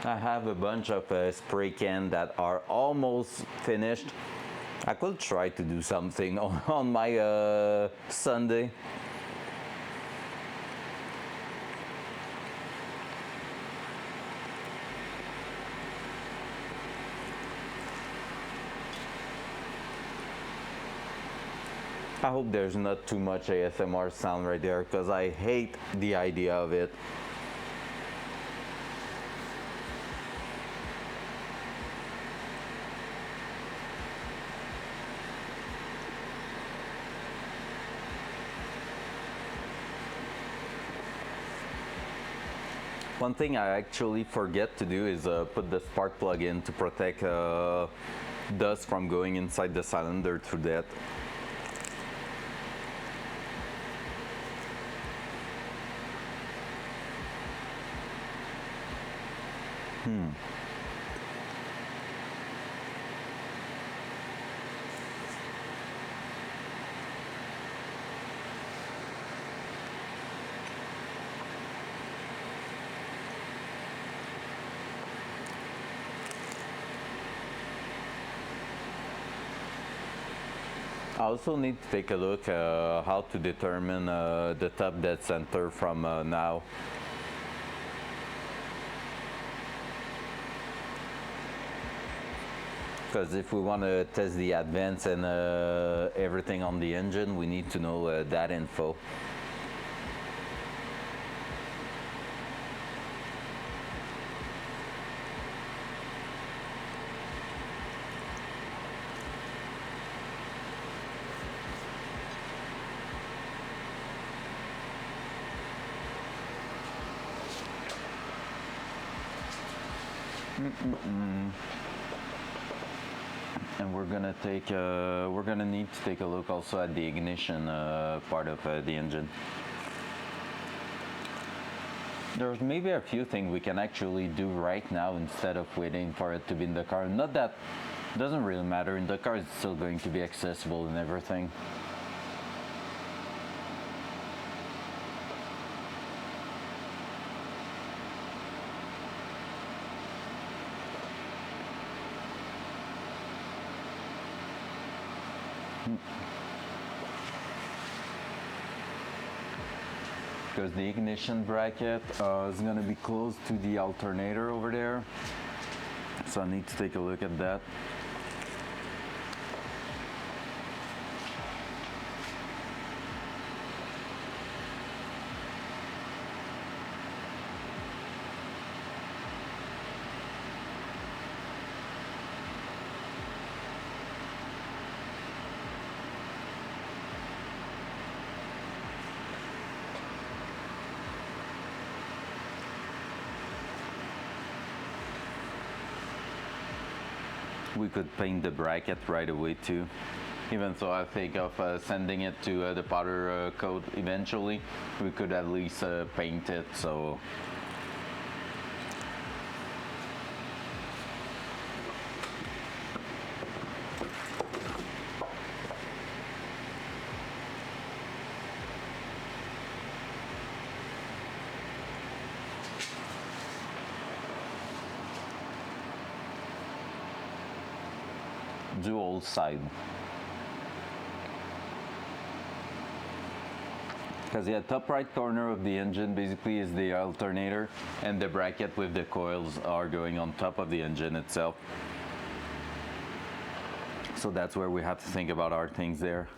I have a bunch of spray cans that are almost finished. I could try to do something on my Sunday. I hope there's not too much ASMR sound right there because I hate the idea of it. One thing I actually forget to do is put the spark plug in to protect dust from going inside the cylinder through that. I also need to take a look how to determine the top dead center from now. Because if we want to test the advance and everything on the engine, we need to know that info. And we're gonna need to take a look also at the ignition part of the engine. There's maybe a few things we can actually do right now instead of waiting for it to be in the car. Not that it doesn't really matter. In the car, it's still going to be accessible and everything. Because the ignition bracket is going to be close to the alternator over there, so I need to take a look at that. we could paint the bracket right away too. Even though I think of sending it to the powder coat eventually, we could at least paint it. So dual side. Because the top right corner of the engine basically is the alternator, and the bracket with the coils are going on top of the engine itself. So that's where we have to think about our things there.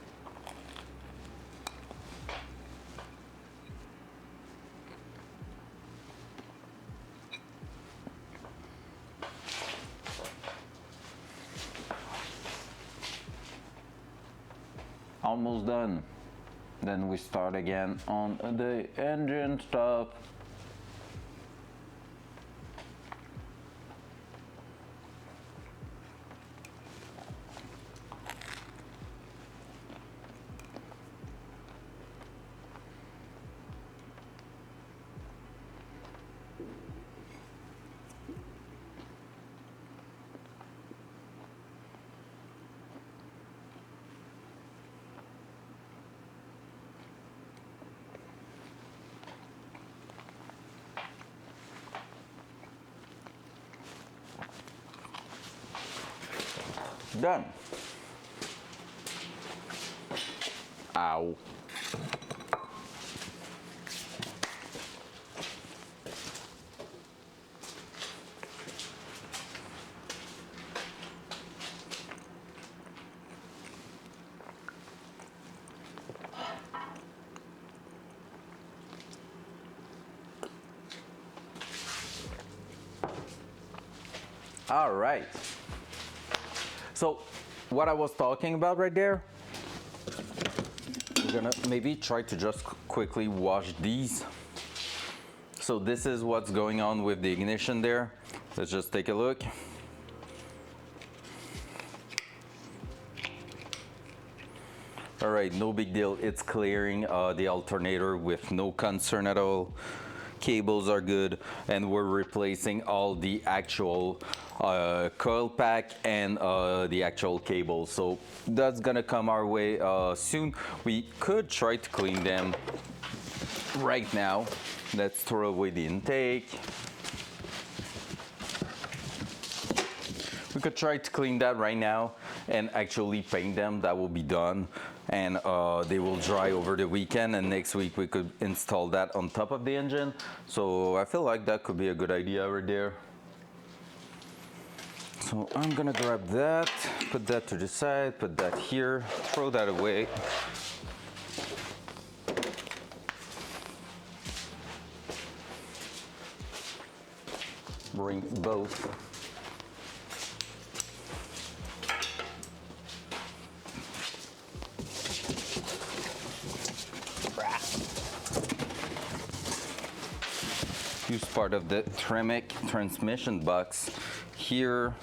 Almost done. Then we start again on the engine stuff. Done. Ow. All right. So what I was talking about right there, we're gonna maybe try to just quickly wash these. So this is what's going on with the ignition there. Let's just take a look. All right, no big deal. It's clearing the alternator with no concern at all. Cables are good, and we're replacing all the actual coil pack and the actual cable. So that's gonna come our way soon. We could try to clean them right now. Let's throw away the intake. We could try to clean that right now and actually paint them. That will be done, and they will dry over the weekend, and next week we could install that on top of the engine. So I feel like that could be a good idea right there. So I'm gonna grab that, put that to the side, put that here, throw that away. Bring both. Use part of the Tremec transmission box here.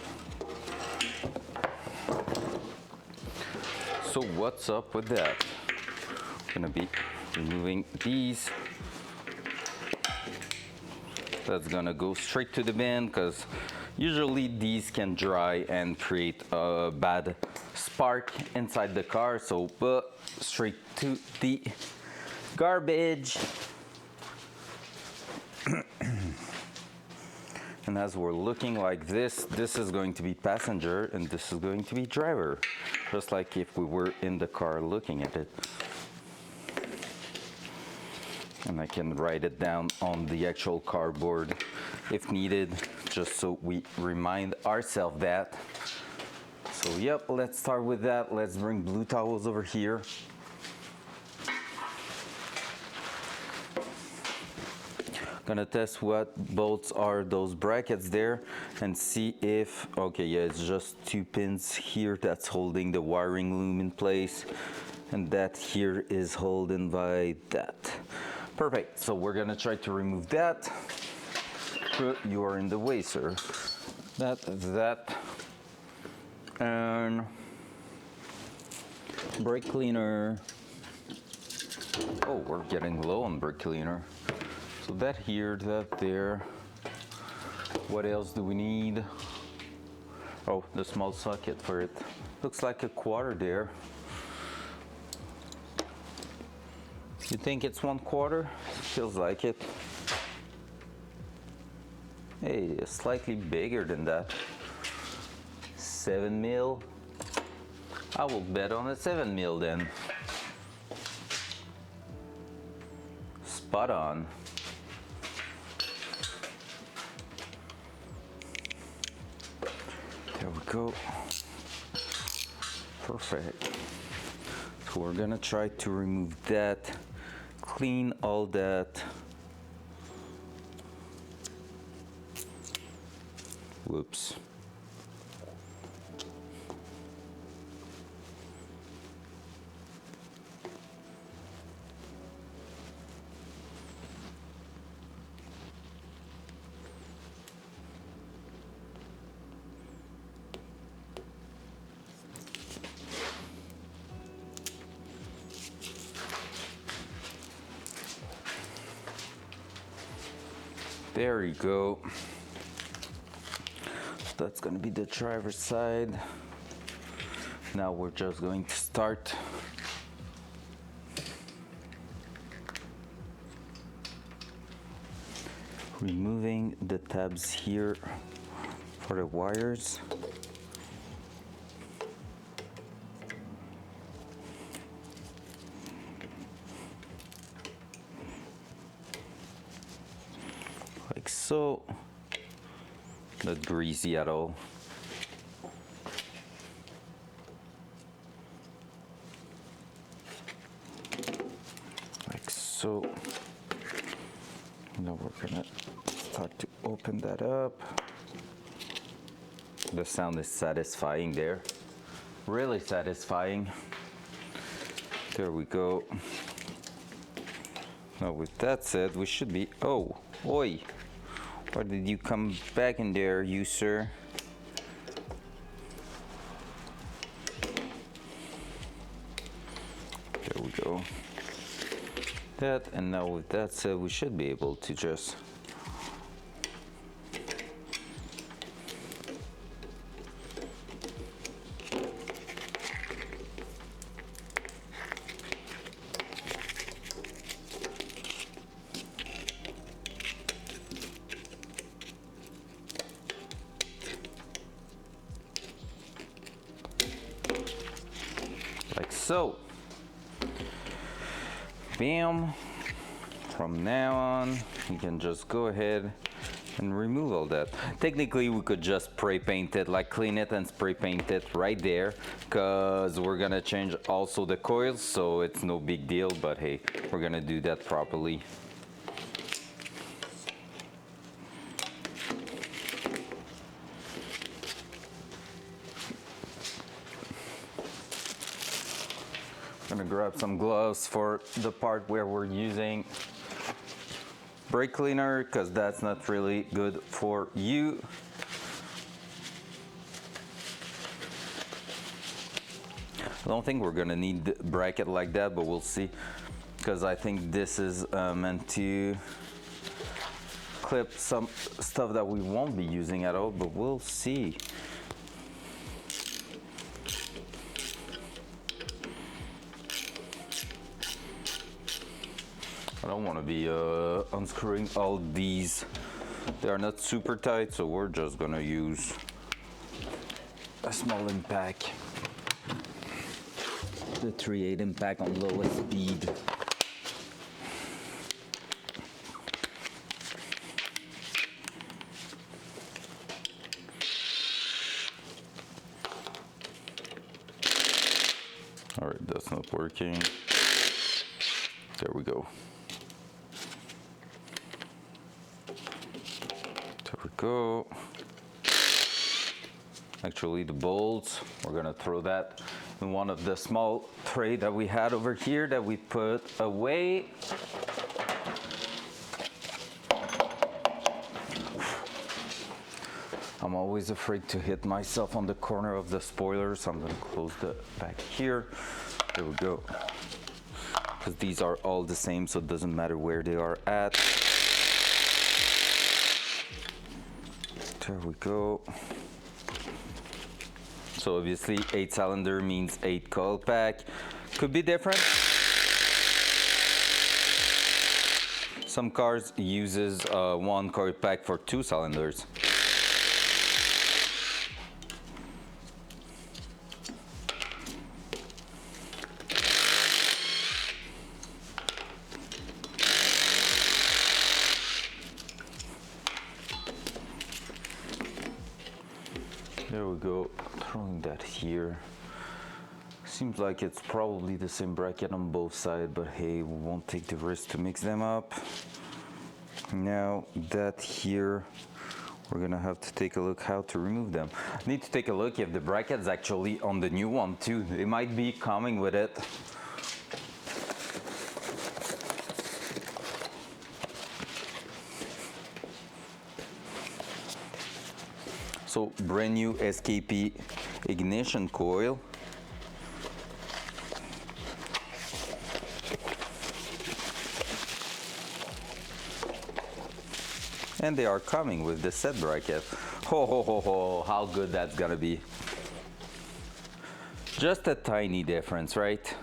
So what's up with that? Gonna be removing these. That's gonna go straight to the bin because usually these can dry and create a bad spark inside the car. So straight to the garbage. And as we're looking like this, this is going to be passenger and this is going to be driver, just like if we were in the car looking at it. And I can write it down on the actual cardboard if needed, just so we remind ourselves that. So yep, let's start with that. Let's bring blue towels over here. Gonna test what bolts are those brackets there and see if, okay, yeah, it's just 2 pins here that's holding the wiring loom in place, and that here is holding by that. Perfect, so we're gonna try to remove that. You are in the way, sir. That, And brake cleaner. Oh, we're getting low on brake cleaner. So that here, that there. What else do we need? Oh, the small socket for it. Looks like a quarter there. You think it's 1/4? Feels like it. Hey, it's slightly bigger than that. 7 mil. I will bet on a 7 mil then. Spot on. There we go. Perfect. So we're gonna try to remove that, clean all that. Whoops. There you go. That's gonna be the driver's side. Now we're just going to start. Removing the tabs here for the wires. Like so. Not greasy at all. Like so. Now we're gonna start to open that up. The sound is satisfying there. Really satisfying. There we go. Now with that said, we should be, oh, oi. Why did you come back in there, you sir? There we go. That, and now with that said, we should be able to just like so. Bam. From now on, you can just go ahead and remove all that. Technically, we could just spray paint it, like clean it and spray paint it right there, because we're gonna change also the coils, so it's no big deal, but hey, we're gonna do that properly. Gonna grab some gloves for the part where we're using brake cleaner, because that's not really good for you. I don't think we're gonna need the bracket like that, but we'll see, because I think this is meant to clip some stuff that we won't be using at all, but we'll see. I don't want to be unscrewing all these. They are not super tight, so we're just gonna use a small impact. The 3/8 impact on lowest speed. All right, that's not working. There we go. There we go. Actually, the bolts, we're gonna throw that in one of the small tray that we had over here that we put away. I'm always afraid to hit myself on the corner of the spoiler, so I'm gonna close the back here. There we go. Because these are all the same, so it doesn't matter where they are at. There we go. So obviously 8-cylinder means 8 coil pack. Could be different. Some cars uses 1 coil pack for 2 cylinders. There we go, throwing that here. Seems like it's probably the same bracket on both sides, but hey, we won't take the risk to mix them up. Now that here, we're gonna have to take a look how to remove them. I need to take a look if the bracket's actually on the new one too. They might be coming with it. So brand new SKP ignition coil. And they are coming with the set bracket. Ho ho ho ho, how good that's gonna be. Just a tiny difference, right?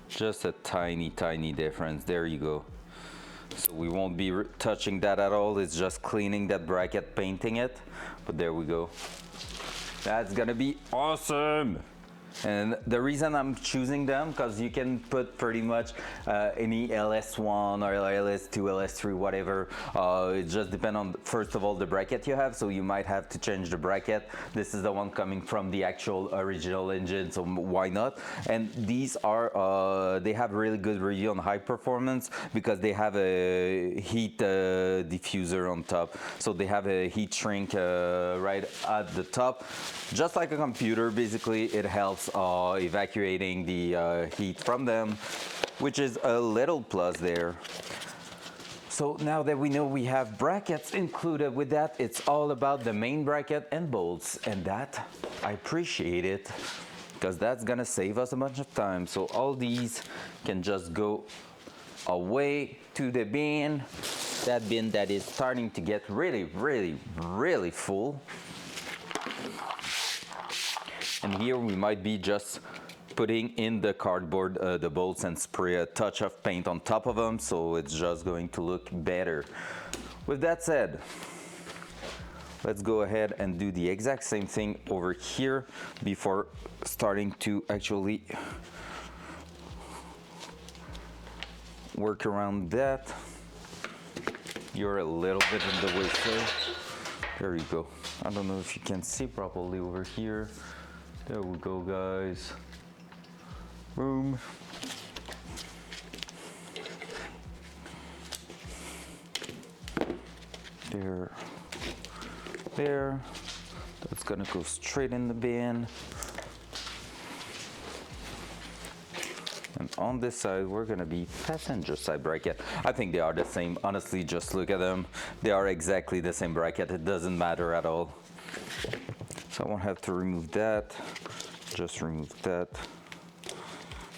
Just a tiny difference. There you go. So we won't be touching that at all. It's just cleaning that bracket, painting it. But there we go. That's gonna be awesome. And the reason I'm choosing them, because you can put pretty much any LS1 or LS2, LS3, whatever. It just depends on, first of all, the bracket you have. So you might have to change the bracket. This is the one coming from the actual original engine, so why not? And these are, they have really good review on high performance because they have a heat diffuser on top. So they have a heat shrink right at the top. Just like a computer, basically, it helps evacuating the heat from them, which is a little plus there. So now that we know we have brackets included with that, it's all about the main bracket and bolts, and that I appreciate it because that's gonna save us a bunch of time. So all these can just go away to the bin, that bin that is starting to get really full. And here we might be just putting in the cardboard the bolts and spray a touch of paint on top of them, so it's just going to look better. With that said, let's go ahead and do the exact same thing over here before starting to actually work around that. You're a little bit in the way, sir. There you go. I don't know if you can see properly over here. There we go, guys. Boom. There. That's gonna go straight in the bin. And on this side, we're gonna be passenger side bracket. I think they are the same. Honestly, just look at them. They are exactly the same bracket. It doesn't matter at all. So I won't have to remove that. Just remove that.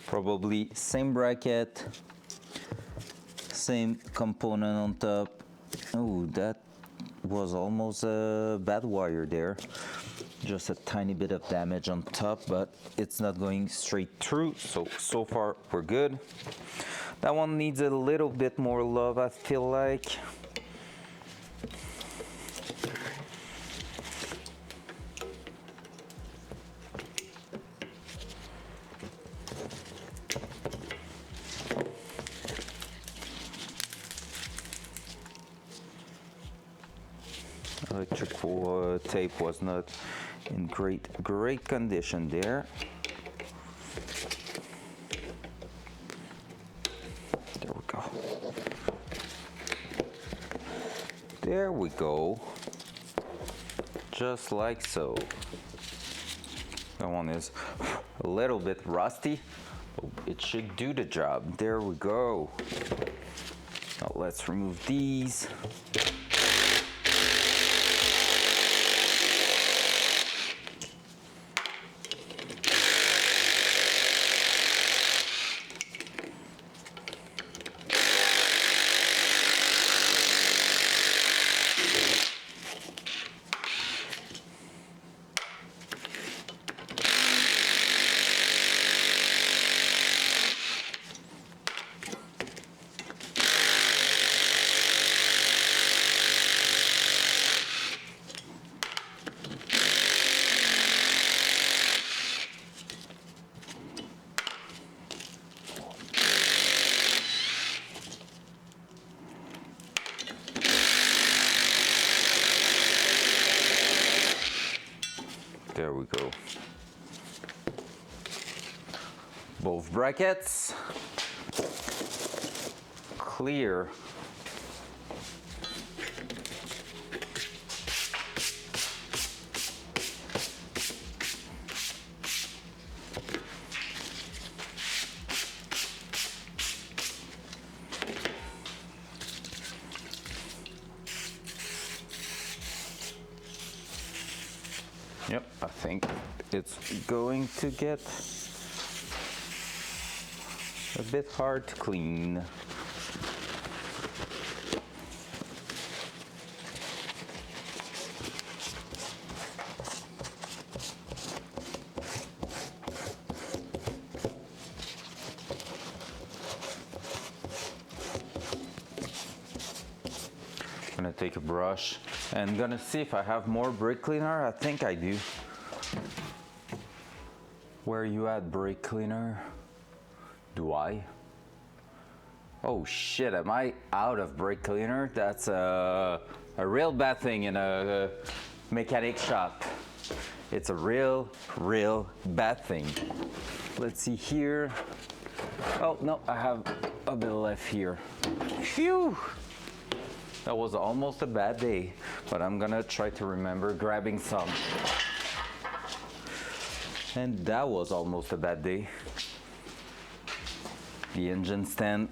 Probably same bracket, same component on top. Oh, that was almost a bad wire there. Just a tiny bit of damage on top, but it's not going straight through. So far we're good. That one needs a little bit more love, I feel like. Electrical tape was not in great condition there. There we go. There we go. Just like so. That one is a little bit rusty. It should do the job. There we go. Now let's remove these. There we go. Both brackets clear. Yep, I think it's going to get a bit hard to clean. I'm gonna take a brush and gonna see if I have more brake cleaner. I think I do. Where you at, brake cleaner? Do I? Oh shit, am I out of brake cleaner? That's a real bad thing in a mechanic shop. It's a real bad thing. Let's see here. Oh no, I have a bit left here. Phew! That was almost a bad day, but I'm gonna try to remember grabbing some. And that was almost a bad day. The engine stand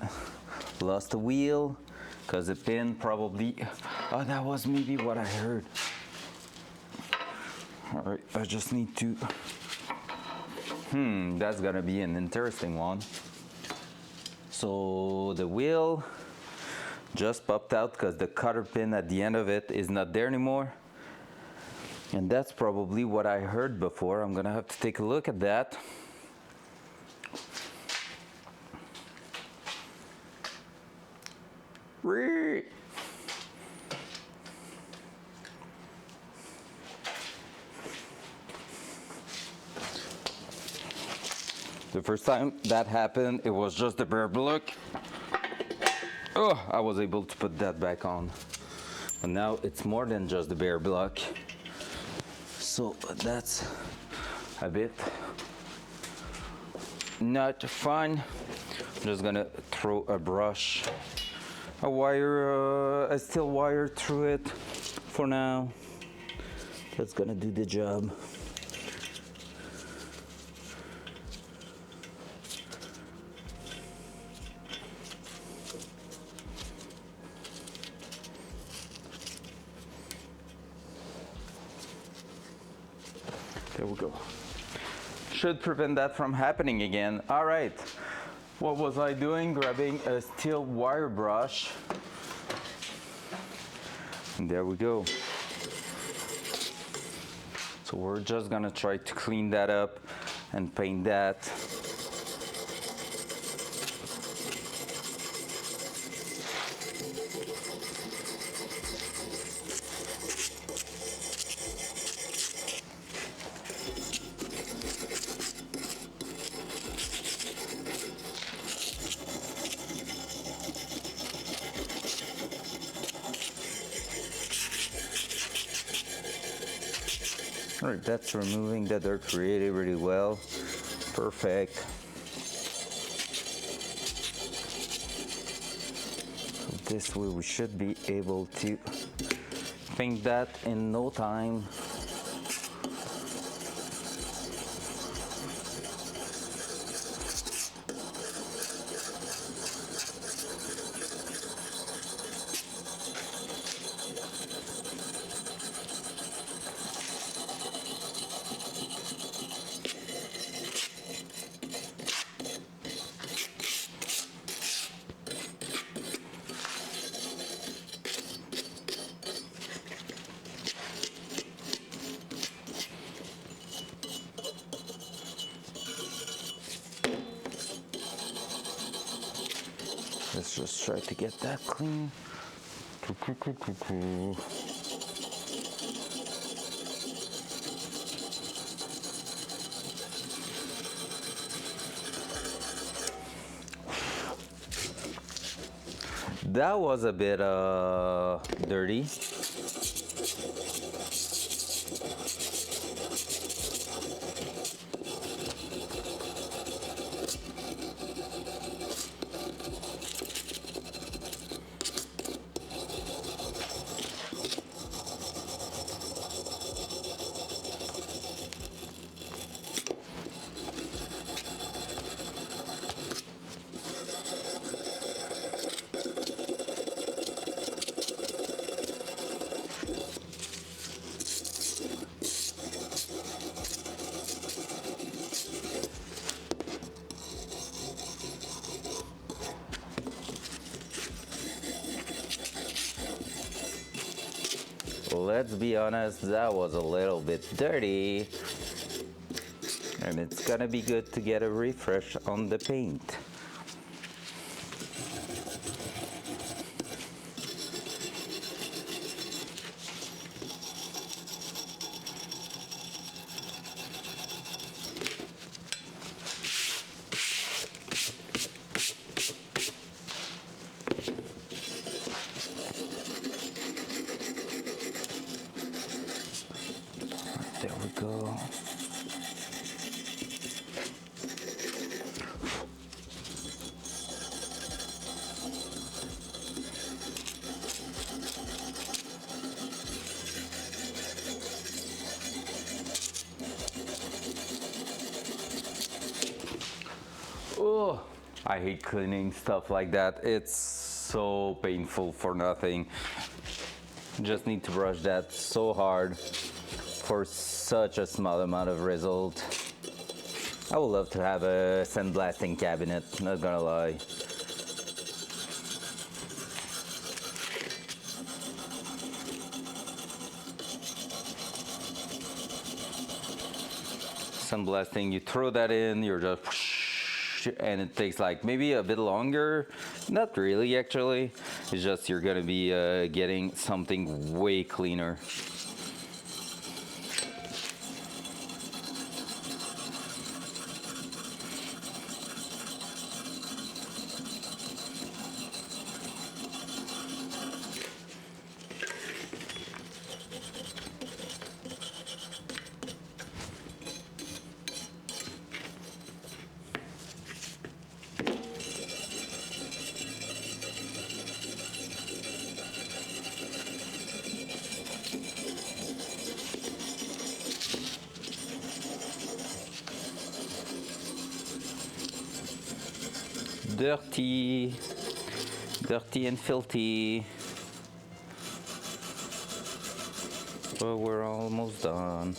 lost a wheel because the pin probably, oh, that was maybe what I heard. All right, I just need to, that's gonna be an interesting one. So the wheel just popped out because the cotter pin at the end of it is not there anymore. And that's probably what I heard before. I'm gonna have to take a look at that. The first time that happened, it was just the bare block. Oh, I was able to put that back on. But now it's more than just the bare block. So that's a bit not fun. I'm just gonna throw a brush, a wire, a steel wire through it for now. That's gonna do the job. There we go. Should prevent that from happening again. All right, what was I doing? Grabbing a steel wire brush. And there we go. So we're just gonna try to clean that up and paint that. All right, that's removing the dirt really well. Perfect. So this way we should be able to paint that in no time. try to get that clean. That was a bit dirty. Let's be honest, that was a little bit dirty. And it's gonna be good to get a refresh on the paint. There we go. Oh, I hate cleaning stuff like that. It's so painful for nothing. Just need to brush that so hard for such a small amount of result. I would love to have a sandblasting cabinet, not gonna lie. Sandblasting, you throw that in, you're just and it takes like maybe a bit longer. Not really actually. It's just you're gonna be getting something way cleaner. Dirty, dirty and filthy. But we're almost done.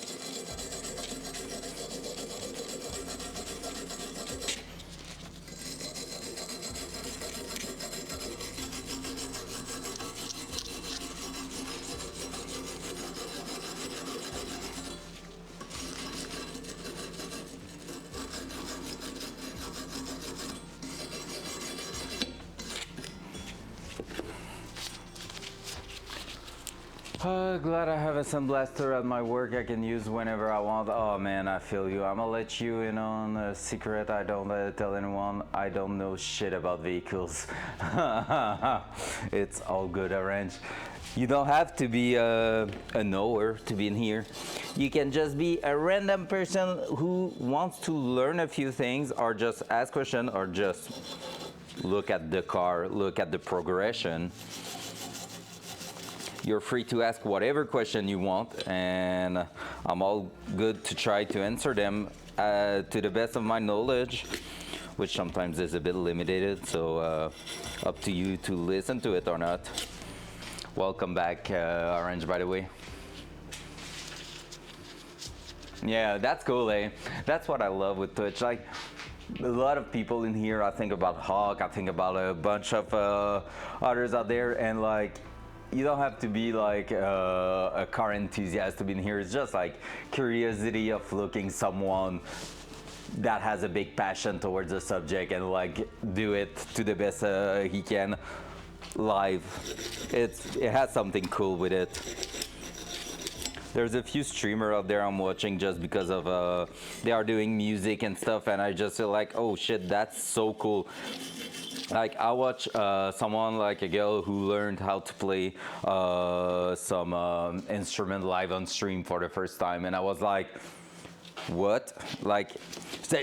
Glad I have a sandblaster at my work I can use whenever I want. Oh man, I feel you. I'm gonna let you in on a secret. I don't tell anyone. I don't know shit about vehicles. It's all good, Orange. You don't have to be a knower to be in here. You can just be a random person who wants to learn a few things or just ask questions or just look at the car, look at the progression. You're free to ask whatever question you want, and I'm all good to try to answer them to the best of my knowledge, which sometimes is a bit limited, so up to you to listen to it or not. Welcome back, Orange, by the way. Yeah, that's cool, eh? That's what I love with Twitch. Like, a lot of people in here, I think about Hawk, I think about a bunch of others out there, and like, you don't have to be like a car enthusiast to be in here. It's just like curiosity of looking someone that has a big passion towards the subject and like do it to the best he can live. It has something cool with it. There's a few streamer out there I'm watching just because of they are doing music and stuff, and I just feel like, oh shit, that's so cool. Like I watch someone like a girl who learned how to play some instrument live on stream for the first time, and I was like, what? Like,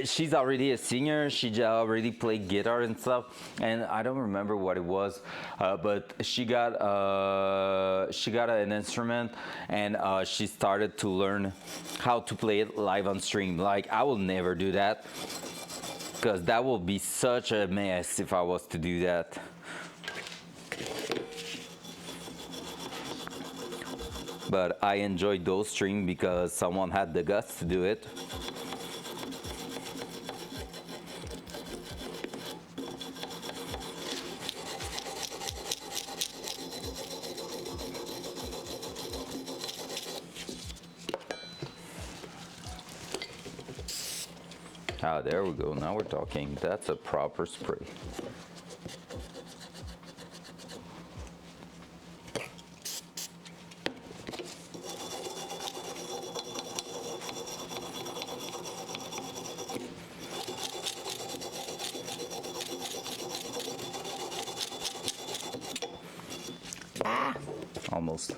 she's already a singer. She already played guitar and stuff, and I don't remember what it was, but she got an instrument, and she started to learn how to play it live on stream. Like, I will never do that, because that will be such a mess if I was to do that. But I enjoyed those streams because someone had the guts to do it. Ah, there we go. Now we're talking. That's a proper spray. Almost.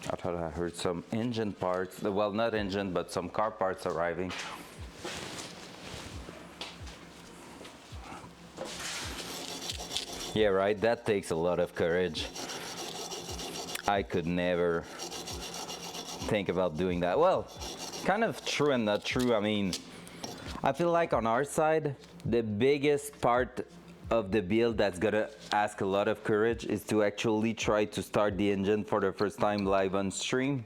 I thought I heard some engine parts, well, not engine, but some car parts arriving. Yeah, right, that takes a lot of courage. I could never think about doing that. Well, kind of true and not true. I mean, I feel like on our side, the biggest part of the build that's gonna ask a lot of courage is to actually try to start the engine for the first time live on stream.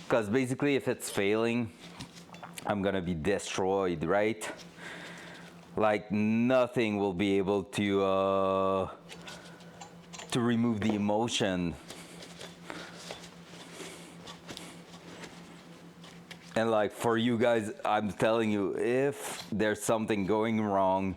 Because basically, if it's failing, I'm gonna be destroyed, right? Like, nothing will be able to remove the emotion. And like, for you guys, I'm telling you, if there's something going wrong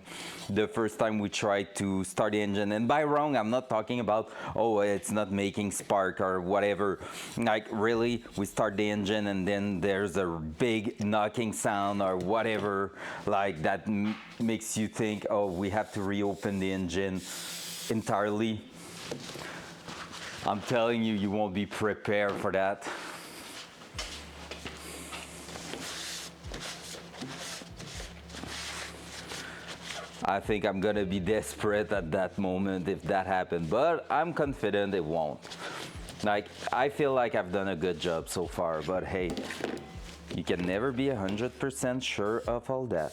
the first time we try to start the engine, and by wrong, I'm not talking about, oh, it's not making spark or whatever. Like, really, we start the engine and then there's a big knocking sound or whatever, like that makes you think, oh, we have to reopen the engine entirely. I'm telling you, you won't be prepared for that. I think I'm gonna be desperate at that moment if that happened, but I'm confident it won't. Like, I feel like I've done a good job so far, but hey, you can never be 100% sure of all that.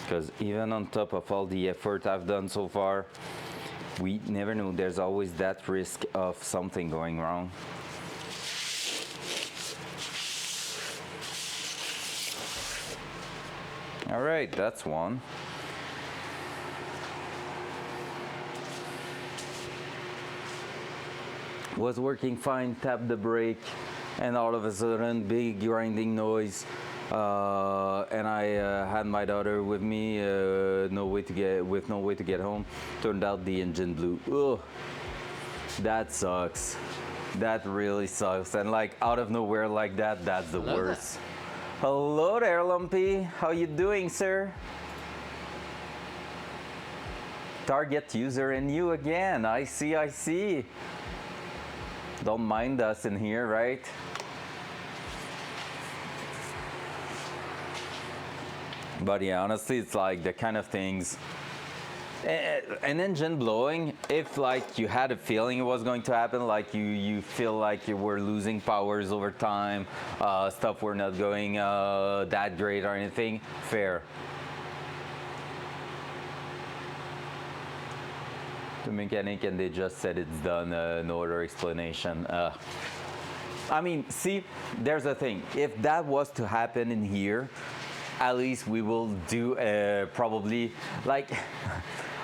Because even on top of all the effort I've done so far, we never know. There's always that risk of something going wrong. All right, that's one. Was working fine, tapped the brake, and all of a sudden, big grinding noise. And I had my daughter with me, with no way to get home. Turned out the engine blew. Ugh, that sucks. That really sucks. And like, out of nowhere like that, that's the worst. Hello there, Lumpy. How you doing, sir? Target user and you again. I see, I see. Don't mind us in here, right? But yeah, honestly, it's like the kind of things. An engine blowing, if like you had a feeling it was going to happen, like you feel like you were losing powers over time, stuff were not going that great or anything, fair. the mechanic and they just said it's done, no other explanation. I mean, see, there's a thing. If that was to happen in here, at least we will do probably like,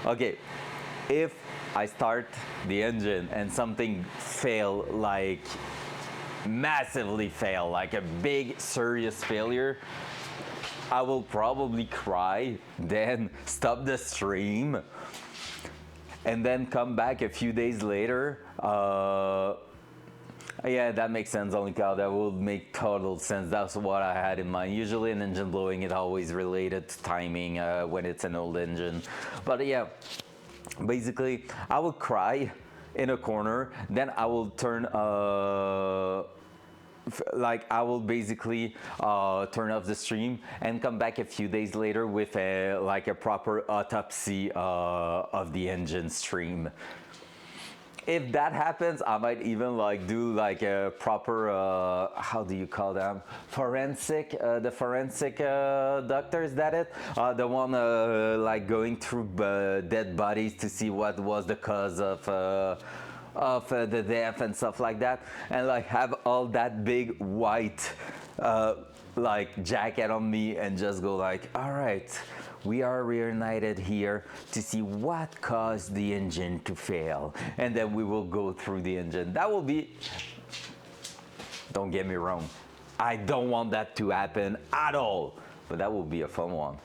okay, if I start the engine and something fail, like massively fail, like a big serious failure, I will probably cry, then stop the stream, and then come back a few days later. Yeah, that makes sense, only cow. That would make total sense. That's what I had in mind. Usually an engine blowing is always related to timing when it's an old engine. But yeah, basically I will cry in a corner, then I will turn like I will basically turn off the stream and come back a few days later with a like a proper autopsy of the engine stream. If that happens, I might even like do like a proper how do you call them, forensic, the forensic doctor, is that it, the one like going through dead bodies to see what was the cause of the death and stuff like that, and like have all that big white like jacket on me and just go like, all right, we are reunited here to see what caused the engine to fail, and then we will go through the engine. That will be, don't get me wrong, I don't want that to happen at all, but that will be a fun one.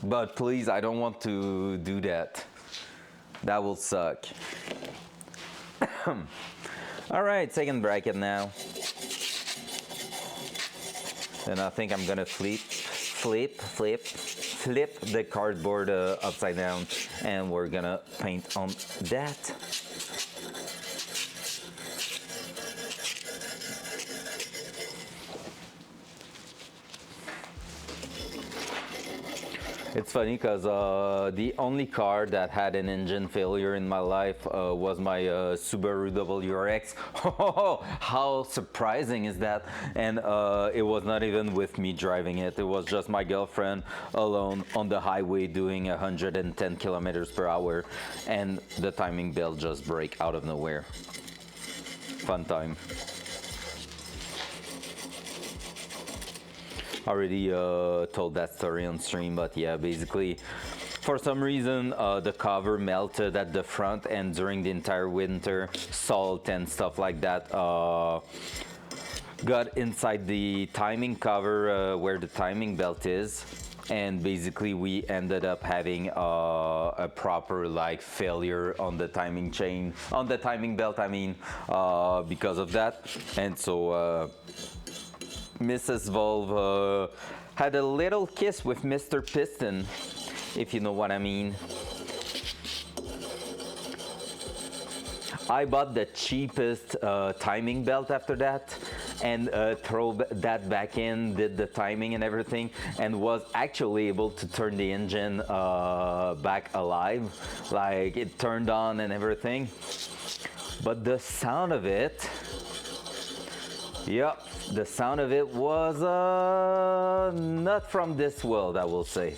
But please, I don't want to do that. That will suck. All right, second bracket now. And I think I'm gonna flip the cardboard upside down, and we're gonna paint on that. It's funny because the only car that had an engine failure in my life was my Subaru WRX. How surprising is that? And it was not even with me driving it. It was just my girlfriend alone on the highway doing 110 kilometers per hour, and the timing belt just break out of nowhere. Fun time. Already told that story on stream, but yeah, basically for some reason the cover melted at the front, and during the entire winter salt and stuff like that got inside the timing cover where the timing belt is, and basically we ended up having a proper like failure on the timing chain, on the timing belt, I mean, because of that. And so Mrs. Valve had a little kiss with Mr. Piston, if you know what I mean. I bought the cheapest timing belt after that, and throw that back in, did the timing and everything, and was actually able to turn the engine back alive. Like, it turned on and everything. But the sound of it, yep, the sound of it was not from this world, I will say.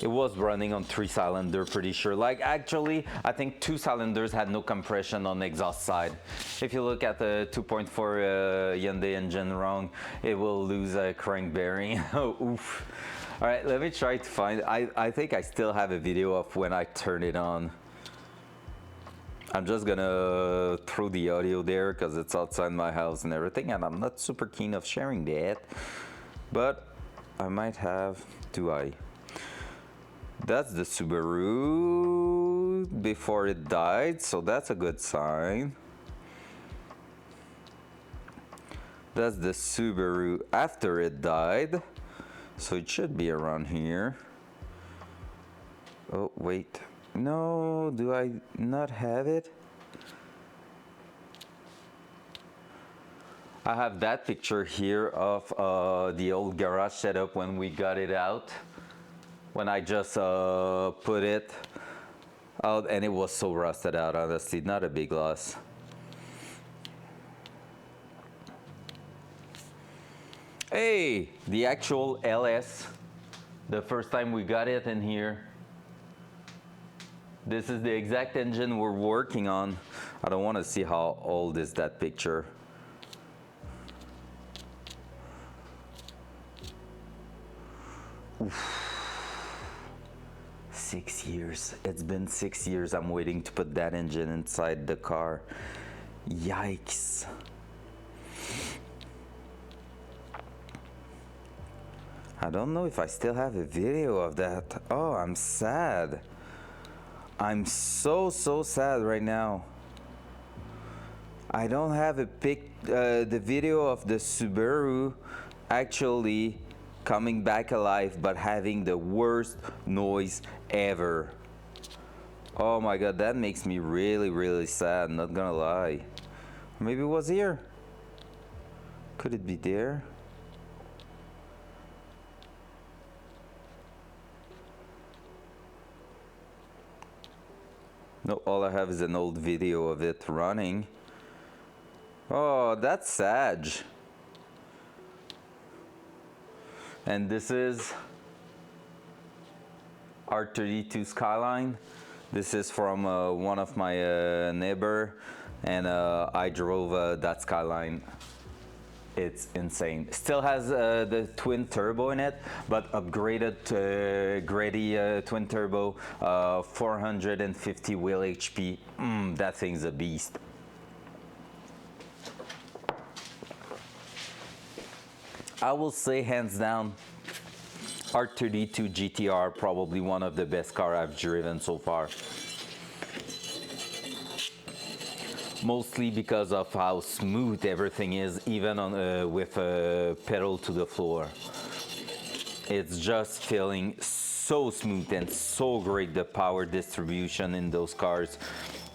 It was running on 3-cylinder, pretty sure. Like, actually, I think 2 cylinders had no compression on the exhaust side. If you look at the 2.4 Hyundai engine wrong, it will lose a crank bearing. Oof. All right, let me try to find, I think I still have a video of when I turn it on. I'm just gonna throw the audio there because it's outside my house and everything, and I'm not super keen of sharing that, but I might have. Do I? That's the Subaru before it died, so that's a good sign. That's the Subaru after it died, so it should be around here. Oh, wait. No, do I not have it? I have that picture here of the old garage setup when we got it out. When I just put it out, and it was so rusted out, honestly, not a big loss. Hey, the actual LS. The first time we got it in here. This is the exact engine we're working on. I don't want to see how old is that picture. Oof. 6 years. It's been 6 years I'm waiting to put that engine inside the car. Yikes. I don't know if I still have a video of that. Oh, I'm sad. I'm so sad right now. I don't have the video of the Subaru actually coming back alive but having the worst noise ever. Oh my god, that makes me really sad, not gonna lie. Maybe it was here. Could it be there? No, all I have is an old video of it running. Oh, that's sad. And this is R32 Skyline. This is from one of my neighbor, and I drove that Skyline. It's insane. Still has the twin turbo in it, but upgraded Grady twin turbo, 450 wheel HP. That thing's a beast. I will say hands down, R32 GTR, probably one of the best car I've driven so far. Mostly because of how smooth everything is, even on with a pedal to the floor. It's just feeling so smooth and so great, the power distribution in those cars.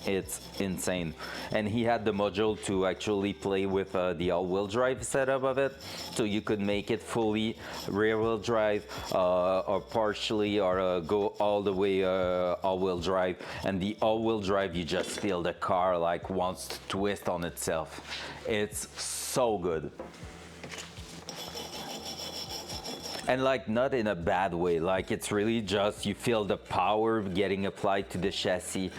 It's insane. And he had the module to actually play with the all-wheel drive setup of it, so you could make it fully rear-wheel drive or partially, or go all the way all-wheel drive. And the all-wheel drive, you just feel the car like wants to twist on itself. It's so good. And like, not in a bad way, like it's really just, you feel the power getting applied to the chassis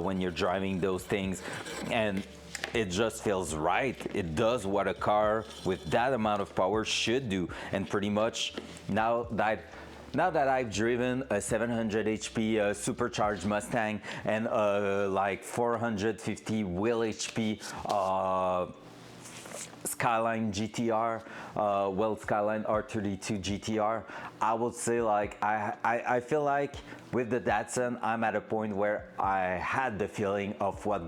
when you're driving those things, and it just feels right. It does what a car with that amount of power should do. And pretty much now that I've driven a 700 HP supercharged Mustang and like 450 wheel HP Skyline GTR, Skyline R32 GTR, I would say, like, I feel like with the Datsun, I'm at a point where I had the feeling of what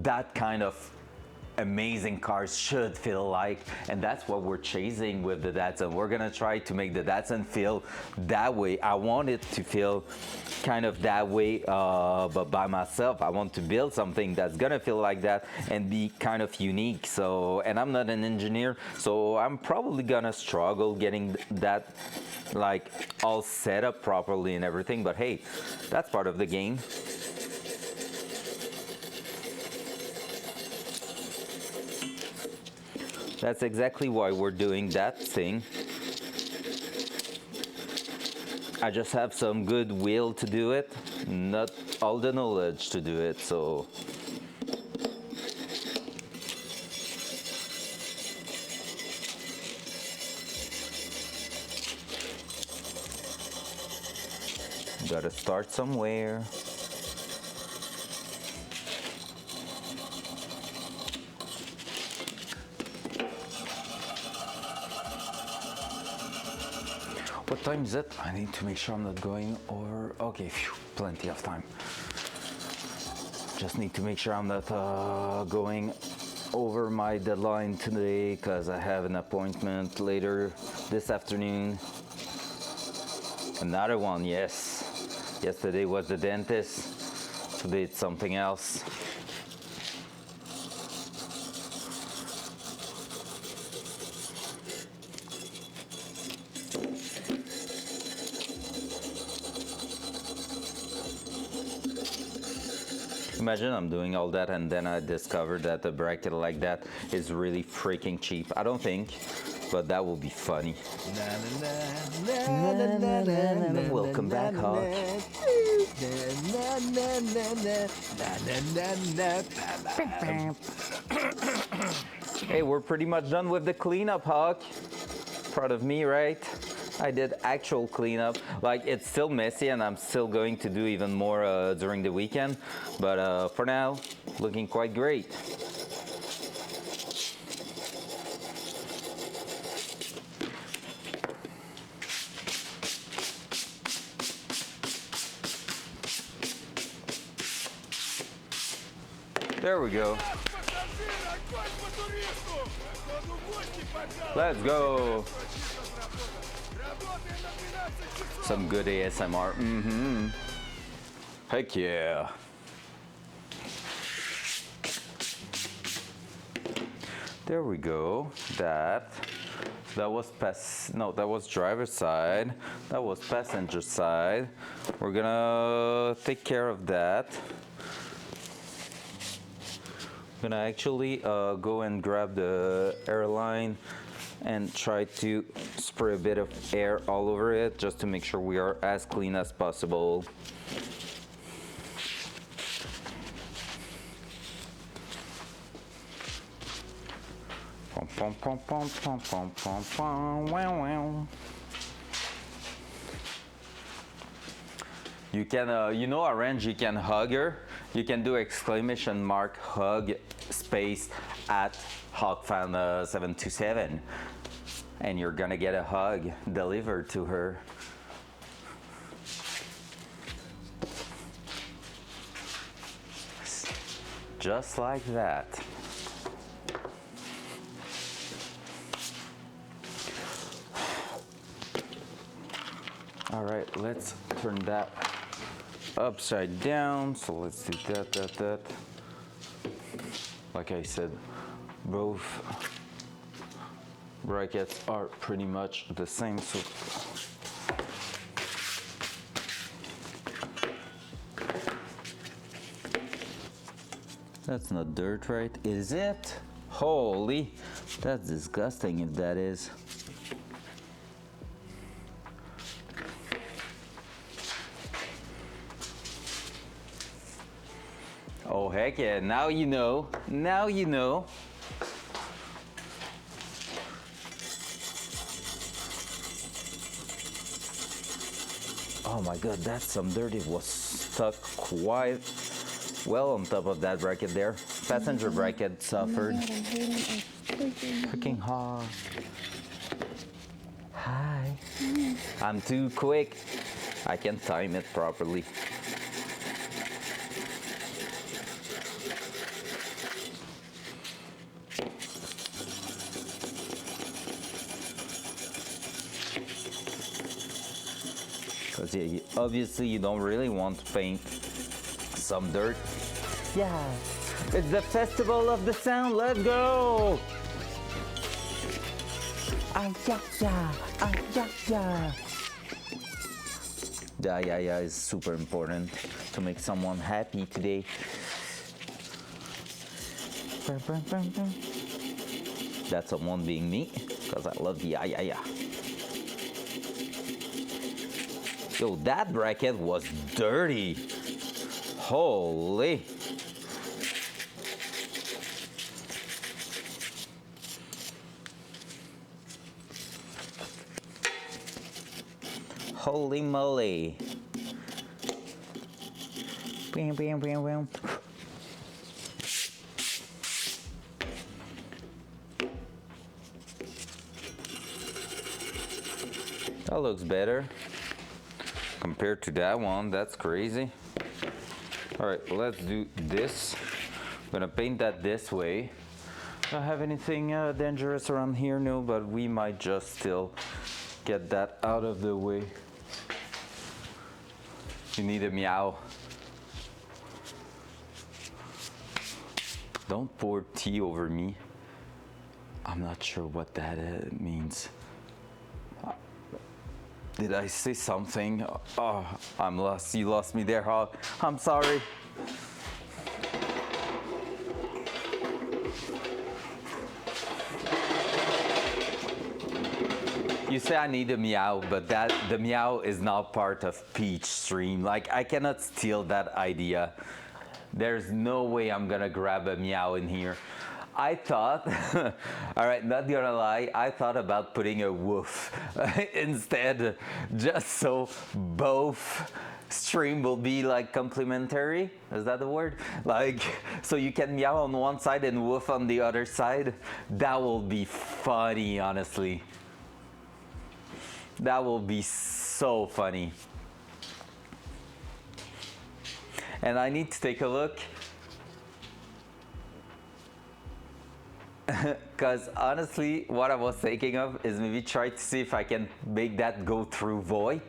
that kind of amazing cars should feel like, and that's what we're chasing with the Datsun. We're gonna try to make the Datsun feel that way. I want it to feel kind of that way, but by myself. I want to build something that's gonna feel like that and be kind of unique. So, and I'm not an engineer, so I'm probably gonna struggle getting that like all set up properly and everything, but hey, that's part of the game. That's exactly why we're doing that thing. I just have some good will to do it, not all the knowledge to do it, so. Gotta start somewhere. What time is it? I need to make sure I'm not going over. Okay, phew, plenty of time. Just need to make sure I'm not going over my deadline today, because I have an appointment later this afternoon. Another one, yes. Yesterday was the dentist. Today it's something else. Imagine I'm doing all that and then I discovered that a bracket like that is really freaking cheap. I don't think, but that will be funny. Welcome back, Hawk. Hey, we're pretty much done with the cleanup, Hawk. Proud of me, right? I did actual cleanup. Like, it's still messy and I'm still going to do even more during the weekend. But for now, looking quite great. There we go. Let's go. Some good ASMR. Mm-hmm. Heck yeah. There we go. That was that was driver's side. That was passenger side. We're gonna take care of that. I'm gonna actually go and grab the airline and try to spray a bit of air all over it just to make sure we are as clean as possible. Pom, pom, pom, pom, pom, pom, pom, wow, wow. You can, you know, Orange, you can hug her. You can do exclamation mark hug space at HawkFan727 and you're gonna get a hug delivered to her. Just like that. All right, let's turn that upside down. So let's do that. Like I said, both brackets are pretty much the same. So that's not dirt, right? Is it? Holy, that's disgusting if that is. Oh, heck yeah, now you know. Now you know. Oh my god, that's some dirt. It was stuck quite well on top of that bracket there. Passenger bracket suffered. Freaking hot. Hi. I'm too quick. I can time it properly. Because yeah, obviously you don't really want to paint some dirt. Yeah, it's the festival of the sound. Let's go! Yeah is super important to make someone happy today. That someone being me, because I love the yeah. Yo, that bracket was dirty. Holy. Holy moly. Bam, bam, bam, bam. That looks better compared to that one. That's crazy. All right, let's do this. I'm gonna paint that this way. Don't have anything dangerous around here, no, but we might just still get that out of the way. You need a meow. Don't pour tea over me. I'm not sure what that means. Did I say something? Oh, I'm lost. You lost me there, Hawk. I'm sorry. You say I need a meow, but the meow is not part of Peach stream. Like, I cannot steal that idea. There's no way I'm gonna grab a meow in here. I thought, all right, not gonna lie, I thought about putting a woof instead, just so both stream will be like complementary. Is that the word? Like, so you can meow on one side and woof on the other side. That will be funny, honestly. That will be so funny. And I need to take a look. Because honestly, what I was thinking of is maybe try to see if I can make that go through VoIP.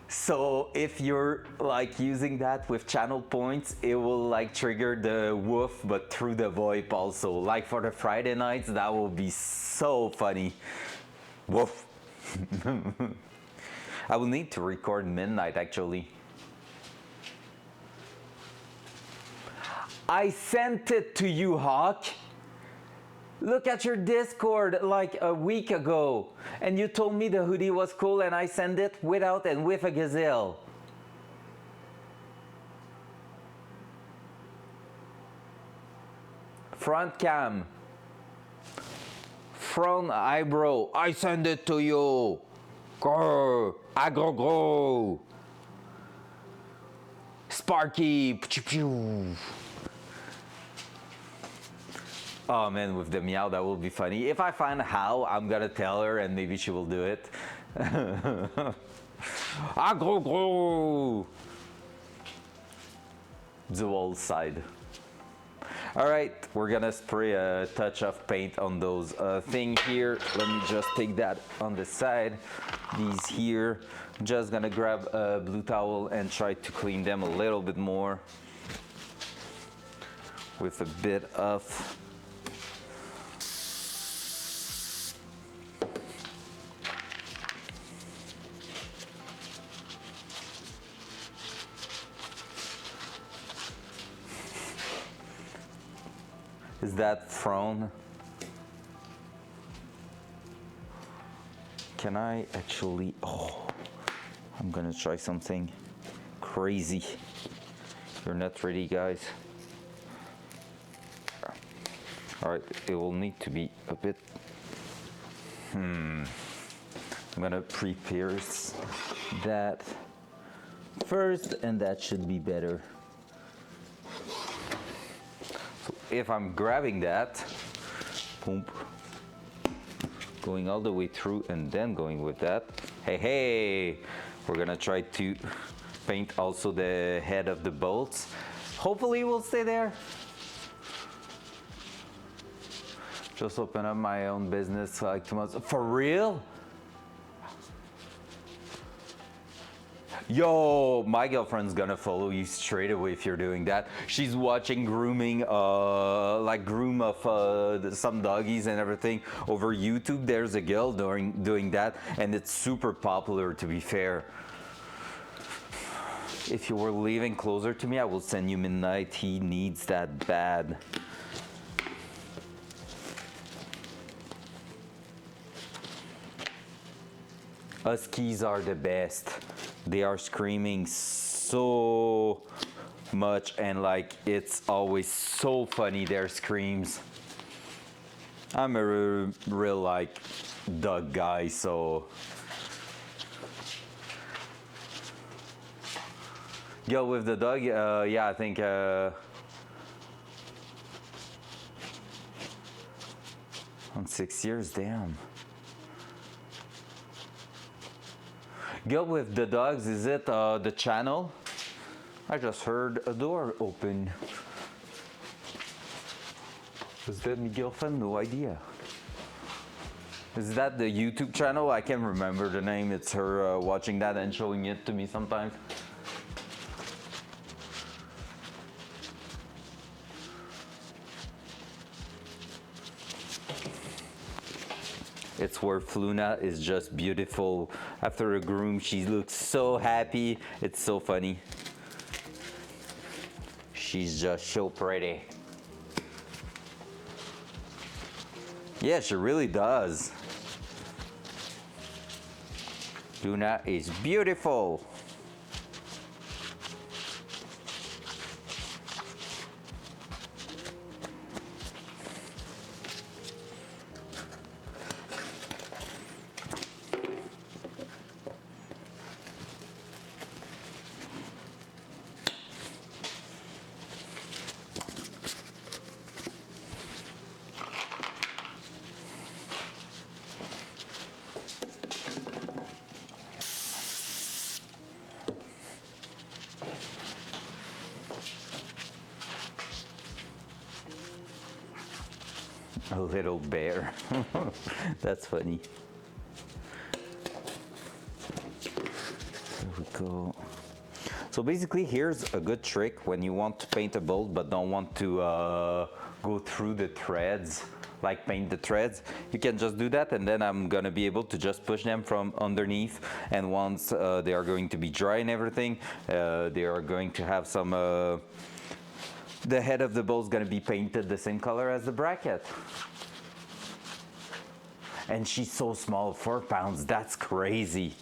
So if you're like using that with channel points, it will like trigger the woof, but through the VoIP also. Like for the Friday nights, that will be so funny. Woof. I will need to record midnight actually. I sent it to you, Hawk. Look at your Discord like a week ago, and you told me the hoodie was cool and I sent it without and with a gazelle. Front cam. Front eyebrow. I send it to you. Grr. Agro go. Sparky. Pew. Oh man, with the meow, that will be funny. If I find how, I'm gonna tell her and maybe she will do it. Agro go. Dual side. All right, we're gonna spray a touch of paint on those thing here. Let me just take that on the side. These here, just gonna grab a blue towel and try to clean them a little bit more with a bit of Is that frown? Can I actually, oh, I'm gonna try something crazy. You're not ready, guys. All right, it will need to be a bit, I'm gonna pre-pierce that first and that should be better. If I'm grabbing that, boom, going all the way through and then going with that, hey, we're gonna try to paint also the head of the bolts. Hopefully it will stay there. Just open up my own business like 2 months. For real? Yo, my girlfriend's gonna follow you straight away if you're doing that. She's watching grooming, like groom of some doggies and everything over YouTube. There's a girl doing that, and it's super popular, to be fair. If you were living closer to me, I will send you Midnight. He needs that bad. Huskies are the best. They are screaming so much and like it's always so funny, their screams. I'm a real like dog guy, so yo, with the dog, yeah, I think on 6 years, damn. Go with the dogs, is it the channel? I just heard a door open. Was that my girlfriend? No idea. Is that the YouTube channel? I can't remember the name. It's her watching that and showing it to me sometimes. It's where Fluna is just beautiful. After a groom, she looks so happy. It's so funny. She's just so pretty. Yeah, she really does. Luna is beautiful. A little bear. That's funny. There we go. So basically, here's a good trick when you want to paint a bolt but don't want to go through the threads, like paint the threads. You can just do that, and then I'm gonna be able to just push them from underneath. And once they are going to be dry and everything, they are going to have some. The head of the bolt is gonna be painted the same color as the bracket. And she's so small, 4 pounds, that's crazy.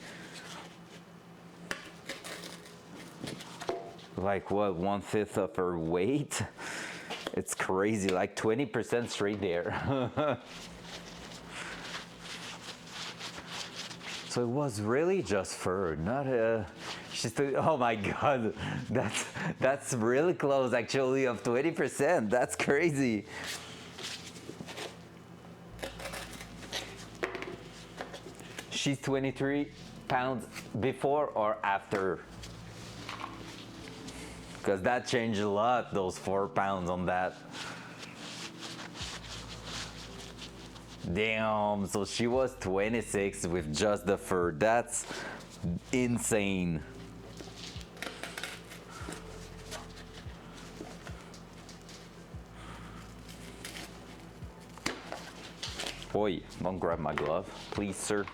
Like what, 1/5 of her weight? It's crazy, like 20% straight there. So it was really just fur, not a. Oh my god, that's really close actually of 20%. That's crazy. She's 23 pounds before or after? Because that changed a lot, those 4 pounds on that. Damn, so she was 26 with just the fur. That's insane. Boy, don't grab my glove, please, sir.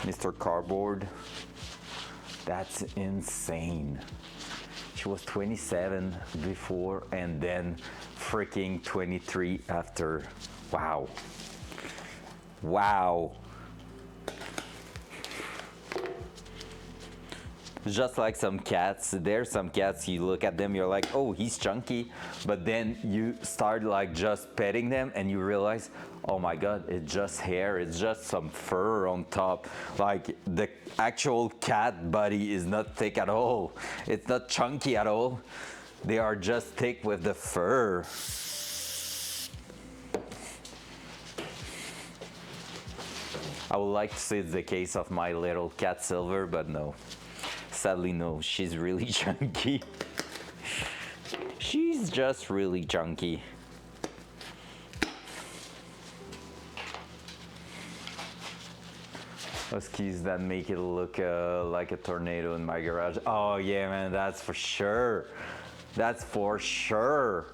Mr. Cardboard. That's insane. She was 27 before and then freaking 23 after. Wow. Wow. Just like some cats, there's some cats, you look at them, you're like, oh, he's chunky. But then you start like just petting them and you realize, oh my God, it's just hair, it's just some fur on top. Like the actual cat body is not thick at all. It's not chunky at all. They are just thick with the fur. I would like to say it's the case of my little cat Silver, but no. Sadly, no, she's really chunky. She's just really chunky. Huskies that make it look like a tornado in my garage. Oh yeah, man, that's for sure. That's for sure.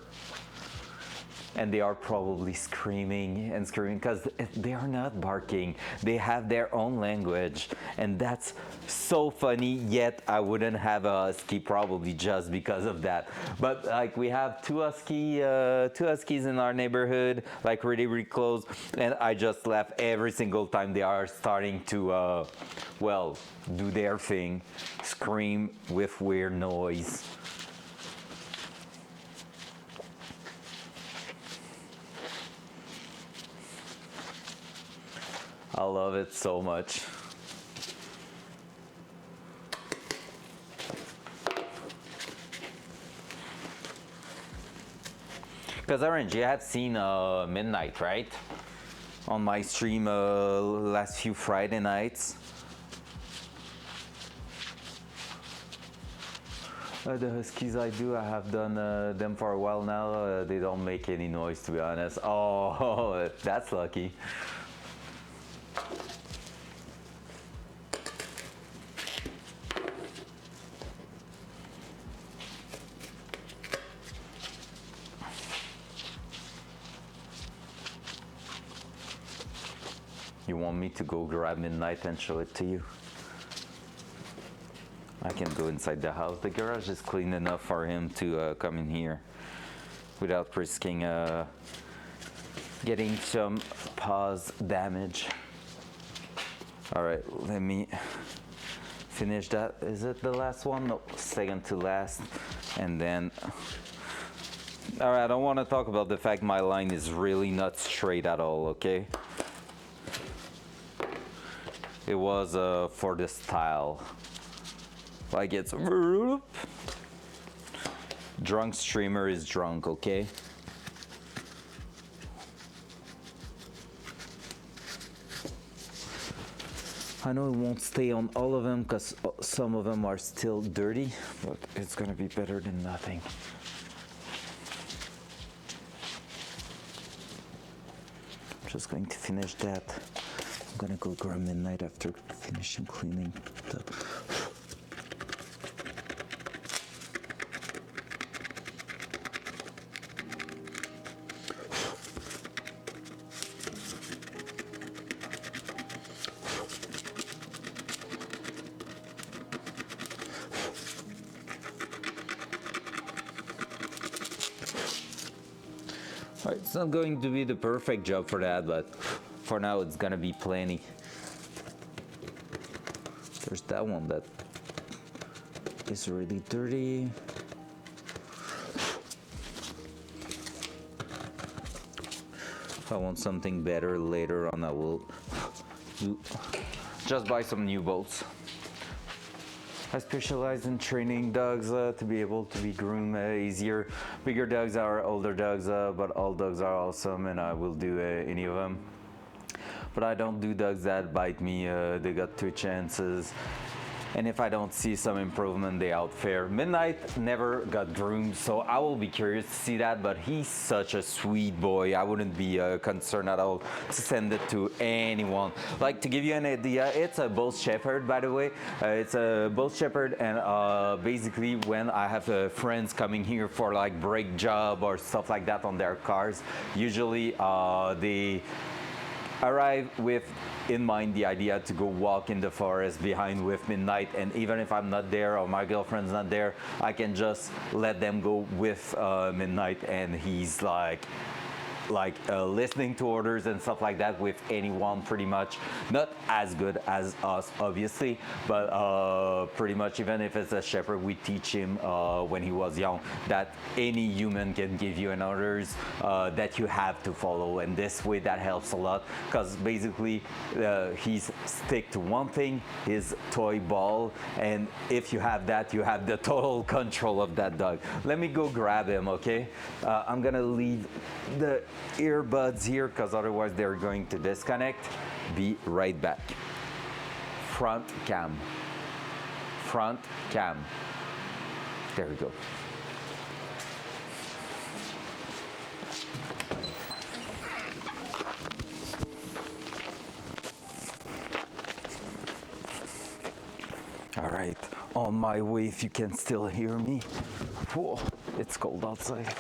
And they are probably screaming and screaming because they are not barking. They have their own language. And that's so funny, yet I wouldn't have a husky probably just because of that. But like we have two huskies in our neighborhood, like really, really close. And I just laugh every single time they are starting to, well, do their thing, scream with weird noise. I love it so much. Because Orange, you have seen Midnight, right? On my stream last few Friday nights. The Huskies I have done them for a while now. They don't make any noise, to be honest. Oh, that's lucky. You want me to go grab Midnight and show it to you? I can go inside the house. The garage is clean enough for him to come in here without risking getting some paws damage. All right, let me finish that. Is it the last one? No, second to last. And then, all right, I don't want to talk about the fact my line is really not straight at all, okay? It was for the style. Like it's drunk streamer is drunk, okay? I know it won't stay on all of them because some of them are still dirty, but it's gonna be better than nothing. I'm just going to finish that. I'm gonna go grab midnight after finishing cleaning the Alright, it's not going to be the perfect job for that, but for now it's gonna be plenty. There's that one that is really dirty. If I want something better later on, I will just buy some new bolts. I specialize in training dogs to be able to be groomed easier. Bigger dogs are older dogs, but all dogs are awesome and I will do any of them. But I don't do dogs that bite me, they got 2 chances. And if I don't see some improvement, they out fair. Midnight never got groomed, so I will be curious to see that, but he's such a sweet boy. I wouldn't be concerned at all to send it to anyone. Like, to give you an idea, it's a Bull Shepherd, by the way. It's a Bull Shepherd, and basically when I have friends coming here for like brake job or stuff like that on their cars, usually they arrive with in mind the idea to go walk in the forest behind with Midnight, and even if I'm not there or my girlfriend's not there, I can just let them go with Midnight, and he's like listening to orders and stuff like that with anyone pretty much. Not as good as us, obviously, but pretty much even if it's a shepherd, we teach him when he was young that any human can give you an orders that you have to follow, and this way that helps a lot because basically he's stick to one thing, his toy ball, and if you have that, you have the total control of that dog. Let me go grab him, okay? I'm gonna leave the earbuds here because otherwise they're going to disconnect. Be right back. Front cam. Front cam. There we go. All right, on my way if you can still hear me. Whoa, it's cold outside.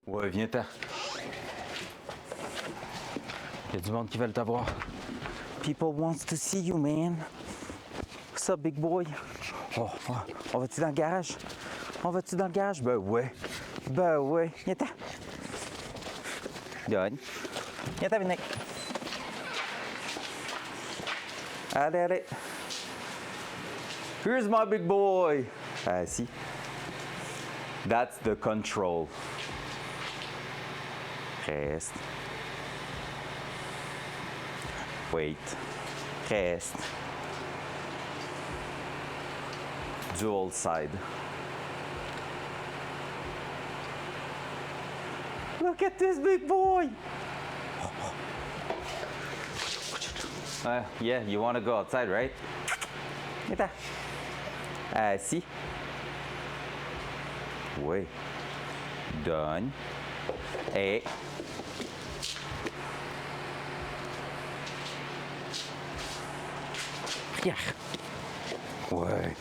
Ouais, viens-t'en. Il y a du monde qui veulent t'avoir. People wants to see you, man. What's up, big boy? Oh, on va-tu dans le garage? On va-tu dans le garage? Ben ouais. Ben ouais. Viens-t'en. Good. Viens-t'en, Nick. Allez, allez. Here's my big boy. See? That's the control. Reste. Wait. Reste. Dual side. Look at this big boy. Yeah, you want to go outside, right? See? Wait. Done. Hey. Yeah. Ouais.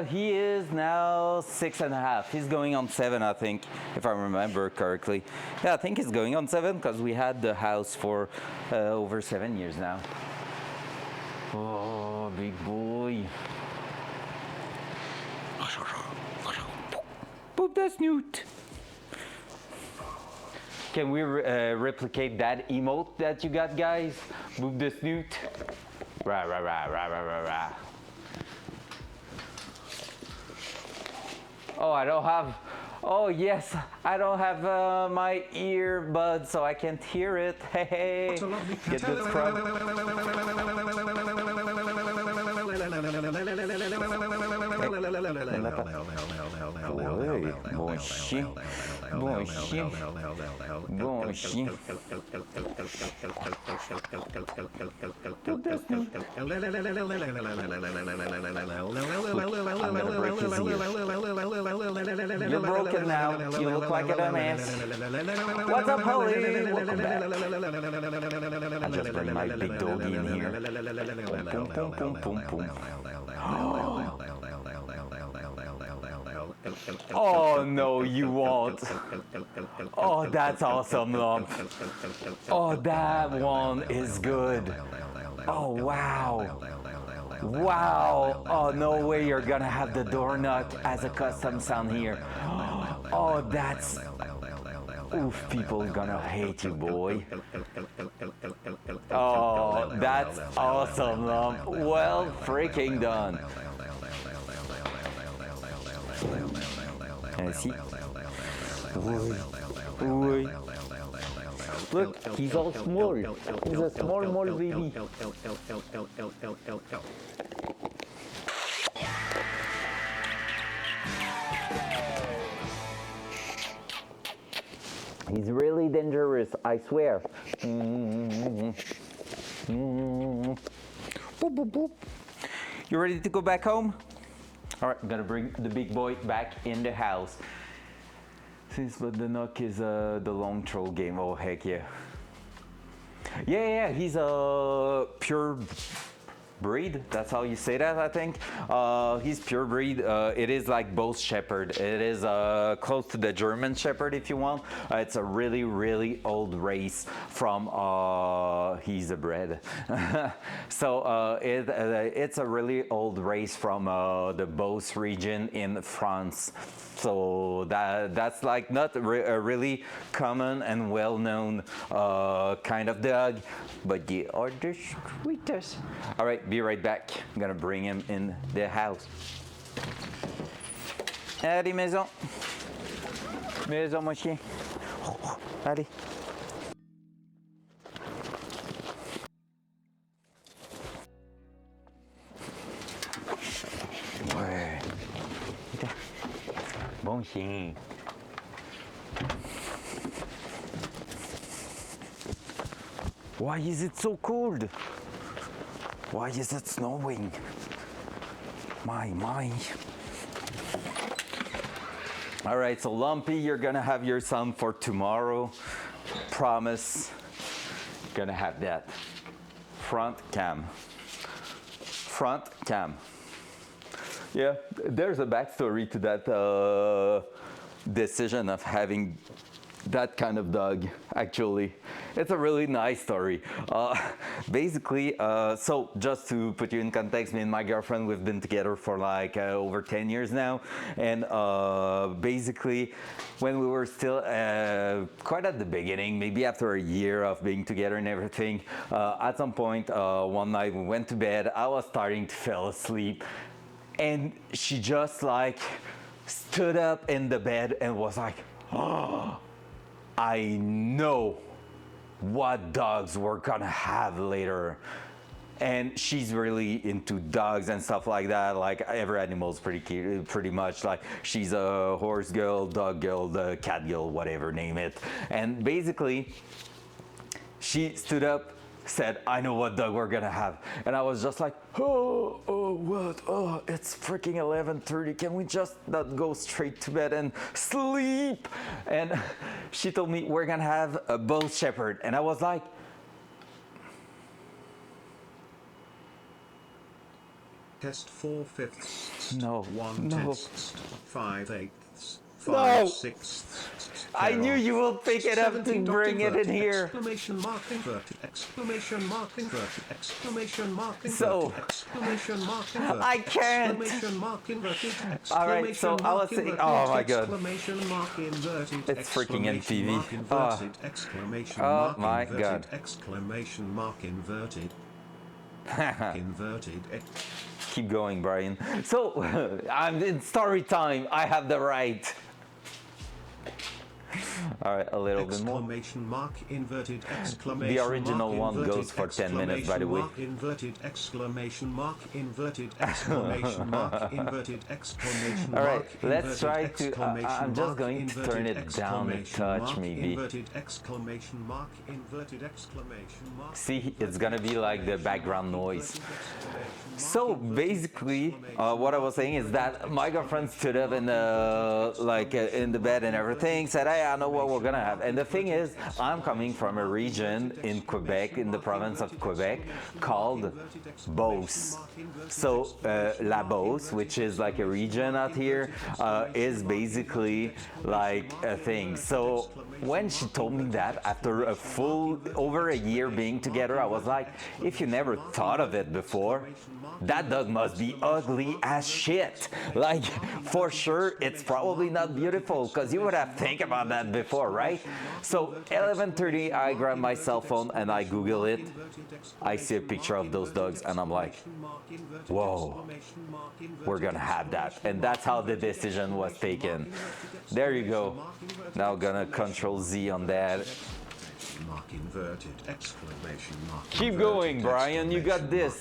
He is now 6.5. He's going on 7, I think, if I remember correctly. Yeah, I think he's going on 7 because we had the house for over 7 years now. Oh, big boy. Poop the snoot. Can we replicate that emote that you got, guys? Boop the snoot. Rah, rah, rah, rah, rah, rah, rah. Oh, I don't have, oh yes, I don't have my earbud, so I can't hear it. Hey, hey, get this from. Bon chien, bon chien, bon chien. You're broken now. You look like a dumbass. What's up, Holly? Welcome back. I just bring my big doggy in here. Boom, boom, boom, boom, boom. Oh no, you won't. Oh, that's awesome, Lump. Oh, that one is good. Oh, wow. Wow. Oh, no way you're gonna have the door nut as a custom sound here. Oh, that's... Oof, people gonna hate you, boy. Oh, that's awesome, Lump. Well freaking done. See? Oui. Look, he's all small. He's a small baby. He's really dangerous, I swear. Boop, boop, boop. You ready to go back home? All right, I'm gonna bring the big boy back in the house. Since but the knock is the long troll game. Oh heck yeah. Yeah, he's a pure breed. That's how you say that, I think. He's pure breed. It is like both shepherd. It is close to the German shepherd, if you want. It's a really, really old race from. He's a bred. So it's a really old race from the Beauce region in France. So that's like not a really common and well-known kind of dog, but they are the sweetest. All right, be right back. I'm gonna bring him in the house. Allez, maison. Maison, mon chien. Allez. Ouais. Bon chien. Why is it so cold? Why is it snowing? My. All right, so Lumpy, you're gonna have your son for tomorrow. Promise. Gonna have that. Front cam. Yeah, there's a backstory to that decision of having that kind of dog, actually. It's a really nice story. Basically, so just to put you in context, me and my girlfriend, we've been together for like over 10 years now. And basically, when we were still quite at the beginning, maybe after a year of being together and everything, at some point, one night we went to bed, I was starting to fall asleep. And she just like stood up in the bed and was like, oh, I know what dogs we're gonna have later. And she's really into dogs and stuff like that. Like every animal's pretty much. Like she's a horse girl, dog girl, the cat girl, whatever, name it. And basically, she stood up, said, I know what dog we're gonna have. And I was just like, what? Oh, it's freaking 11:30. Can we just not go straight to bed and sleep? And she told me we're gonna have a Beauce shepherd. And I was like, Test 4/5. No, 1 no. test 5/8. No! 5/6. I knew you will pick it up to bring it in here. Exclamation mark inverted. Exclamation mark inverted. Exclamation mark inverted. So, Exclamation mark inverted. I can't. Exclamation mark inverted. All right, so I was saying, oh my god. Exclamation mark inverted. It's freaking Exclamation NTV. mark inverted. Exclamation Oh mark my inverted. god. Exclamation mark inverted. Inverted. Keep going, Brian. So, I'm in story time. I have the right. All right, a little bit more. Exclamation mark inverted. Exclamation The original mark one goes for 10 minutes, by the way. Inverted. Exclamation mark inverted. Exclamation mark inverted. Exclamation All right, mark let's try inverted. to. Exclamation I'm just mark going to turn inverted. it down a Exclamation touch, mark maybe. Inverted. Exclamation mark inverted. Exclamation mark. See, it's gonna be like the background noise. So basically, what I was saying is that my girlfriend stood up in in the bed and everything, said, "Hey, I know what we're gonna have." And the thing is, I'm coming from a region in Quebec, in the province of Quebec, called Beauce. So La Beauce, which is like a region out here, is basically like a thing. So when she told me that after over a year being together, I was like, if you never thought of it before, that dog must be ugly as shit. Like, for sure, it's probably not beautiful, because you would have think about that before, right? So 11:30, I grab my cell phone and I Google it. I see a picture of those dogs and I'm like, whoa, we're gonna have that. And that's how the decision was taken. There you go. Now gonna Control Z on that. Mark inverted. Exclamation mark. Keep going, Brian. You got this.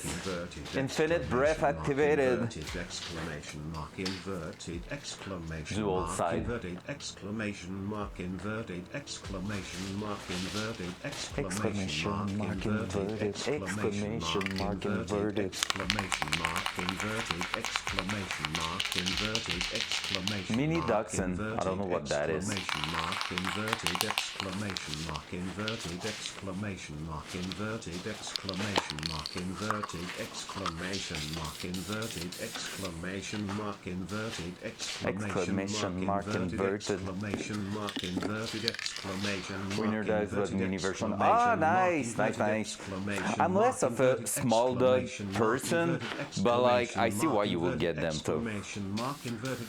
Infinite breath activated. Exclamation mark inverted. Exclamation Dual mark side. inverted. Exclamation mark inverted. Exclamation mark inverted. Exclamation mark inverted. Exclamation mark inverted. Exclamation mark inverted. Exclamation mark inverted. Exclamation Mini mark Datsun. inverted. I don't know what that is. Exclamation mark inverted. Exclamation mark inverted. Exclamation mark inverted. Exclamation mark inverted. Exclamation mark inverted. Exclamation mark inverted. Exclamation mark inverted. Exclamation mark inverted. Exclamation mark Winner dies with inverted. mini version. Exclamation Ah, mark nice, nice, inverted. nice. Exclamation I'm less mark of a inverted. small dog Exclamation mark person, inverted. but like I see Exclamation why you would mark get them too. Exclamation mark inverted.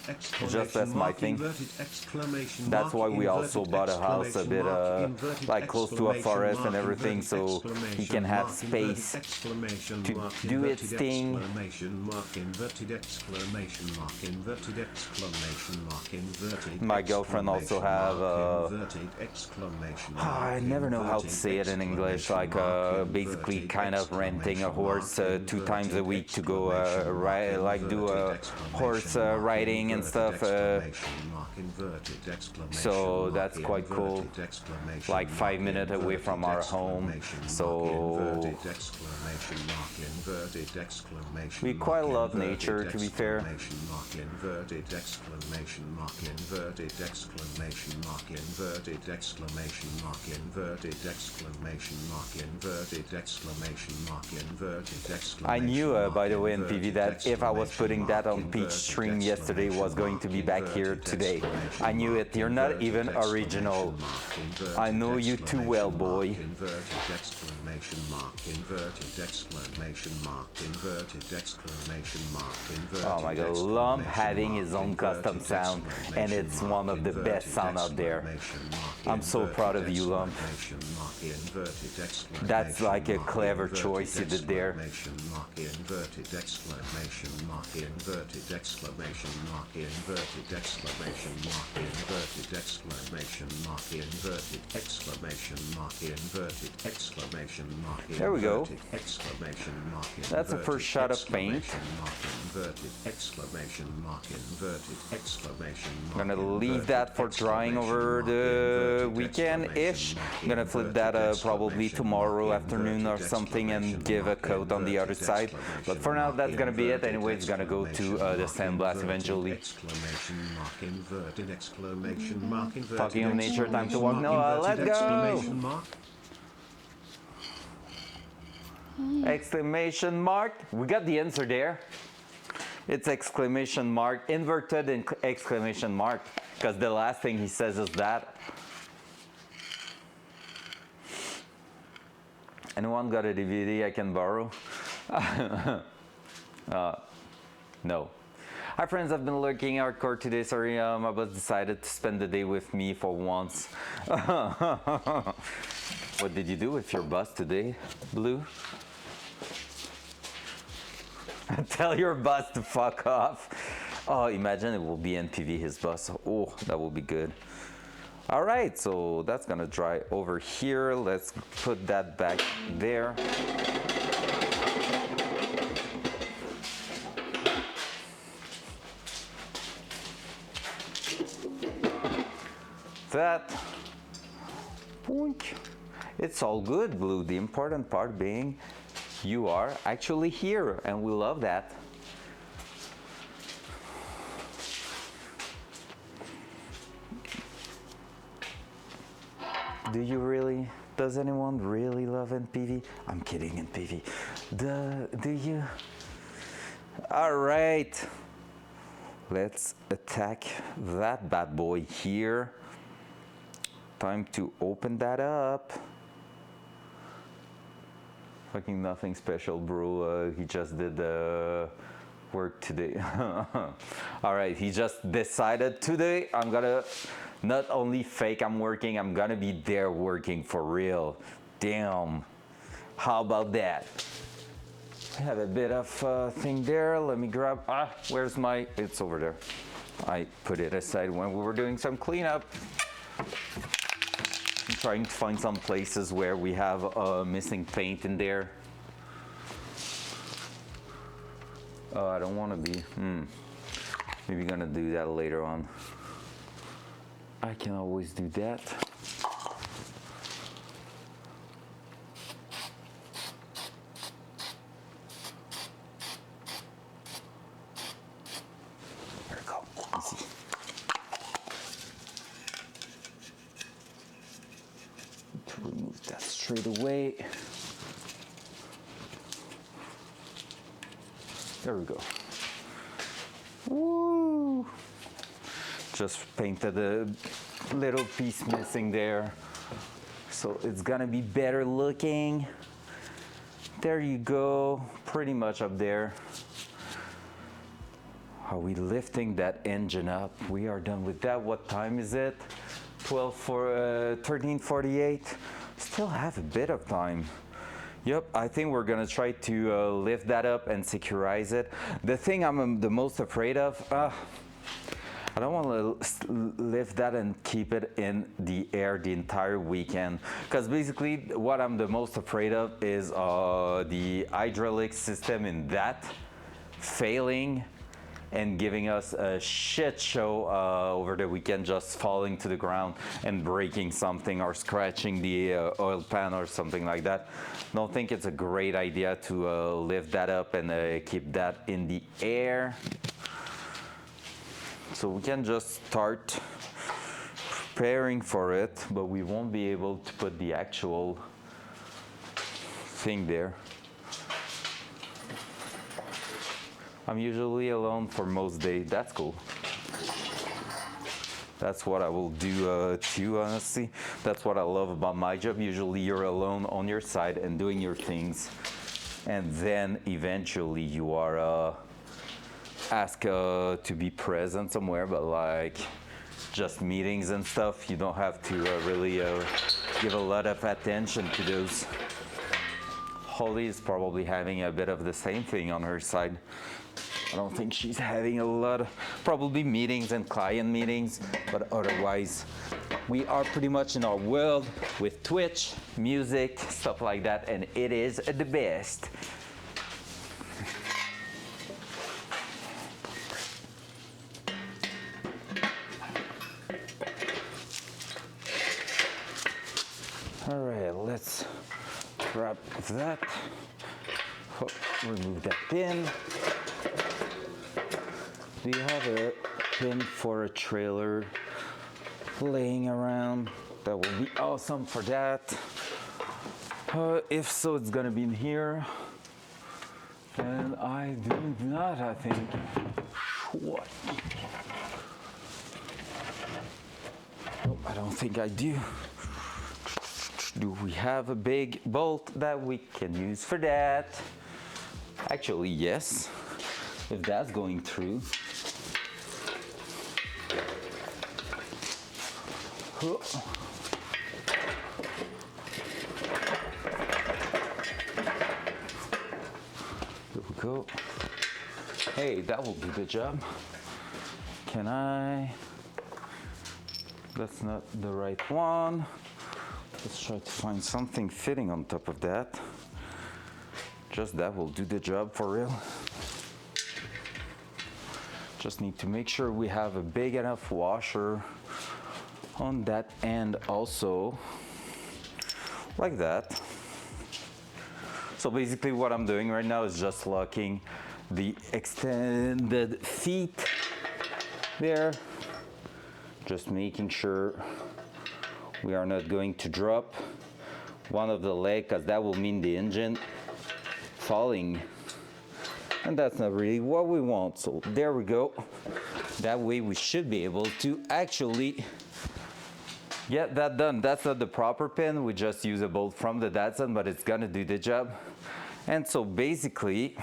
Just that's my Mark thing. inverted. Exclamation That's why mark we also inverted. bought a house a bit Exclamation mark inverted. like close to a forest and Exclamation everything, mark so inverted. he can have Exclamation space mark exclamation to mark do inverted. its thing. Exclamation mark inverted. Exclamation mark inverted. Exclamation mark inverted. My girlfriend also have Inverted. Exclamation I never know how to say it in English, like basically kind of renting a horse 2 times a week to go do horse riding and stuff. So that's quite cool. Like 5 minutes away from our home. So we quite love nature, to be fair. I knew, by the way, in PV that if I was putting that on Peach Stream yesterday, was going to be back here today. I knew it. You're not even original. I know you too well, boy. Oh my god, Lump having his own custom sound, and it's one of the best sound out there. I'm so proud of you, Lump. That's like a clever choice you did there. There we go. That's the first shot of paint. I'm gonna leave that for drying over the weekend-ish. I'm gonna flip that probably tomorrow afternoon or something and give a coat on the other side. But for now, that's gonna be it. Anyway, it's gonna go to the sandblast eventually. Talking of nature, time to walk. Noah, let's go! Exclamation mark. We got the answer there. It's exclamation mark, inverted exclamation mark, because the last thing he says is that. Anyone got a DVD I can borrow? No. Hi friends, I've been lurking hardcore today. Sorry, my boss decided to spend the day with me for once. What did you do with your boss today, Blue? Tell your boss to fuck off. Oh, imagine it will be NPV, his boss. Oh, that will be good. All right, so that's gonna dry over here. Let's put that back there. That. Boink. It's all good, Blue. The important part being you are actually here, and we love that. Do you really? Does anyone really love NPV? I'm kidding, NPV. Do you? All right. Let's attack that bad boy here. Time to open that up. Fucking nothing special, bro. He just did the work today. All right, he just decided today I'm gonna not only fake I'm working, I'm gonna be there working for real. Damn. How about that? I have a bit of thing there. Let me grab. Where's my? It's over there. I put it aside when we were doing some cleanup. I'm trying to find some places where we have missing paint in there. Oh, I don't want to be. Maybe gonna do that later on. I can always do that. There we go. Easy. To remove that straight away. There we go. Woo! Just painted a little piece missing there. So it's gonna be better looking. There you go, pretty much up there. Are we lifting that engine up? We are done with that. What time is it? 13:48. Still have a bit of time. Yep, I think we're gonna try to lift that up and securize it. The thing I'm the most afraid of, I don't want to lift that and keep it in the air the entire weekend. Because basically what I'm the most afraid of is the hydraulic system in that failing and giving us a shit show over the weekend, just falling to the ground and breaking something or scratching the oil pan or something like that. Don't think it's a great idea to lift that up and keep that in the air. So we can just start preparing for it, but we won't be able to put the actual thing there. I'm usually alone for most days. That's cool. That's what I will do too, honestly. That's what I love about my job. Usually you're alone on your side and doing your things. And then eventually you are asked to be present somewhere, but like just meetings and stuff, you don't have to really give a lot of attention to those. Holly is probably having a bit of the same thing on her side. I don't think she's having a lot of probably meetings and client meetings, but otherwise we are pretty much in our world with Twitch, music, stuff like that, and it is the best. All right, let's grab that, remove that pin. Do you have a pin for a trailer laying around? That would be awesome for that. If so, it's gonna be in here. And I do not, I think. What? Oh, I don't think I do. Do we have a big bolt that we can use for that? Actually, yes. If that's going through. Here we go. Hey, that will do the job. Can I? That's not the right one. Let's try to find something fitting on top of that. Just that will do the job for real. Just need to make sure we have a big enough washer on that end also, like that. So basically what I'm doing right now is just locking the extended feet there. Just making sure we are not going to drop one of the legs, because that will mean the engine falling. And that's not really what we want. So there we go. That way we should be able to actually get that done. That's not the proper pin. We just use a bolt from the Datsun, but it's gonna do the job. And so basically,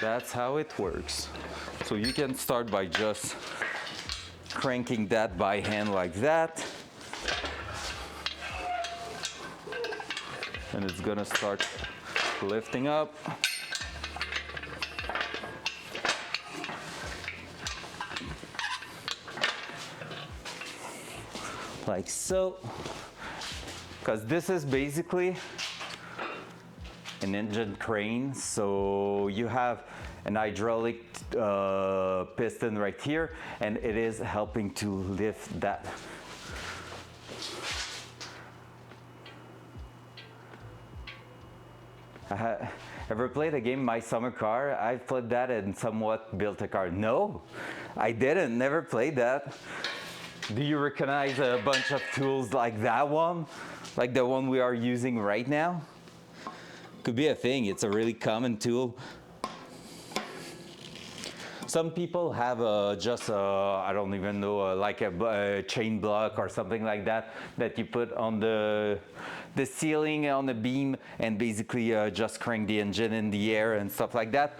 that's how it works. So you can start by just cranking that by hand like that. And it's gonna start lifting up. Like so. Because this is basically an engine crane. So you have an hydraulic piston right here, and it is helping to lift that. Ever played a game, My Summer Car? I've played that and somewhat built a car. No, I didn't, never played that. Do you recognize a bunch of tools like that one? Like the one we are using right now? Could be a thing, it's a really common tool. Some people have just I don't even know, like a chain block or something like that that you put on the ceiling on the beam and basically just crank the engine in the air and stuff like that.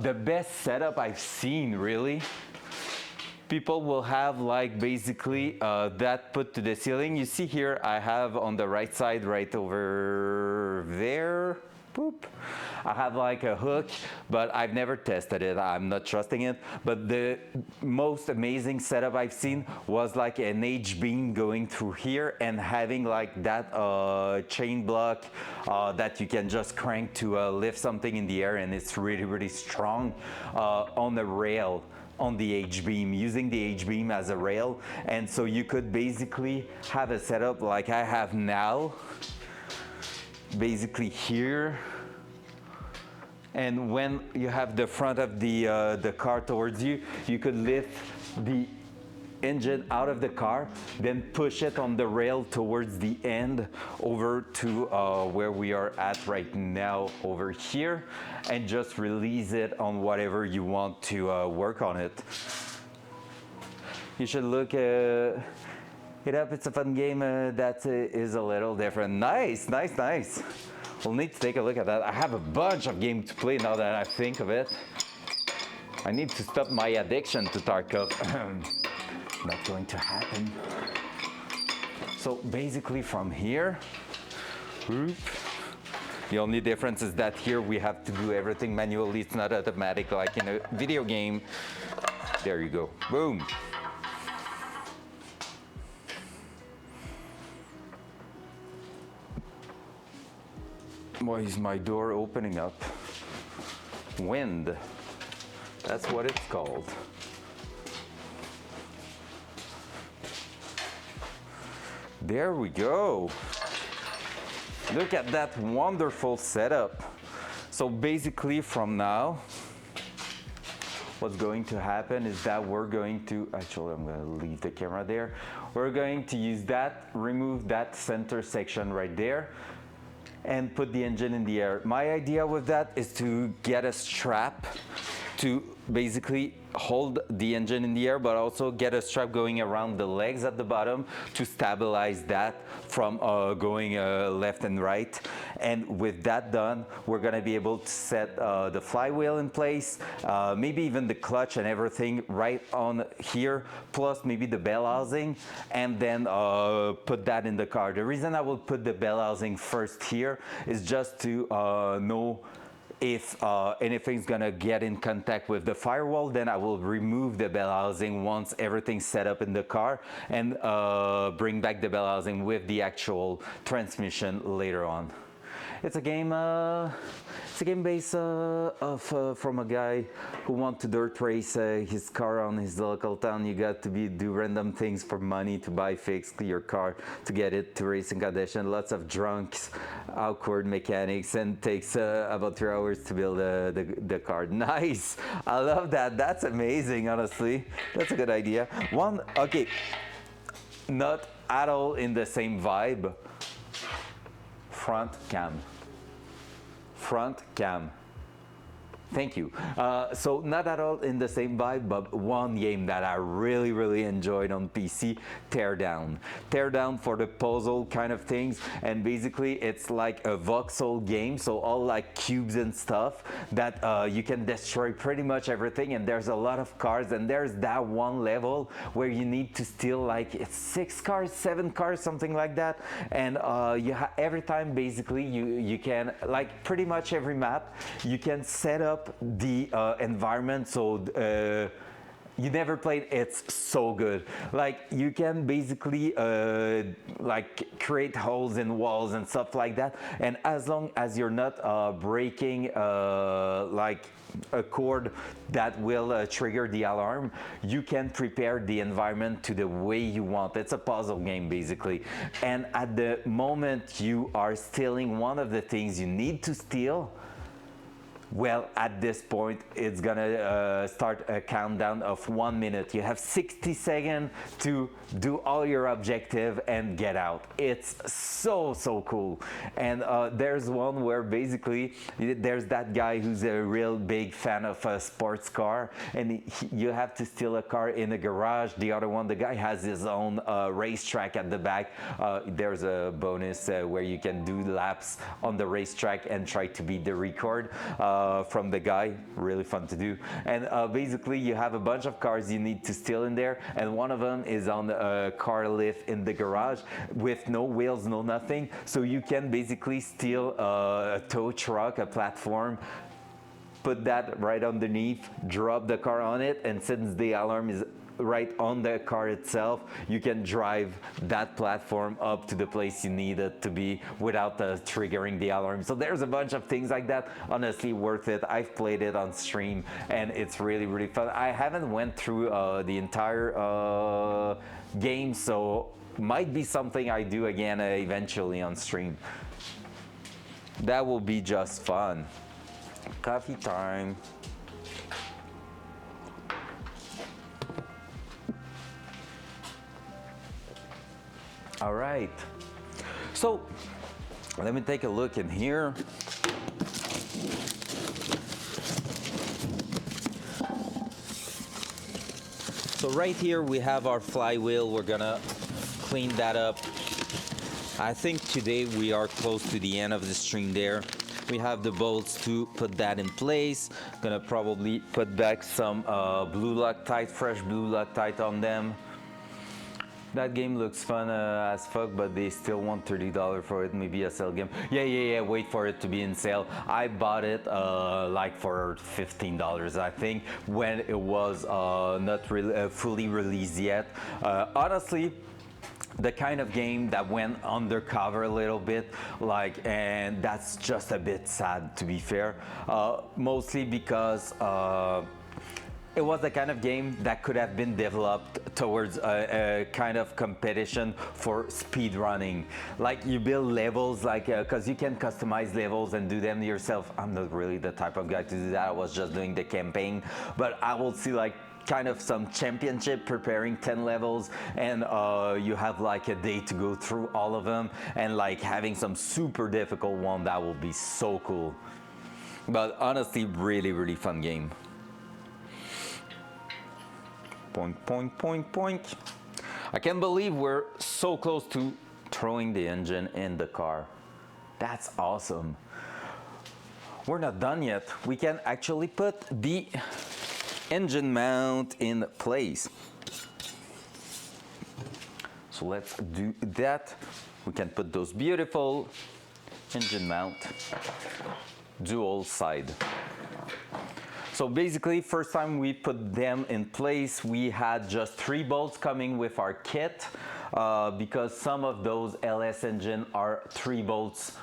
The best setup I've seen, really, people will have like basically that put to the ceiling. You see here I have on the right side, right over there, boop, I have like a hook, but I've never tested it. I'm not trusting it. But the most amazing setup I've seen was like an H-beam going through here and having like that chain block that you can just crank to lift something in the air, and it's really, really strong on the rail, on the H-beam, using the H-beam as a rail. And so you could basically have a setup like I have now, basically here. And when you have the front of the car towards you, you could lift the engine out of the car, then push it on the rail towards the end over to where we are at right now over here, and just release it on whatever you want to work on it. You should look it up. It's a fun game that is a little different. Nice, nice, nice. We'll need to take a look at that. I have a bunch of games to play now that I think of it. I need to stop my addiction to Tarkov. Not going to happen. So basically from here, whoop, the only difference is that here we have to do everything manually. It's not automatic like in a video game. There you go, boom. Why is my door opening up? Wind. That's what it's called. There we go. Look at that wonderful setup. So basically from now, what's going to happen is that we're going to, actually I'm going to leave the camera there. We're going to use that, remove that center section right there, and put the engine in the air. My idea with that is to get a strap to basically hold the engine in the air, but also get a strap going around the legs at the bottom to stabilize that from going left and right. And with that done, we're gonna be able to set the flywheel in place, maybe even the clutch and everything right on here, plus maybe the bell housing, and then put that in the car. The reason I will put the bell housing first here is just to know if anything's gonna get in contact with the firewall. Then I will remove the bell housing once everything's set up in the car, and bring back the bell housing with the actual transmission later on. It's a game based from a guy who wants to dirt race his car on his local town. You got to do random things for money to fix your car to get it to racing condition. Lots of drunks, awkward mechanics, and takes about 3 hours to build the car. Nice, I love that. That's amazing. Honestly, that's a good idea. Okay, not at all in the same vibe. Front cam. Thank you. So not at all in the same vibe, but one game that I really enjoyed on PC, Teardown. Teardown for the puzzle kind of things, and basically it's like a voxel game, so all like cubes and stuff that you can destroy pretty much everything, and there's a lot of cars, and there's that one level where you need to steal like it's 6 cars, 7 cars, something like that, and every time basically you can, like pretty much every map, you can set up the environment so you never played. It's so good. Like you can basically like create holes in walls and stuff like that, and as long as you're not breaking like a cord that will trigger the alarm, you can prepare the environment to the way you want. It's a puzzle game basically, and at the moment you are stealing one of the things you need to steal, well, at this point, it's gonna start a countdown of 1 minute. You have 60 seconds to do all your objective and get out. It's so cool. And there's one where basically there's that guy who's a real big fan of a sports car, and you have to steal a car in a garage. The other one, the guy has his own racetrack at the back. There's a bonus where you can do laps on the racetrack and try to beat the record from the guy. Really fun to do. And basically you have a bunch of cars you need to steal in there, and one of them is on a car lift in the garage with no wheels, no nothing. So you can basically steal a tow truck, a platform, put that right underneath, drop the car on it, and since the alarm is right on the car itself, you can drive that platform up to the place you need it to be without triggering the alarm. So there's a bunch of things like that. Honestly, worth it. I've played it on stream and it's really fun. I haven't went through the entire game, so might be something I do again eventually on stream. That will be just fun. Coffee time. All right, so let me take a look in here. So right here we have our flywheel. We're gonna clean that up. I think today we are close to the end of the stream there. We have the bolts to put that in place. Gonna probably put back some blue Loctite, fresh blue Loctite on them. That game looks fun as fuck, but they still want $30 for it. Maybe a sale game. Yeah, wait for it to be in sale. I bought it like for $15, I think, when it was not fully released yet. Honestly, the kind of game that went undercover a little bit, like, and that's just a bit sad, to be fair. Mostly because it was the kind of game that could have been developed towards a kind of competition for speed running. Like you build levels, like because you can customize levels and do them yourself. I'm not really the type of guy to do that. I was just doing the campaign, but I will see like kind of some championship preparing 10 levels, and you have like a day to go through all of them, and like having some super difficult one. That will be so cool. But honestly, really fun game. Point. I can't believe we're so close to throwing the engine in the car. That's awesome. We're not done yet. We can actually put the engine mount in place. So let's do that. We can put those beautiful engine mount dual side. So basically, first time we put them in place, we had just 3 bolts coming with our kit because some of those LS engine are 3 bolts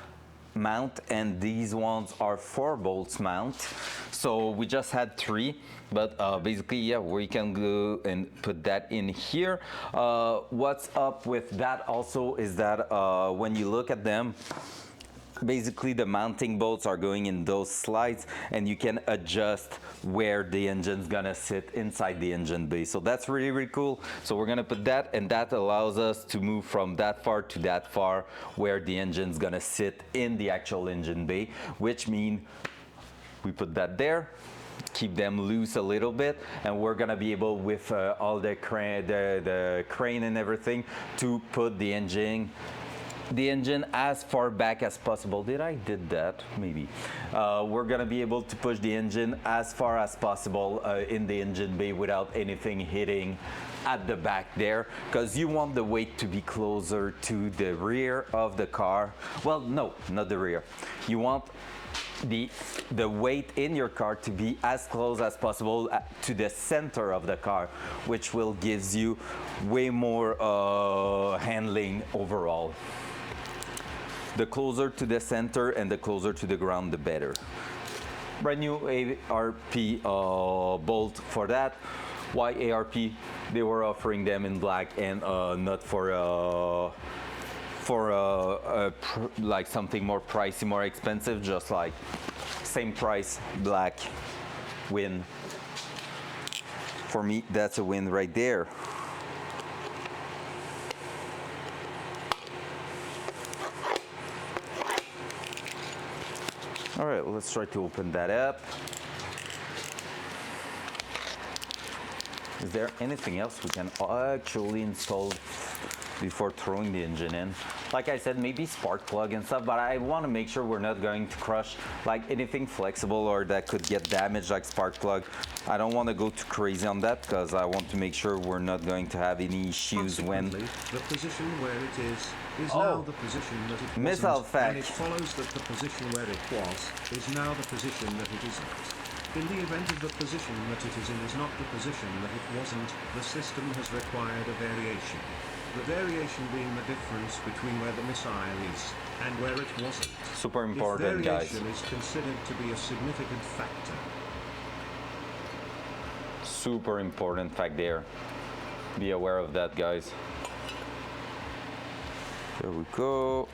mount and these ones are 4 bolts mount. So we just had 3, but basically, yeah, we can go and put that in here. What's up with that also is that when you look at them, basically the mounting bolts are going in those slides, and you can adjust where the engine's gonna sit inside the engine bay. So that's really cool. So we're gonna put that, and that allows us to move from that far to that far where the engine's gonna sit in the actual engine bay, which means we put that there, keep them loose a little bit, and we're gonna be able with all the crane and everything to put the engine as far back as possible. Did that? Maybe. We're gonna be able to push the engine as far as possible in the engine bay without anything hitting at the back there, because you want the weight to be closer to the rear of the car. Well, no, not the rear. You want the weight in your car to be as close as possible to the center of the car, which will gives you way more handling overall. The closer to the center and the closer to the ground, the better. Brand new ARP bolt for that. Why ARP? They were offering them in black and not for like something more pricey, more expensive. Just like same price, black, win. For me, that's a win right there. All right, let's try to open that up. Is there anything else we can actually install before throwing the engine in? Like I said, maybe spark plug and stuff, but I want to make sure we're not going to crush like anything flexible or that could get damaged, like spark plug. I don't want to go too crazy on that because I want to make sure we're not going to have any issues when the position where it is now the position that it missile wasn't, fact. and it follows that the position where it was is now the position that it isn't. In the event of the position that it is in is not the position that it wasn't, the system has required a variation. The variation being the difference between where the missile is and where it wasn't. Super important, guys. Variation is considered to be a significant factor. Super important fact there. Be aware of that, guys. There we go.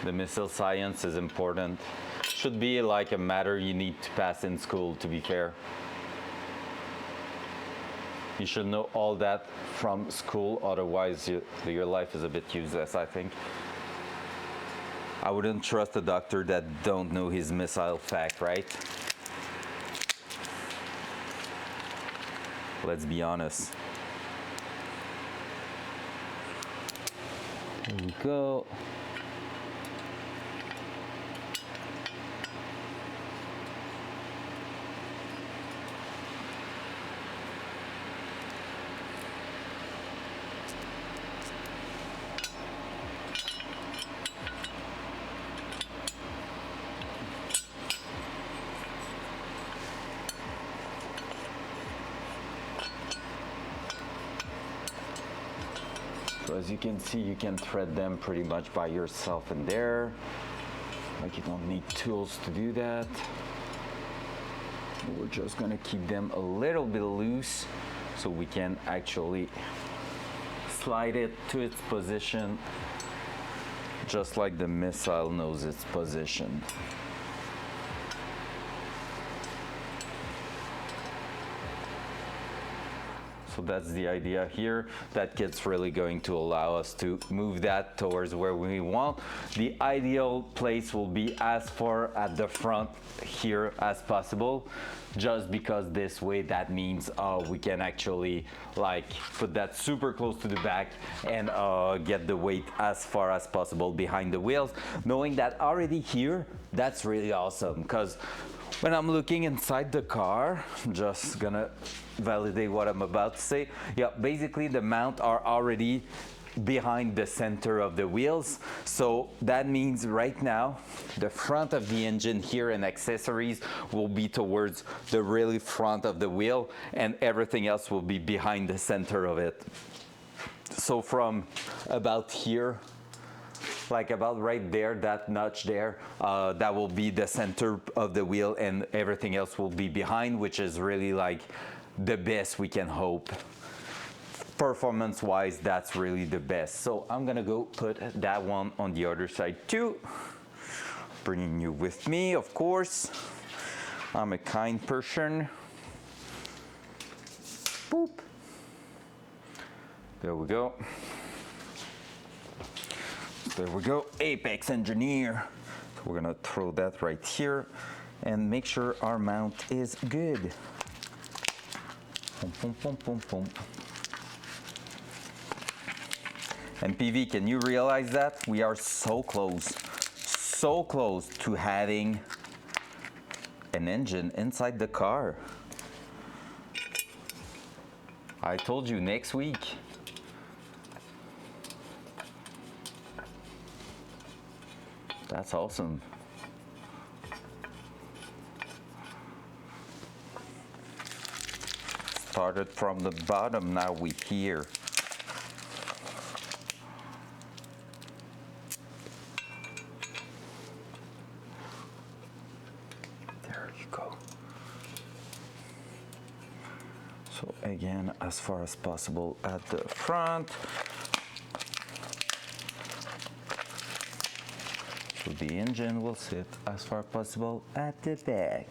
The missile science is important. Should be like a matter you need to pass in school, to be fair. You should know all that from school, otherwise your life is a bit useless, I think. I wouldn't trust a doctor that don't know his missile fact, right? Let's be honest. There we go. So as you can see, you can thread them pretty much by yourself in there. Like you don't need tools to do that. We're just gonna keep them a little bit loose so we can actually slide it to its position just like the missile knows its position. So that's the idea here. That kit's really going to allow us to move that towards where we want. The ideal place will be as far at the front here as possible, just because this way that means we can actually like put that super close to the back and get the weight as far as possible behind the wheels. Knowing that already here, that's really awesome, because when I'm looking inside the car, I'm just gonna validate what I'm about to say. Yeah, basically the mount are already behind the center of the wheels. So that means right now, the front of the engine here and accessories will be towards the really front of the wheel, and everything else will be behind the center of it. So from about here, like about right there, that notch there, that will be the center of the wheel, and everything else will be behind, which is really like the best we can hope. Performance wise, that's really the best. So I'm gonna go put that one on the other side too. Bringing you with me, of course. I'm a kind person. Boop. There we go. There we go, Apex Engineer. So we're gonna throw that right here and make sure our mount is good. Boom, boom, boom, boom, boom. And PV, can you realize that? We are so close to having an engine inside the car. I told you next week. That's awesome. Started from the bottom, now we're here. There you go. So again, as far as possible at the front. So the engine will sit as far as possible at the back.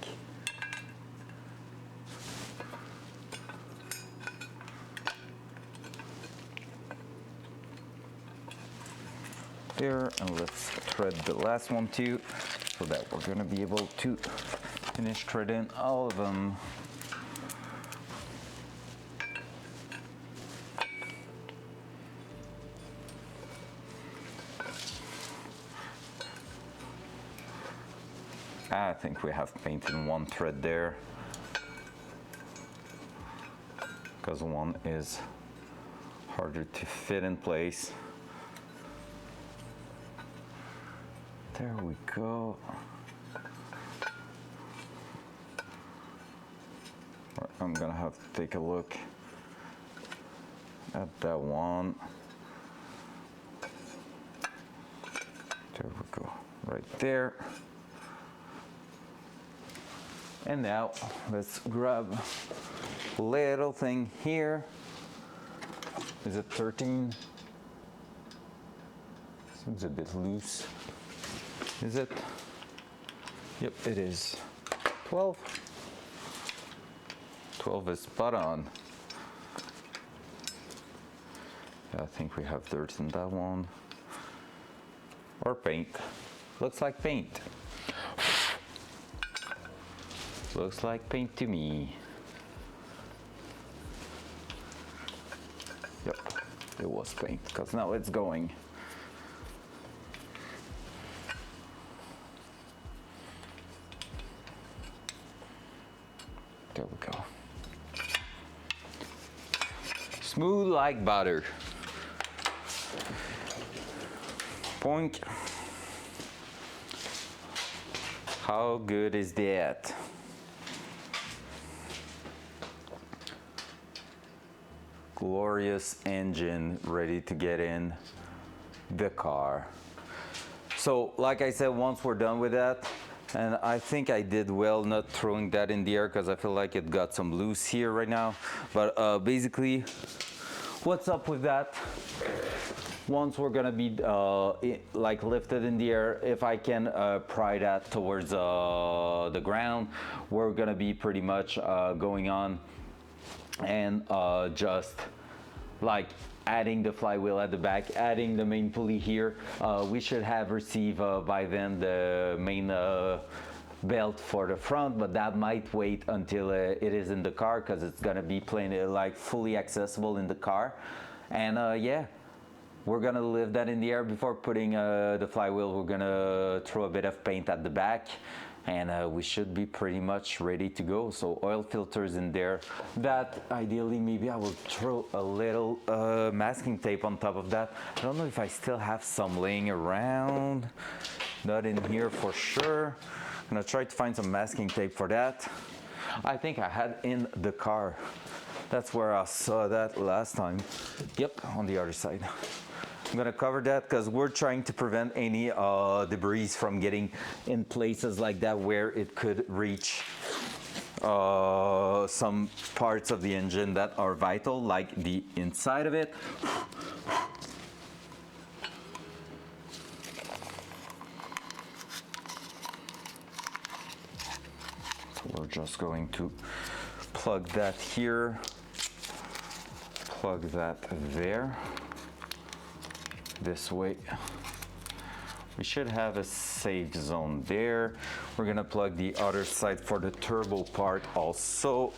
There, and let's thread the last one too, so that we're gonna be able to finish threading all of them. I think we have painted one thread there, because one is harder to fit in place. There we go. I'm gonna have to take a look at that one. There we go, right there. And now let's grab a little thing here. Is it 13? Seems a bit loose. Is it? Yep, it is. 12. 12 is spot on. I think we have dirt in that one. Or paint. Looks like paint. Looks like paint to me. Yep, it was paint, because now it's going. There we go. Smooth like butter. Boink. How good is that? glorious engine ready to get in the car. So like I said, once we're done with that, and I think I did well not throwing that in the air because I feel like it got some loose here right now. But basically, what's up with that? Once we're gonna be like lifted in the air, if I can pry that towards the ground, we're gonna be pretty much going on and just like adding the flywheel at the back, adding the main pulley here. We should have received by then the main belt for the front, but that might wait until it is in the car because it's gonna be plain like fully accessible in the car. And yeah, we're gonna lift that in the air before putting the flywheel. We're gonna throw a bit of paint at the back, and we should be pretty much ready to go. So oil filters in there. That ideally, maybe I will throw a little masking tape on top of that. I don't know if I still have some laying around. Not in here for sure. I'm gonna try to find some masking tape for that. I think I had in the car. That's where I saw that last time. Yep, on the other side. I'm gonna cover that because we're trying to prevent any debris from getting in places like that where it could reach some parts of the engine that are vital, like the inside of it. So we're just going to plug that here, plug that there. This way we should have a safe zone there. We're gonna plug the other side for the turbo part also.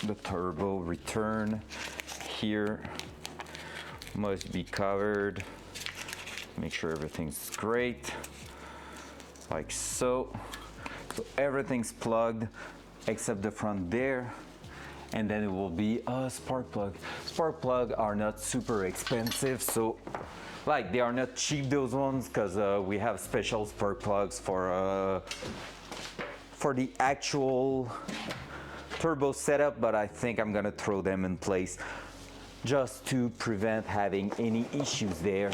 The turbo return here must be covered. Make sure everything's great, like so. So everything's plugged except the front there. And then it will be a spark plug. Spark plug are not super expensive, so like they are not cheap, those ones, because we have special spark plugs for the actual turbo setup, but I think I'm gonna throw them in place just to prevent having any issues there.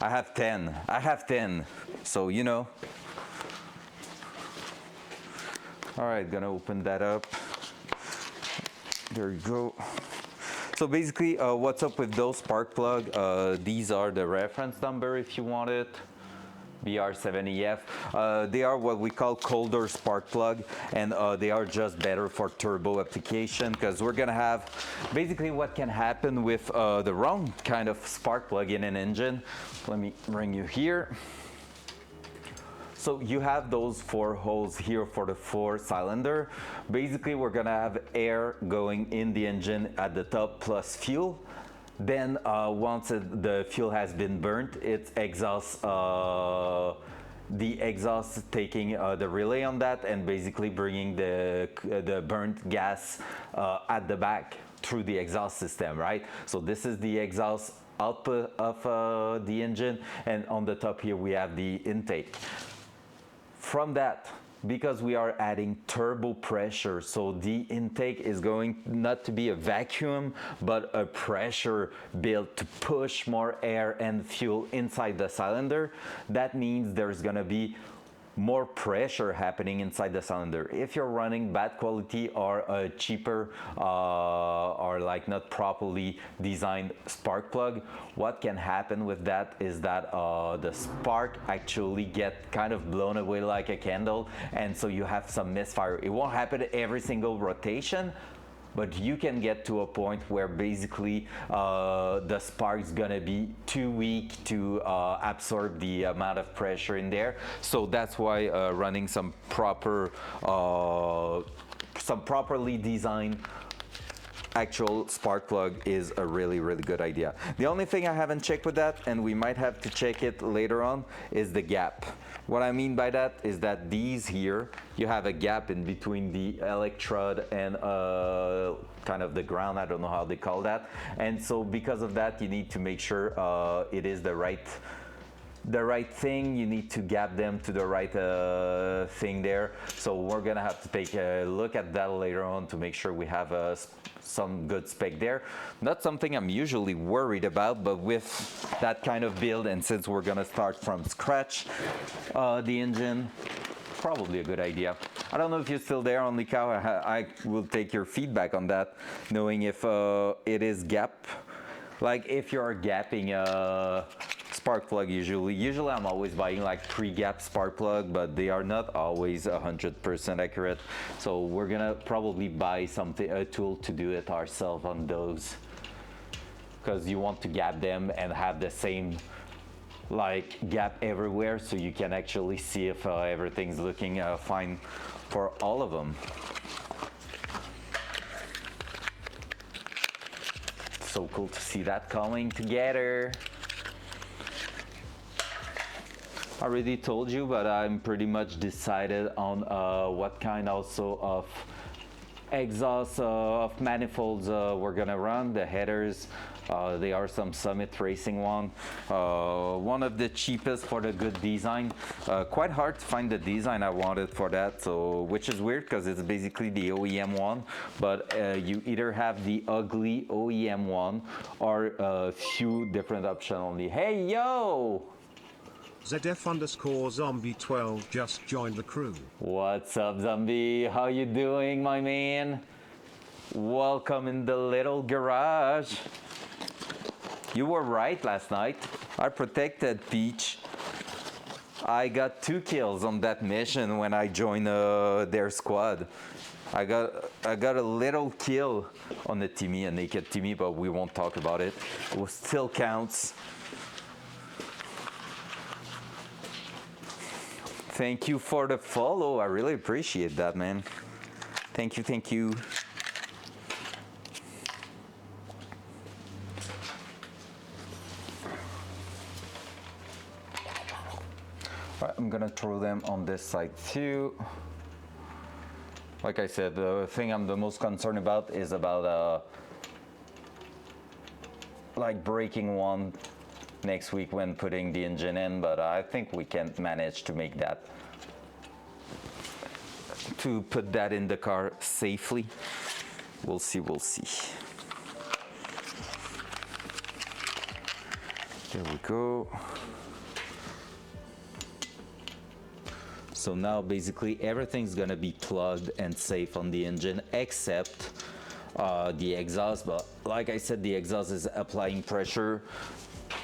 I have 10, so you know. All right, gonna open that up. There you go. So basically, what's up with those spark plug? These are the reference number if you want it. BR70F. They are what we call colder spark plug, and they are just better for turbo application because we're gonna have basically what can happen with the wrong kind of spark plug in an engine. Let me bring you here. So you have those 4 holes here for the 4-cylinder. Basically, we're gonna have air going in the engine at the top plus fuel. Then once the fuel has been burnt, it exhausts, the exhaust taking the relay on that and basically bringing the burnt gas at the back through the exhaust system, right? So this is the exhaust output of the engine, and on the top here we have the intake. From that, because we are adding turbo pressure, so the intake is going not to be a vacuum, but a pressure built to push more air and fuel inside the cylinder. That means there's gonna be more pressure happening inside the cylinder. If you're running bad quality or a cheaper or like not properly designed spark plug, what can happen with that is that the spark actually get kind of blown away like a candle, and so you have some misfire. It won't happen every single rotation, but you can get to a point where basically the spark's gonna be too weak to absorb the amount of pressure in there. So that's why running some properly designed actual spark plug is a really good idea. The only thing I haven't checked with that, and we might have to check it later on, is the gap. What I mean by that is that these here, you have a gap in between the electrode and kind of the ground, I don't know how they call that. And so because of that, you need to make sure it is the right the right thing, you need to gap them to the right thing there. So we're gonna have to take a look at that later on to make sure we have some good spec there. Not something I'm usually worried about, but with that kind of build, and since we're gonna start from scratch, the engine, probably a good idea. I don't know if you're still there on Likao. I will take your feedback on that, knowing if it is gap. Like if you're gapping a spark plug usually I'm always buying like pre-gap spark plug, but they are not always 100% accurate. So we're gonna probably buy a tool to do it ourselves on those, because you want to gap them and have the same like gap everywhere, so you can actually see if everything's looking fine for all of them. So cool to see that coming together. I already told you, but I'm pretty much decided on what kind also of exhaust of manifolds we're gonna run. The headers, they are some Summit Racing one of the cheapest for the good design. Quite hard to find the design I wanted for that, so which is weird because it's basically the OEM one, but you either have the ugly OEM one or a few different options only. Hey yo! ZF_zombie12 just joined the crew. What's up, Zombie? How you doing, my man? Welcome in the little garage. You were right last night. I protected Peach. I got 2 kills on that mission when I joined their squad. I got a little kill on the Timmy, a naked Timmy, but we won't talk about it. It still counts. Thank you for the follow. I really appreciate that, man. Thank you, thank you. Right, I'm gonna throw them on this side too. Like I said, the thing I'm the most concerned about is about like breaking one next week when putting the engine in, but I think we can manage to make that, to put that in the car safely. We'll see, we'll see. There we go. So now basically everything's gonna be plugged and safe on the engine except the exhaust, but like I said, the exhaust is applying pressure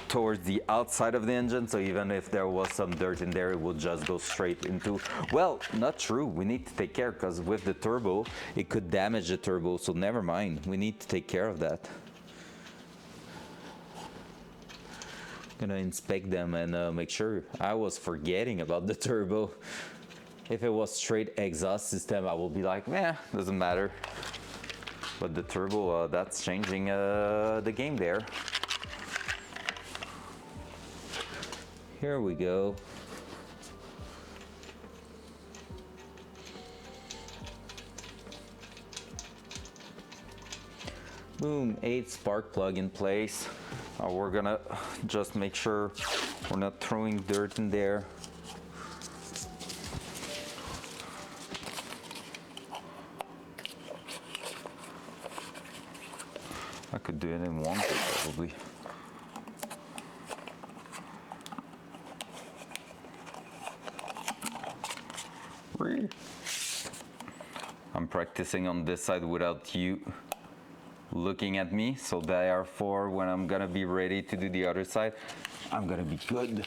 towards the outside of the engine, so even if there was some dirt in there, it will just go straight into, well, not true, we need to take care, because with the turbo it could damage the turbo, so never mind, we need to take care of that. Gonna inspect them and make sure. I was forgetting about the turbo. If it was straight exhaust system, I will be like, meh, doesn't matter. But the turbo, that's changing the game there. Here we go. Boom, 8 spark plug in place. We're gonna just make sure we're not throwing dirt in there. I could do it in one go, probably. I'm practicing on this side without you looking at me, so therefore when I'm gonna be ready to do the other side, I'm gonna be good.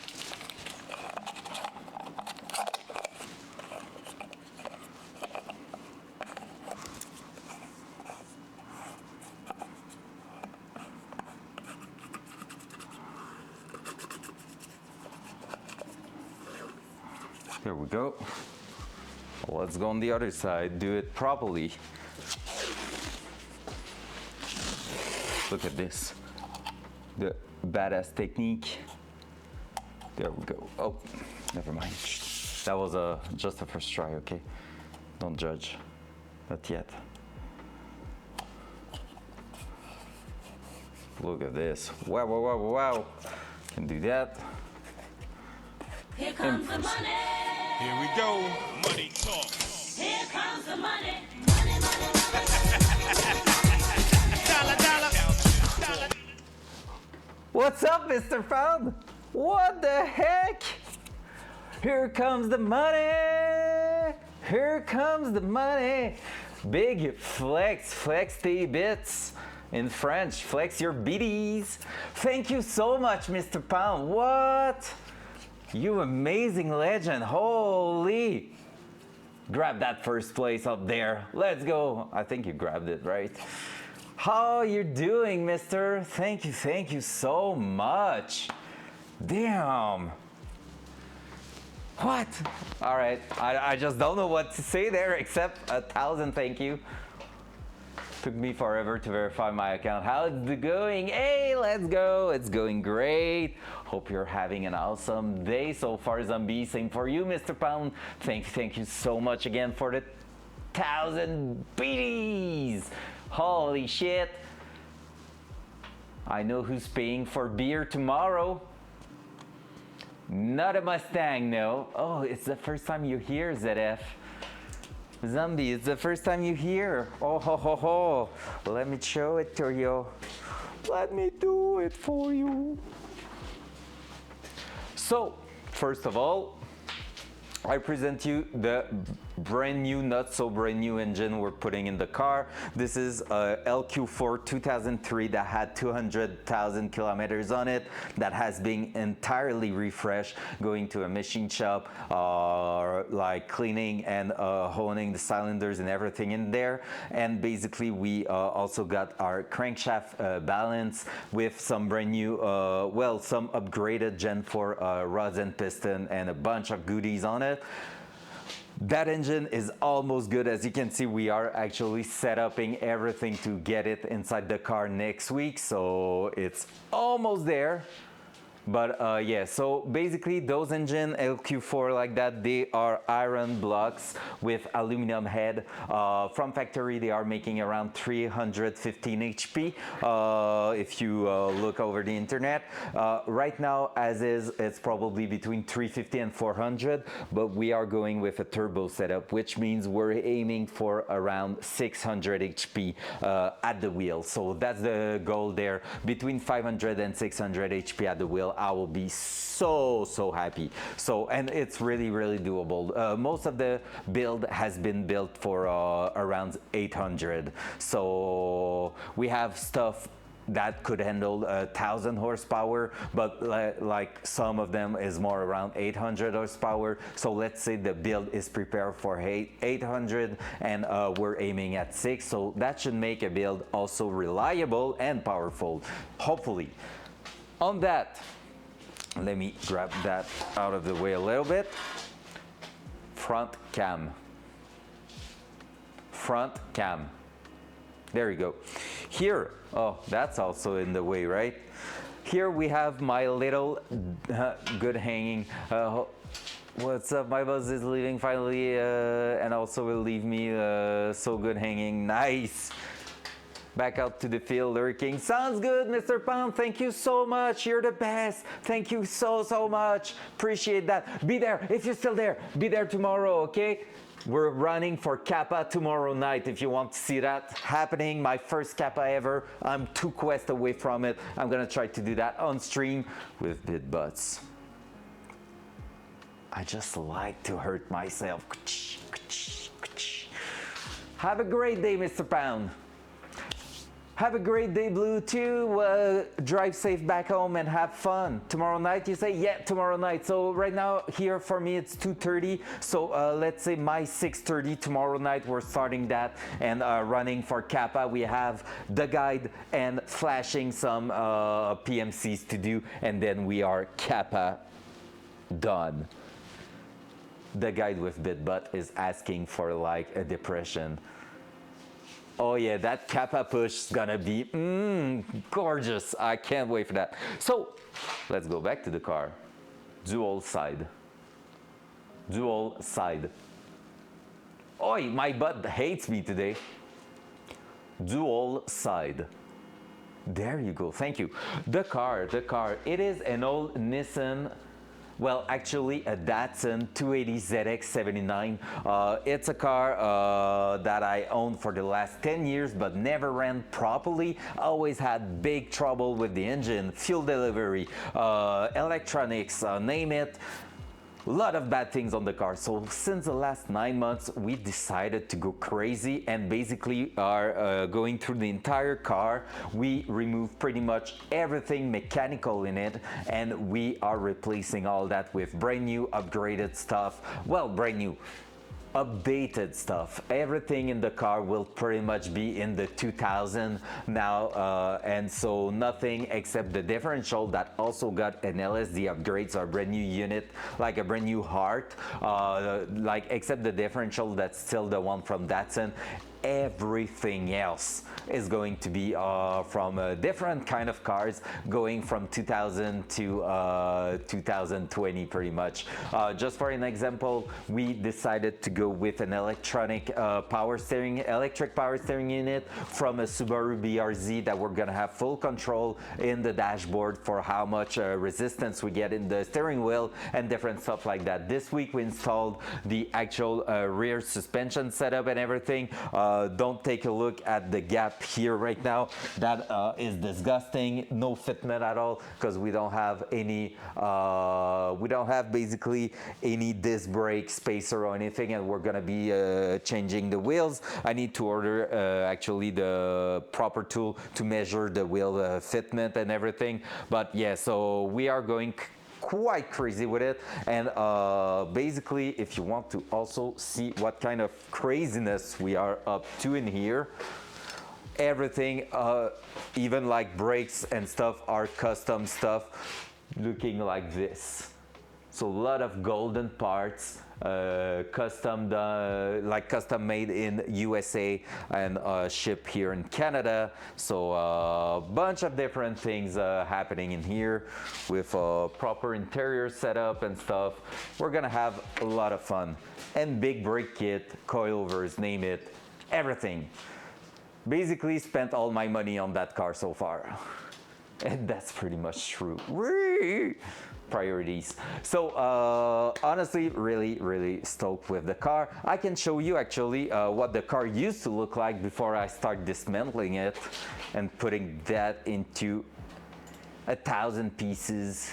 Here we go. Let's go on the other side, do it properly. Look at this, the badass technique. There we go. Oh, never mind. That was just a first try, okay? Don't judge, not yet. Look at this, wow, wow, wow, wow. Can do that. Here comes the money. Here we go. Money talk. Here comes the money. Money, money, Dollar, dollar. Dollar. What's up, Mr. Pound? What the heck? Here comes the money. Here comes the money. Big flex the bits. In French, flex your bitties. Thank you so much, Mr. Pound. What? You amazing legend. Holy. Grab that first place up there. Let's go. I think you grabbed it, right? How you doing, mister? Thank you so much. Damn. What? All right, I just don't know what to say there except 1,000 thank you. Took me forever to verify my account. How's it going? Hey, let's go. It's going great. Hope you're having an awesome day so far, Zombie. Same for you, Mr. Pound. Thank you so much again for the 1,000 beaties. Holy shit. I know who's paying for beer tomorrow. Not a Mustang, no. Oh, it's the first time you hear ZF. Zombie, it's the first time you hear. Oh ho ho ho. Let me show it to you. Let me do it for you. So, first of all, I present you the brand new, not so brand new engine we're putting in the car. This is a LQ4 2003 that had 200,000 kilometers on it, that has been entirely refreshed, going to a machine shop, like cleaning and honing the cylinders and everything in there. And basically we also got our crankshaft balance with some brand new, well, some upgraded Gen 4 rods and piston and a bunch of goodies on it. That engine is almost good. As you can see, we are actually setting everything to get it inside the car next week, so it's almost there. But yeah, so basically those engine LQ4 like that, they are iron blocks with aluminum head. From factory, they are making around 315 HP if you look over the internet. Right now, as is, it's probably between 350 and 400, but we are going with a turbo setup, which means we're aiming for around 600 HP at the wheel. So that's the goal there. Between 500 and 600 HP at the wheel, I will be so happy. So, and it's really doable. Most of the build has been built for around 800. So we have stuff that could handle 1,000 horsepower, but like some of them is more around 800 horsepower. So let's say the build is prepared for 800 and we're aiming at 6. So that should make a build also reliable and powerful, hopefully. On that, let me grab that out of the way a little bit. Front cam. Front cam. There you go. Here, oh, that's also in the way, right? Here we have my little good hanging. What's up? My buzz is leaving finally, and also will leave me so good hanging. Nice. Back out to the field lurking. Sounds good, Mr. Pound. Thank you so much. You're the best. Thank you so much. Appreciate that. Be there. If you're still there, be there tomorrow, okay? We're running for Kappa tomorrow night if you want to see that happening. My first Kappa ever. I'm 2 quests away from it. I'm gonna try to do that on stream with bit butts. I just like to hurt myself. Have a great day, Mr. Pound. Have a great day, Blue, too. Drive safe back home and have fun. Tomorrow night, you say? Yeah, tomorrow night. So right now, here for me, it's 2:30. So let's say my 6:30 tomorrow night, we're starting that and running for Kappa. We have the guide and flashing some PMCs to do, and then we are Kappa done. The guide with BitButt is asking for like a depression. Oh yeah, that Kappa push is gonna be gorgeous. I can't wait for that. So let's go back to the car. Dual side. Dual side. Oi, my butt hates me today. Dual side. There you go, thank you. The car, it is an old Nissan Well, actually, a Datsun 280ZX79. It's a car that I owned for the last 10 years, but never ran properly. Always had big trouble with the engine, fuel delivery, electronics, name it. A lot of bad things on the car. So since the last 9 months, we decided to go crazy and basically are going through the entire car. We removed pretty much everything mechanical in it, and we are replacing all that with brand new upgraded stuff. Well, brand new, updated stuff. Everything in the car will pretty much be in the 2000 now, and so nothing except the differential that also got an LSD upgrade, so a brand new unit, like a brand new heart, like except the differential that's still the one from Datsun. Everything else is going to be from a different kind of cars, going from 2000 to 2020 pretty much. Just for an example, we decided to go with an electric power steering unit from a Subaru BRZ that we're gonna have full control in the dashboard for how much resistance we get in the steering wheel and different stuff like that. This week we installed the actual rear suspension setup and everything. Don't take a look at the gap here right now. That is disgusting. No fitment at all because we don't have any, we don't have basically any disc brake spacer or anything, and we're gonna be changing the wheels. I need to order actually the proper tool to measure the wheel fitment and everything. But yeah, so we are going quite crazy with it, and basically if you want to also see what kind of craziness we are up to in here, everything, even like brakes and stuff, are custom stuff looking like this. So a lot of golden parts, custom made in USA and shipped here in Canada. So a bunch of different things happening in here with a proper interior setup and stuff. We're gonna have a lot of fun. And big brake kit, coilovers, name it, everything. Basically spent all my money on that car so far. And that's pretty much true. Whee! Priorities. So honestly, really stoked with the car. I can show you actually what the car used to look like before I start dismantling it and putting that into 1,000 pieces.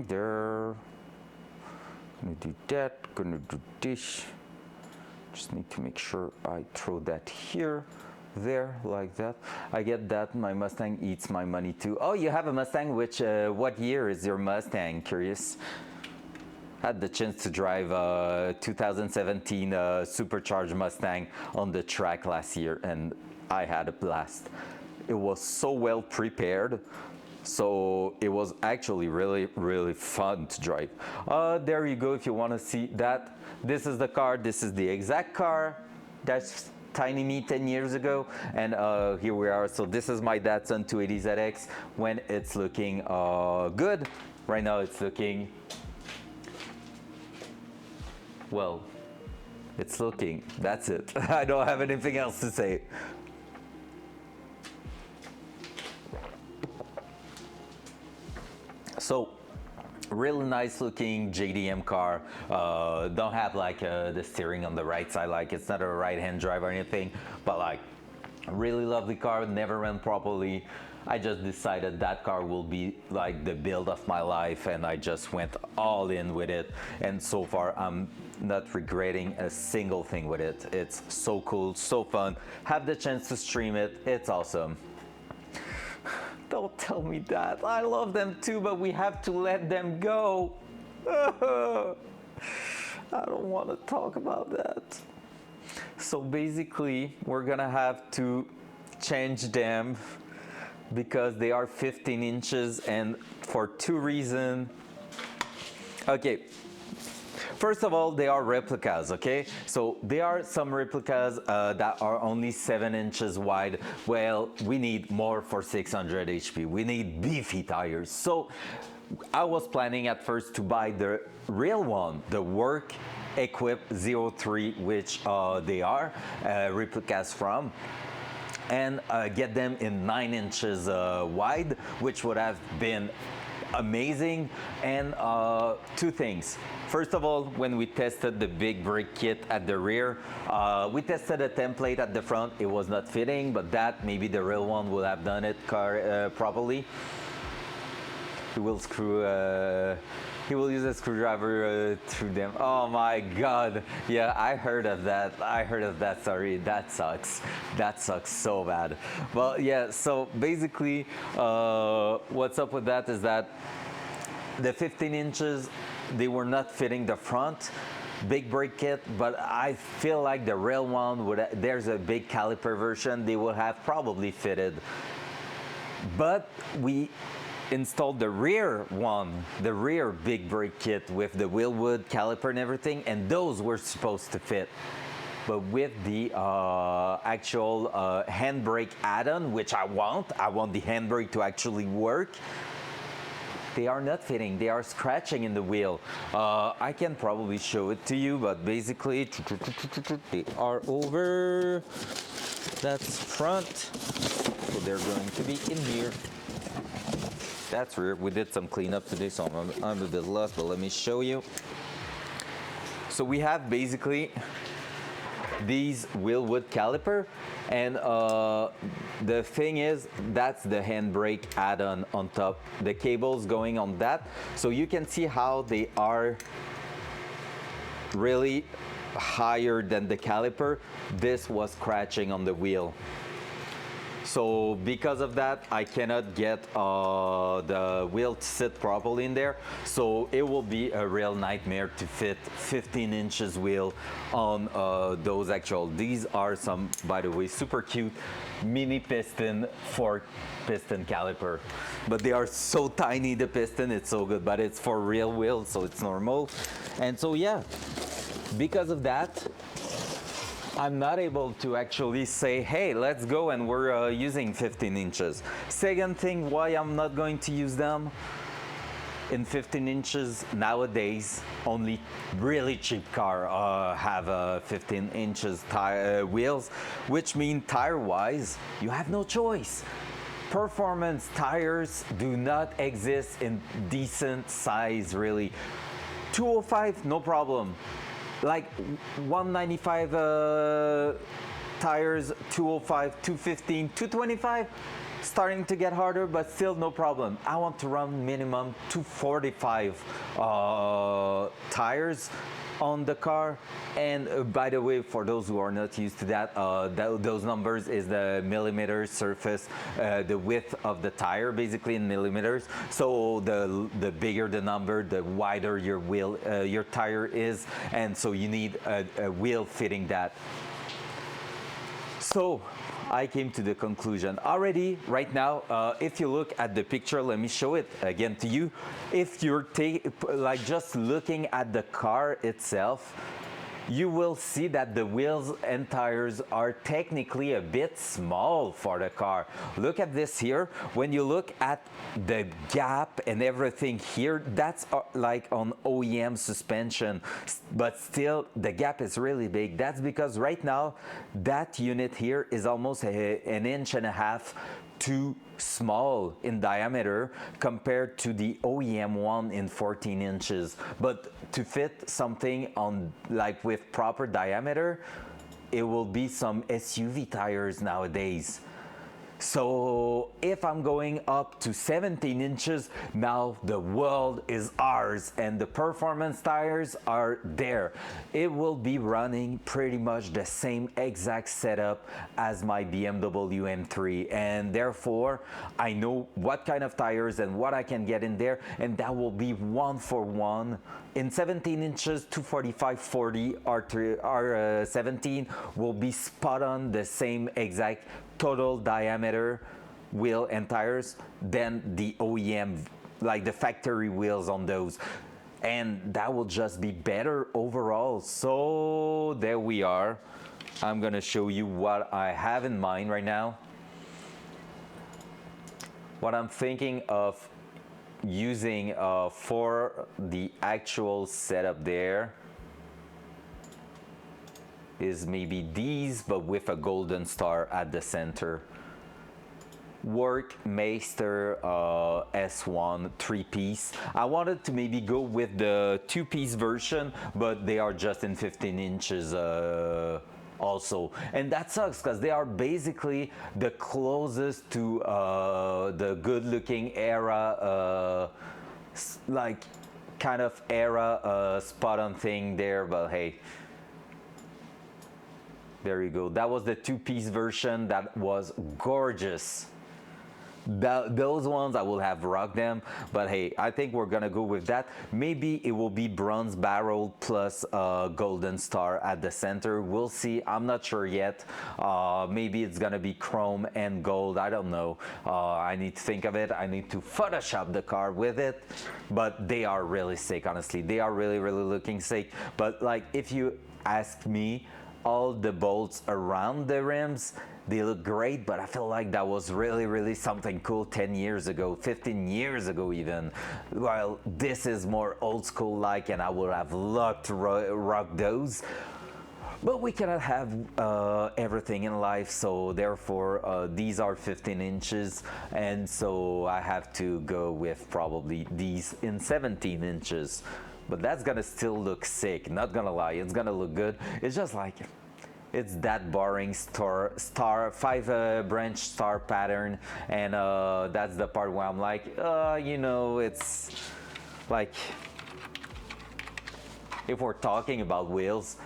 There. Gonna do that, gonna do this. Just need to make sure I throw that here, there, like that. I get that my Mustang eats my money too. Oh, you have a Mustang? Which, what year is your Mustang? Curious. Had the chance to drive 2017 supercharged Mustang on the track last year, and I had a blast. It was so well prepared. So it was actually really fun to drive. There you go if you want to see that. This is the car. This is the exact car. That's tiny me 10 years ago, and here we are. So this is my Datsun 280ZX when it's looking good. Right now it's looking, well, it's looking, that's it. I don't have anything else to say. So, really nice looking JDM car. Don't have like the steering on the right side, like it's not a right hand drive or anything, but like really lovely car, never ran properly. I just decided that car will be like the build of my life, and I just went all in with it, and so far I'm not regretting a single thing with it. It's so cool, so fun. Have the chance to stream it, it's awesome. Don't tell me that. I love them too, but we have to let them go. I don't want to talk about that. So basically, we're gonna have to change them because they are 15 inches, and for two reasons. Okay, First of all, they are replicas, okay? So there are some replicas that are only 7 inches wide. Well, we need more for 600 HP. We need beefy tires. So I was planning at first to buy the real one, the work equip 03, which they are replicas from, and get them in 9 inches wide, which would have been amazing. And two things. First of all, when we tested the big brake kit at the rear, we tested a template at the front. It was not fitting, but that maybe the real one would have done it properly. He will he will use a screwdriver through them. Oh my God. Yeah, I heard of that. Sorry, that sucks. That sucks so bad. Well, yeah, so basically, what's up with that is that the 15 inches, they were not fitting the front big brake kit, but I feel like the real one would, there's a big caliper version, they would have probably fitted. But we installed the rear one, the rear big brake kit with the wheelwood caliper and everything, and those were supposed to fit. But with the actual handbrake add-on, which I want the handbrake to actually work, they are not fitting. They are scratching in the wheel. I can probably show it to you, but basically they are over. That's front, so they're going to be in here. That's rear. We did some cleanup today, so I'm a bit lost, but let me show you. So we have basically these wheelwood caliper, and the thing is, that's the handbrake add-on on top. The cables going on that, so you can see how they are really higher than the caliper. This was scratching on the wheel. So because of that, I cannot get the wheel to sit properly in there. So it will be a real nightmare to fit 15 inches wheel on those actual. These are some, by the way, super cute mini piston 4-piston caliper. But they are so tiny, the piston, it's so good, but it's for real wheels, so it's normal. And so yeah, because of that, I'm not able to actually say, hey, let's go, and we're using 15 inches. Second thing, why I'm not going to use them in 15 inches nowadays, only really cheap car have 15 inches wheels, which mean tire-wise, you have no choice. Performance tires do not exist in decent size, really. 205, no problem. Like 195 tires, 205, 215, 225, starting to get harder, but still no problem. I want to run minimum 245 tires on the car. And by the way, for those who are not used to that, those numbers is the millimeter surface, the width of the tire, basically in millimeters. So the bigger the number, the wider your wheel, your tire is, and so you need a wheel fitting that. So I came to the conclusion already right now. If you look at the picture, let me show it again to you. If you're like just looking at the car itself, you will see that the wheels and tires are technically a bit small for the car. Look at this here. When you look at the gap and everything here, that's like on OEM suspension, but still the gap is really big. That's because right now that unit here is almost an inch and a half too small in diameter compared to the OEM one in 14 inches. But to fit something on like with proper diameter, it will be some SUV tires nowadays. So if I'm going up to 17 inches, now the world is ours and the performance tires are there. It will be running pretty much the same exact setup as my BMW M3, and therefore I know what kind of tires and what I can get in there, and that will be one for one. In 17 inches, 245/40 R17 will be spot on the same exact total diameter wheel and tires than the OEM, like the factory wheels on those. and that will just be better overall. So there we are. I'm gonna show you what I have in mind right now. What I'm thinking of using for the actual setup there is maybe these, but with a golden star at the center. Workmeister S1 3-piece. I wanted to maybe go with the 2-piece version, but they are just in 15 inches also, and that sucks because they are basically the closest to the good-looking era, like kind of era spot-on thing there. But hey, there you go. That was the 2-piece version. That was gorgeous. Those ones I will have rocked them, but hey, I think we're gonna go with that. Maybe it will be bronze barrel plus golden star at the center. We'll see. I'm not sure yet. Maybe it's gonna be chrome and gold. I don't know. I need to think of it. I need to Photoshop the car with it, but they are really sick. Honestly, they are really looking sick. But like, if you ask me, all the bolts around the rims, they look great, but I feel like that was really something cool 10 years ago, 15 years ago even. While this is more old school like, and I would have loved to rock those. But we cannot have everything in life, so therefore these are 15 inches, and so I have to go with probably these in 17 inches. But that's gonna still look sick, not gonna lie, it's gonna look good. It's just like, it's that boring star 5 branch star pattern, and that's the part where I'm like, you know, it's like, if we're talking about wheels,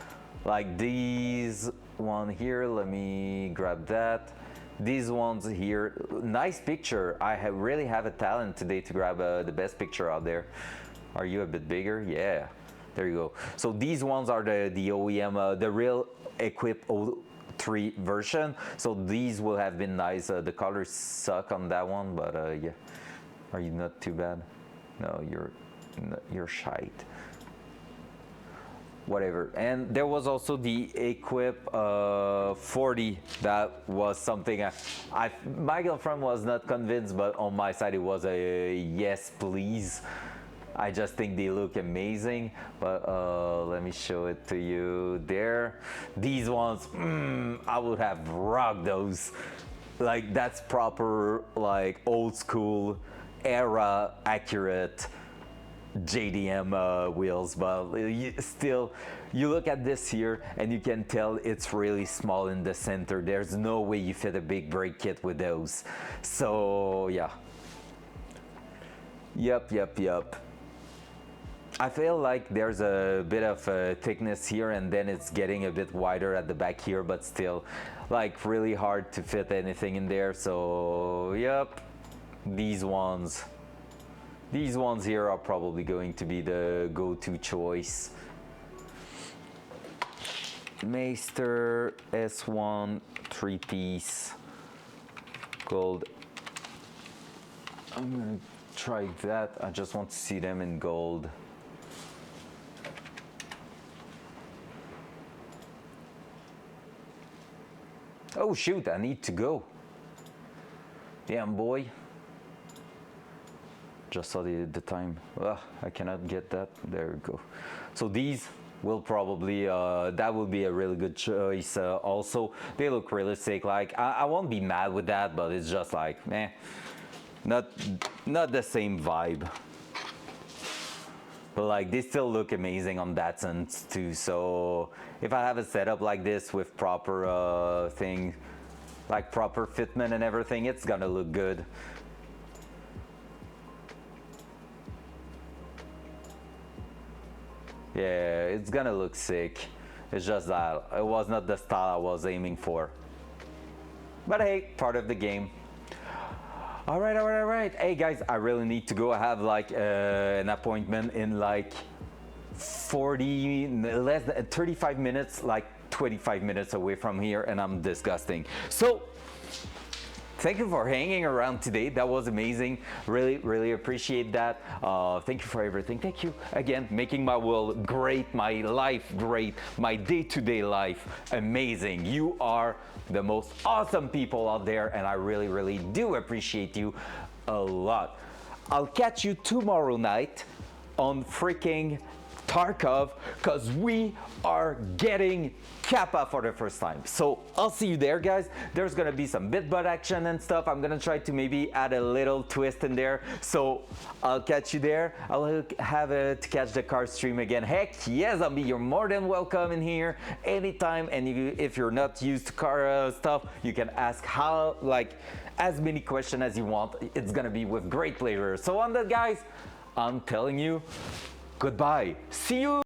like these one here, let me grab that. These ones here, nice picture. I really have a talent today to grab the best picture out there. Are you a bit bigger? Yeah, there you go. So these ones are the OEM, the real equip 03 version. So these will have been nice. The colors suck on that one, but yeah. Are you not too bad? No, you're shite. Whatever. And there was also the equip 40. That was something my girlfriend was not convinced, but on my side it was a yes please. I just think they look amazing, but let me show it to you there. These ones, I would have rocked those. Like, that's proper, like, old school era accurate JDM wheels, but still, you look at this here and you can tell it's really small in the center. There's no way you fit a big brake kit with those. So yeah. Yep. I feel like there's a bit of thickness here, and then it's getting a bit wider at the back here, but still like really hard to fit anything in there. So yep, these ones here are probably going to be the go-to choice. Meister S1 3-piece gold. I'm gonna try that. I just want to see them in gold. Oh shoot, I need to go. Damn boy. Just saw the time. Ugh, I cannot get that. There we go. So these will probably, that will be a really good choice also. They look really sick. Like, I won't be mad with that, but it's just like, not the same vibe. But like, they still look amazing on Datsun too. So if I have a setup like this with proper thing, like proper fitment and everything, it's gonna look good. Yeah, it's gonna look sick. It's just that it was not the style I was aiming for. But hey, part of the game. All right. Hey guys, I really need to go. I have like an appointment in like 35 minutes, like 25 minutes away from here, and I'm disgusting. So thank you for hanging around today. That was amazing. Really, really appreciate that. Thank you for everything. Thank you again, making my world great, my life great, my day-to-day life amazing. You are the most awesome people out there, and I really, really do appreciate you a lot. I'll catch you tomorrow night on freaking Tarkov, because we are getting Kappa for the first time. So I'll see you there, guys. There's gonna be some bit butt action and stuff. I'm gonna try to maybe add a little twist in there. So I'll catch you there. I'll have to catch the car stream again. Heck yes, Zombie, you're more than welcome in here anytime. And if you're not used to car stuff, you can ask as many questions as you want. It's gonna be with great pleasure. So on that, guys, I'm telling you, goodbye. See you.